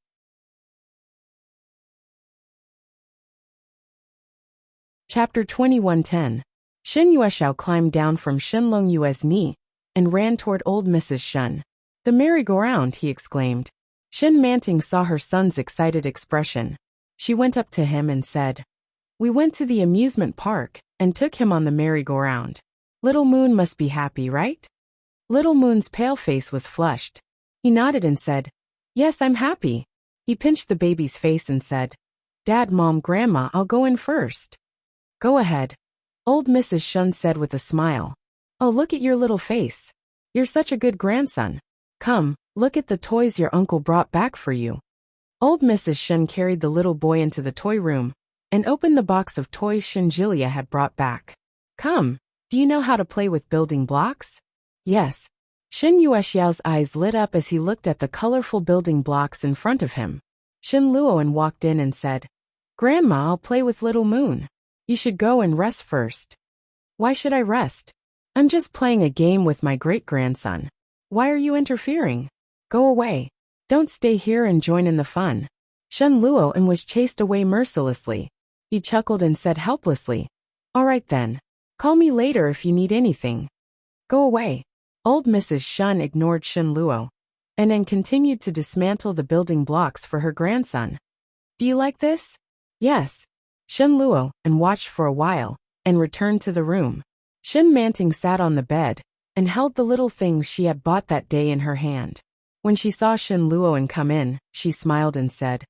Chapter 2110. Shun Yueshao climbed down from Shun Longyue's knee and ran toward old Mrs. Shun. The merry-go-round, he exclaimed. Shun Manting saw her son's excited expression. She went up to him and said, We went to the amusement park and took him on the merry-go-round. Little Moon must be happy, right? Little Moon's pale face was flushed. He nodded and said, Yes, I'm happy. He pinched the baby's face and said, Dad, Mom, Grandma, I'll go in first. Go ahead. Old Mrs. Shun said with a smile. Oh, look at your little face. You're such a good grandson. Come, look at the toys your uncle brought back for you. Old Mrs. Shun carried the little boy into the toy room and opened the box of toys Shinjilia had brought back. Come, do you know how to play with building blocks? Yes. Shin Yuexiao's eyes lit up as he looked at the colorful building blocks in front of him. Shin Luoan walked in and said, Grandma, I'll play with little Moon. You should go and rest first. Why should I rest? I'm just playing a game with my great-grandson. Why are you interfering? Go away. Don't stay here and join in the fun. Shen Luoan was chased away mercilessly. He chuckled and said helplessly, All right then. Call me later if you need anything. Go away. Old Mrs. Shun ignored Shen Luo and then continued to dismantle the building blocks for her grandson. Do you like this? Yes. Shen Luo and watched for a while and returned to the room. Shen Manting sat on the bed and held the little things she had bought that day in her hand. When she saw Shen Luoan come in, she smiled and said,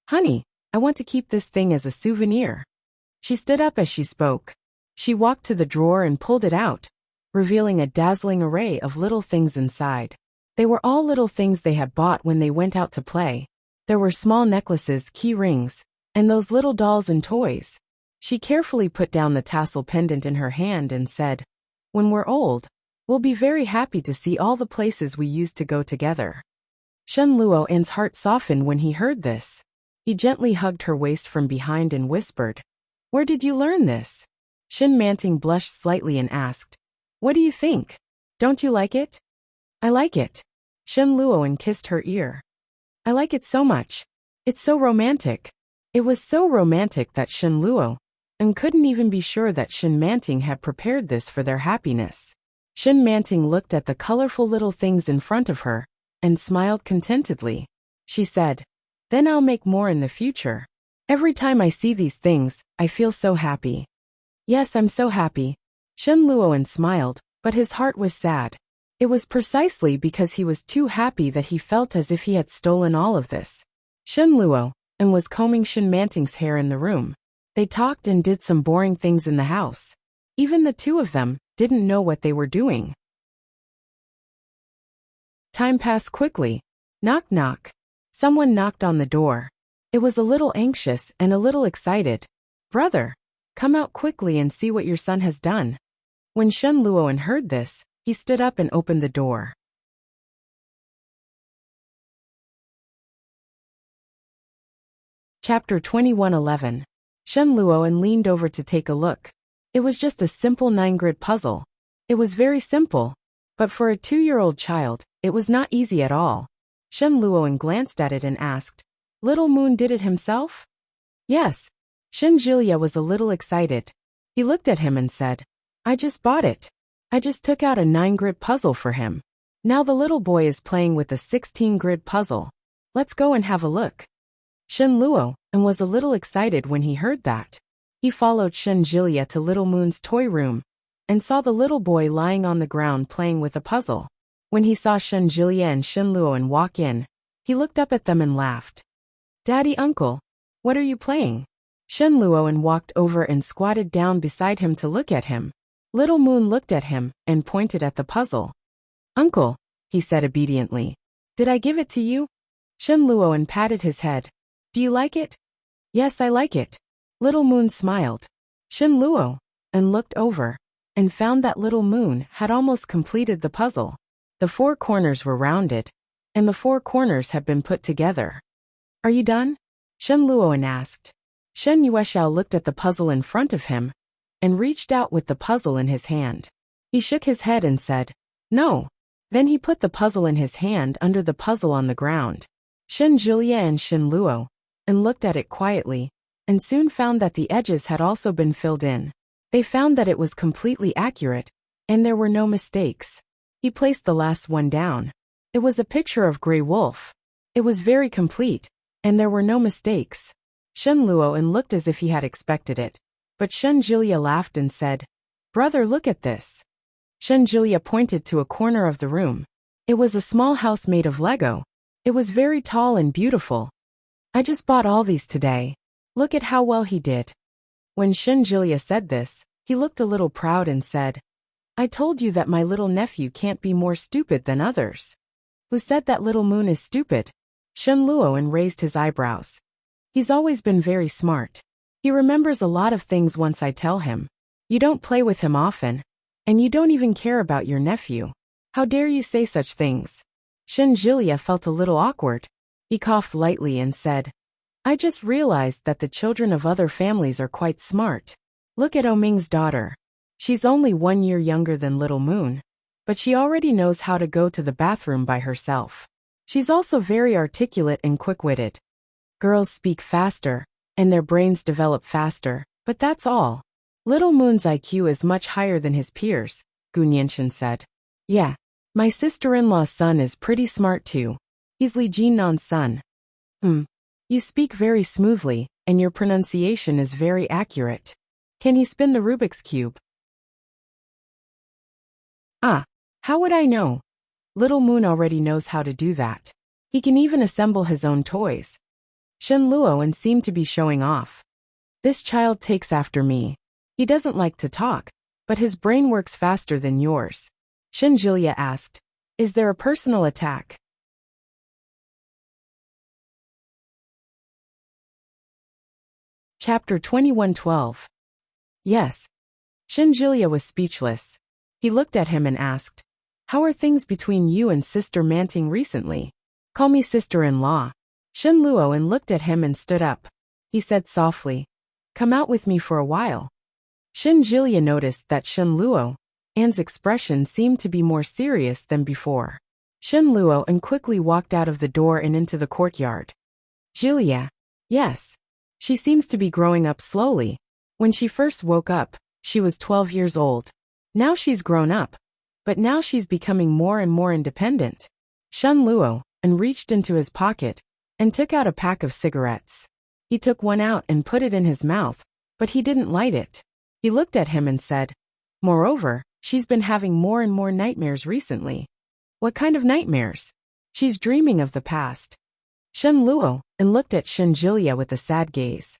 Honey, I want to keep this thing as a souvenir. She stood up as she spoke. She walked to the drawer and pulled it out, revealing a dazzling array of little things inside. They were all little things they had bought when they went out to play. There were small necklaces, key rings, and those little dolls and toys. She carefully put down the tassel pendant in her hand and said, When we're old, we'll be very happy to see all the places we used to go together. Shen Luoan's heart softened when he heard this. He gently hugged her waist from behind and whispered, Where did you learn this? Shin Manting blushed slightly and asked, What do you think? Don't you like it? I like it. Shen Luoan kissed her ear. I like it so much. It's so romantic. It was so romantic that Shen Luoan couldn't even be sure that Shin Manting had prepared this for their happiness. Shin Manting looked at the colorful little things in front of her and smiled contentedly. She said, Then I'll make more in the future. Every time I see these things, I feel so happy. Yes, I'm so happy. Shen Luoan smiled, but his heart was sad. It was precisely because he was too happy that he felt as if he had stolen all of this. Shen Luoan was combing Shin Manting's hair in the room. They talked and did some boring things in the house. Even the two of them didn't know what they were doing. Time passed quickly. Knock knock. Someone knocked on the door. It was a little anxious and a little excited. Brother, come out quickly and see what your son has done. When Shen Luoan heard this, he stood up and opened the door. Chapter 21:11. Shen Luoan leaned over to take a look. It was just a simple 9-grid puzzle. It was very simple, but for a 2-year-old child, it was not easy at all. Shen Luoan glanced at it and asked, Little Moon did it himself? Yes. Shin Jilia was a little excited. He looked at him and said, I just bought it. I just took out a 9-grid puzzle for him. Now the little boy is playing with a 16-grid puzzle. Let's go and have a look. Shen Luoan was a little excited when he heard that. He followed Shen Jilia to Little Moon's toy room and saw the little boy lying on the ground playing with a puzzle. When he saw Shen Jilia and Shen Luoan walk in, he looked up at them and laughed. Daddy, uncle, what are you playing? Shen Luoan walked over and squatted down beside him to look at him. Little Moon looked at him and pointed at the puzzle. Uncle, he said obediently. Did I give it to you? Shen Luoan patted his head. Do you like it? Yes, I like it. Little Moon smiled. Shen Luoan looked over and found that Little Moon had almost completed the puzzle. The 4 corners were rounded, and the 4 corners had been put together. Are you done? Shen Luoan asked. Shen Yuexiao looked at the puzzle in front of him and reached out with the puzzle in his hand. He shook his head and said, No. Then he put the puzzle in his hand under the puzzle on the ground. Shen Jilia and Shen Luoan looked at it quietly and soon found that the edges had also been filled in. They found that it was completely accurate and there were no mistakes. He placed the last one down. It was a picture of Grey Wolf. It was very complete, and there were no mistakes. Shen Luoan looked as if he had expected it, but Shen Jilia laughed and said, Brother, look at this. Shen Jilia pointed to a corner of the room. It was a small house made of Lego. It was very tall and beautiful. I just bought all these today. Look at how well he did. When Shen Jilia said this, He looked a little proud and said, I told you that my little nephew can't be more stupid than others. Who said that little Moon is stupid? Shen Luoan raised his eyebrows. He's always been very smart. He remembers a lot of things once I tell him. You don't play with him often, and you don't even care about your nephew. How dare you say such things? Shen Jilia felt a little awkward. He coughed lightly and said, I just realized that the children of other families are quite smart. Look at Oming's daughter. She's only 1 year younger than Little Moon, but she already knows how to go to the bathroom by herself. She's also very articulate and quick-witted. Girls speak faster, and their brains develop faster, but that's all. Little Moon's IQ is much higher than his peers, Gu Nianshan said. Yeah, my sister-in-law's son is pretty smart too. He's Li Jinnan's son. You speak very smoothly, and your pronunciation is very accurate. Can he spin the Rubik's Cube? Ah, how would I know? Little Moon already knows how to do that. He can even assemble his own toys. Shen Luoan seemed to be showing off. This child takes after me. He doesn't like to talk, but his brain works faster than yours. Shen Jilia asked, Is there a personal attack? Chapter 21:12. Yes. Shen Jilia was speechless. He looked at him and asked, How are things between you and Sister Manting recently? Call me sister-in-law. Shen Luoan looked at him and stood up. He said softly, Come out with me for a while. Shen Jilia noticed that Shen Luoan's expression seemed to be more serious than before. Shen Luoan quickly walked out of the door and into the courtyard. Jilia. Yes. She seems to be growing up slowly. When she first woke up, she was 12 years old. Now she's grown up, but now she's becoming more and more independent. Shen Luoan reached into his pocket and took out a pack of cigarettes. He took one out and put it in his mouth, but he didn't light it. He looked at him and said, Moreover, she's been having more and more nightmares recently. What kind of nightmares? She's dreaming of the past. Shen Luoan looked at Shen Jilia with a sad gaze.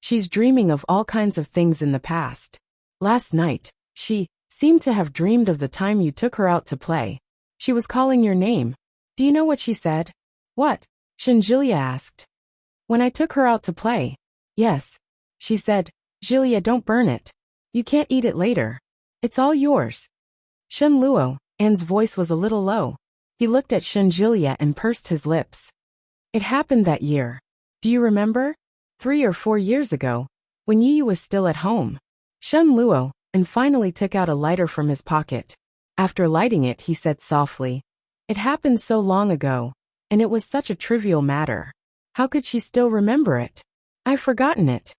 She's dreaming of all kinds of things in the past. Last night, she seemed to have dreamed of the time you took her out to play. She was calling your name. Do you know what she said? What? Shen Jilia asked. When I took her out to play. Yes. She said, Jilia, don't burn it. You can't eat it later. It's all yours. Shen Luoan's voice was a little low. He looked at Shen Jilia and pursed his lips. It happened that year. Do you remember? 3 or 4 years ago, when Yi was still at home. Shen Luoan finally took out a lighter from his pocket. After lighting it, he said softly, It happened so long ago, and it was such a trivial matter. How could she still remember it? I've forgotten it.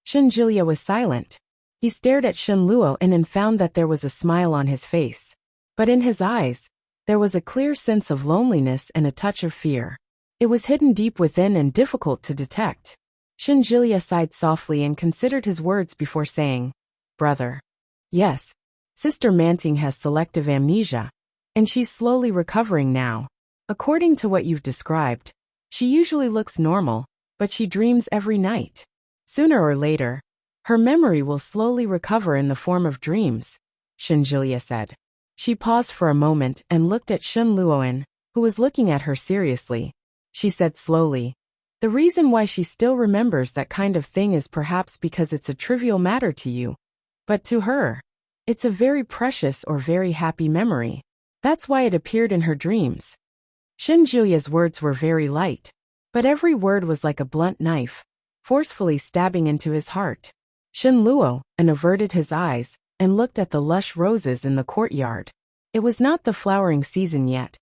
Shen Jilia was silent. He stared at Shen Luoan and found that there was a smile on his face. But in his eyes, there was a clear sense of loneliness and a touch of fear. It was hidden deep within and difficult to detect. Shen Jilia sighed softly and considered his words before saying, Brother. Yes. Sister Manting has selective amnesia, and she's slowly recovering now. According to what you've described, she usually looks normal, but she dreams every night. Sooner or later, her memory will slowly recover in the form of dreams, Shen Jilia said. She paused for a moment and looked at Shen Luoan, who was looking at her seriously. She said slowly, The reason why she still remembers that kind of thing is perhaps because it's a trivial matter to you. But to her, it's a very precious or very happy memory. That's why it appeared in her dreams. Shen Jilia's words were very light, but every word was like a blunt knife, forcefully stabbing into his heart. Shen Luoan averted his eyes and looked at the lush roses in the courtyard. It was not the flowering season yet,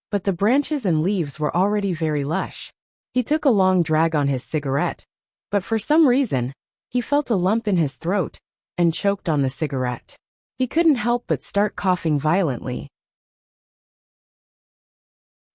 but the branches and leaves were already very lush. He took a long drag on his cigarette, but for some reason, he felt a lump in his throat and choked on the cigarette. He couldn't help but start coughing violently.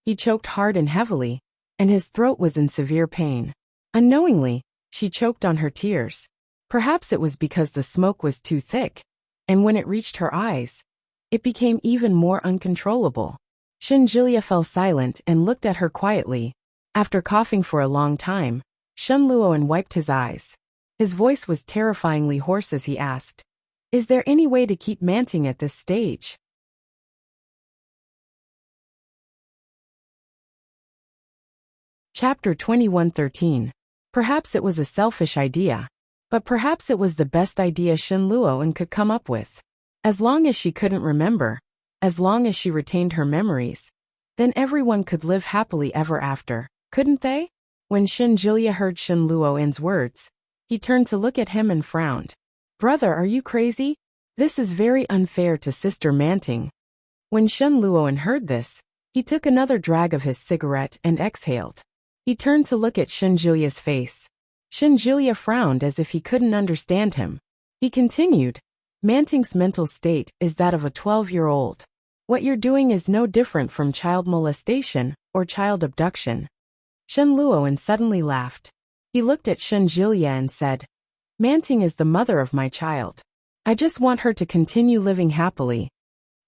He choked hard and heavily, and his throat was in severe pain. Unknowingly, she choked on her tears. Perhaps it was because the smoke was too thick, and when it reached her eyes, it became even more uncontrollable. Shen Jilia fell silent and looked at her quietly. After coughing for a long time, Shen Luoan wiped his eyes. His voice was terrifyingly hoarse as he asked, Is there any way to keep manting at this stage? Chapter 21:13. Perhaps it was a selfish idea. But perhaps it was the best idea Shin Luo could come up with. As long as she couldn't remember, as long as she retained her memories, then everyone could live happily ever after, couldn't they? When Shin Jilia heard Shin Luo's words, he turned to look at him and frowned. Brother, are you crazy? This is very unfair to Sister Manting. When Shin Luo heard this, he took another drag of his cigarette and exhaled. He turned to look at Shin Jilia's face. Shin Jilia frowned as if he couldn't understand him. He continued, Manting's mental state is that of a 12-year-old. What you're doing is no different from child molestation or child abduction. Shin Luo suddenly laughed. He looked at Shin Jilia and said, Manting is the mother of my child. I just want her to continue living happily.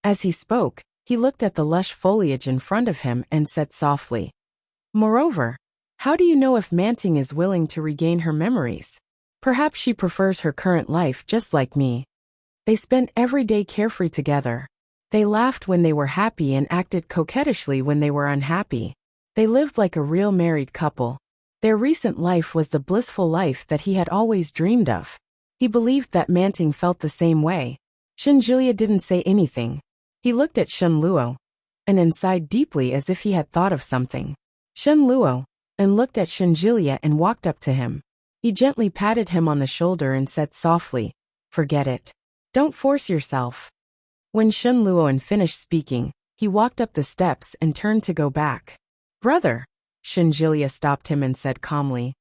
As he spoke, he looked at the lush foliage in front of him and said softly, Moreover, how do you know if Manting is willing to regain her memories? Perhaps she prefers her current life just like me. They spent every day carefree together. They laughed when they were happy and acted coquettishly when they were unhappy. They lived like a real married couple. Their recent life was the blissful life that he had always dreamed of. He believed that Manting felt the same way. Shin Jilia didn't say anything. He looked at Shin Luo and sighed deeply as if he had thought of something. Shin Luo looked at Shin Jilia and walked up to him. He gently patted him on the shoulder and said softly, Forget it. Don't force yourself. When Shin Luo finished speaking, he walked up the steps and turned to go back. Brother, Shin Jilia stopped him and said calmly,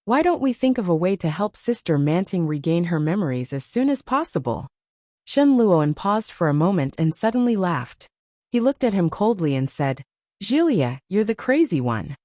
Why don't we think of a way to help Sister Manting regain her memories as soon as possible? Shin Luo paused for a moment and suddenly laughed. He looked at him coldly and said, Jilia, you're the crazy one.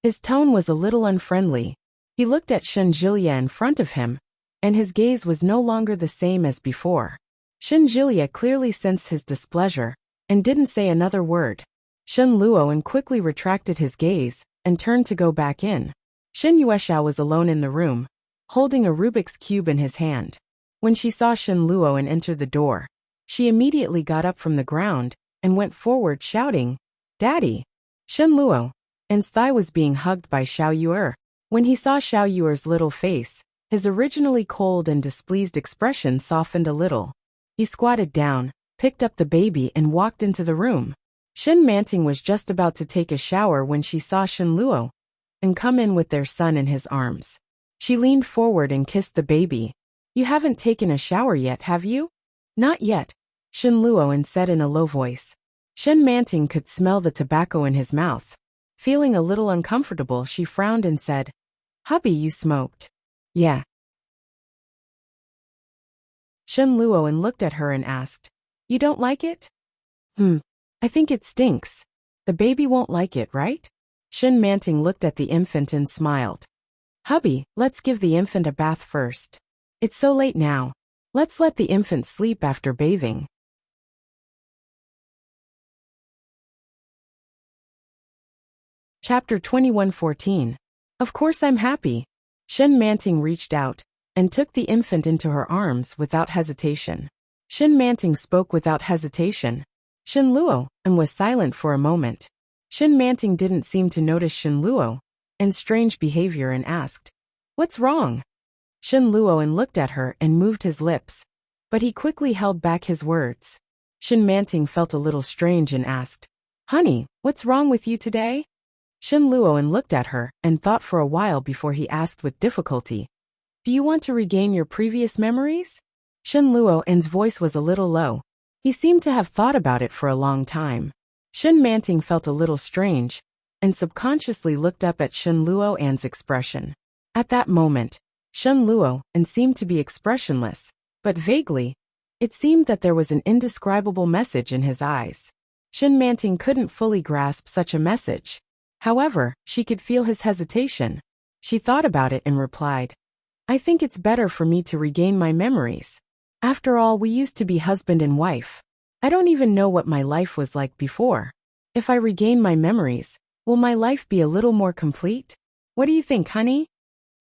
His tone was a little unfriendly. He looked at Shin Jilia in front of him, and his gaze was no longer the same as before. Shin Jilia clearly sensed his displeasure, and didn't say another word. Shin Luo quickly retracted his gaze, and turned to go back in. Shin Yueshao was alone in the room, holding a Rubik's Cube in his hand. When she saw Shin Luo enter the door, she immediately got up from the ground, and went forward shouting, Daddy! Shin Luo's thigh was being hugged by Xiao Yuer. When he saw Xiao Yuer's little face, his originally cold and displeased expression softened a little. He squatted down, picked up the baby and walked into the room. Shin Manting was just about to take a shower when she saw Shin Luo come in with their son in his arms. She leaned forward and kissed the baby. You haven't taken a shower yet, have you? Not yet, Shin Luo said in a low voice. Shin Manting could smell the tobacco in his mouth. Feeling a little uncomfortable, she frowned and said, Hubby, you smoked. Yeah. Shin Luo looked at her and asked, You don't like it? I think it stinks. The baby won't like it, right? Shin Manting looked at the infant and smiled. Hubby, let's give the infant a bath first. It's so late now. Let's let the infant sleep after bathing. Chapter 21:14. Of course I'm happy. Shin Manting reached out and took the infant into her arms without hesitation. Shin Manting spoke without hesitation. Shin Luo was silent for a moment. Shin Manting didn't seem to notice Shin Luo's strange behavior and asked, What's wrong? Shin Luo looked at her and moved his lips, but he quickly held back his words. Shin Manting felt a little strange and asked, Honey, what's wrong with you today? Shin Luo looked at her and thought for a while before he asked with difficulty, Do you want to regain your previous memories? Shin Luo's voice was a little low. He seemed to have thought about it for a long time. Shin Manting felt a little strange, and subconsciously looked up at Shin Luo's expression. At that moment, Shin Luo seemed to be expressionless, but vaguely, it seemed that there was an indescribable message in his eyes. Shin Manting couldn't fully grasp such a message. However, she could feel his hesitation. She thought about it and replied, I think it's better for me to regain my memories. After all, we used to be husband and wife. I don't even know what my life was like before. If I regain my memories, will my life be a little more complete? What do you think, honey?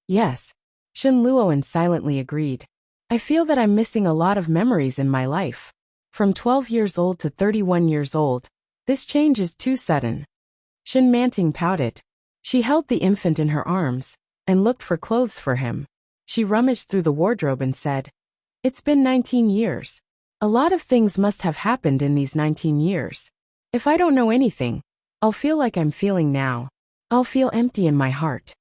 Yes. Shin Luo silently agreed. I feel that I'm missing a lot of memories in my life. From 12 years old to 31 years old, this change is too sudden. Shin Manting pouted. She held the infant in her arms and looked for clothes for him. She rummaged through the wardrobe and said, "It's been 19 years. A lot of things must have happened in these 19 years. If I don't know anything, I'll feel like I'm feeling now. I'll feel empty in my heart."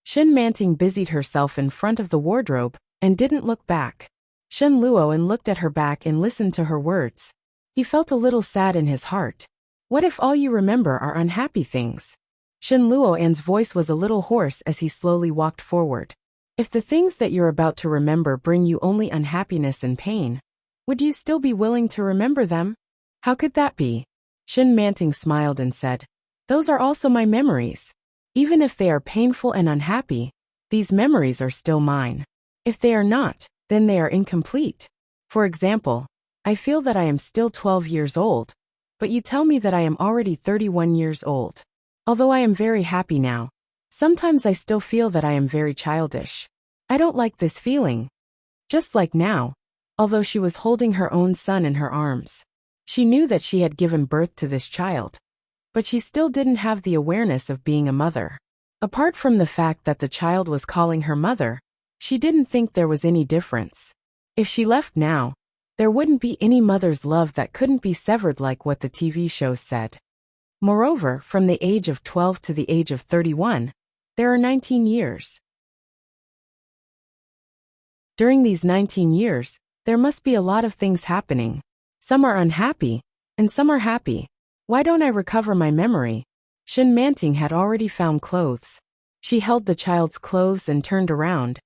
Shin Manting busied herself in front of the wardrobe and didn't look back. Shen Luoan looked at her back and listened to her words. He felt a little sad in his heart. What if all you remember are unhappy things? Shen Luoan's voice was a little hoarse as he slowly walked forward. If the things that you're about to remember bring you only unhappiness and pain, would you still be willing to remember them? How could that be? Shin Manting smiled and said, "Those are also my memories. Even if they are painful and unhappy, these memories are still mine. If they are not, then they are incomplete. For example, I feel that I am still 12 years old, but you tell me that I am already 31 years old. Although I am very happy now, sometimes I still feel that I am very childish. I don't like this feeling." Just like now, although she was holding her own son in her arms, she knew that she had given birth to this child, but she still didn't have the awareness of being a mother. Apart from the fact that the child was calling her mother, she didn't think there was any difference. If she left now, there wouldn't be any mother's love that couldn't be severed like what the TV shows said. Moreover, from the age of 12 to the age of 31, there are 19 years. During these 19 years, there must be a lot of things happening. Some are unhappy, and some are happy. Why don't I recover my memory? Shin Manting had already found clothes. She held the child's clothes and turned around,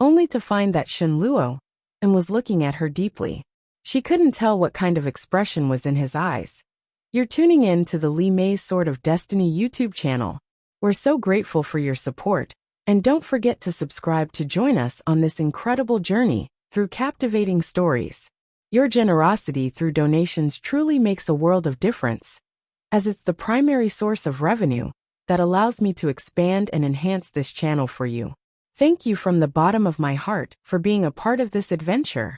only to find that Shin Luo and was looking at her deeply. She couldn't tell what kind of expression was in his eyes. You're tuning in to the Li Mei's Sword of Destiny YouTube channel. We're so grateful for your support, and don't forget to subscribe to join us on this incredible journey through captivating stories. Your generosity through donations truly makes a world of difference, as it's the primary source of revenue that allows me to expand and enhance this channel for you. Thank you from the bottom of my heart for being a part of this adventure.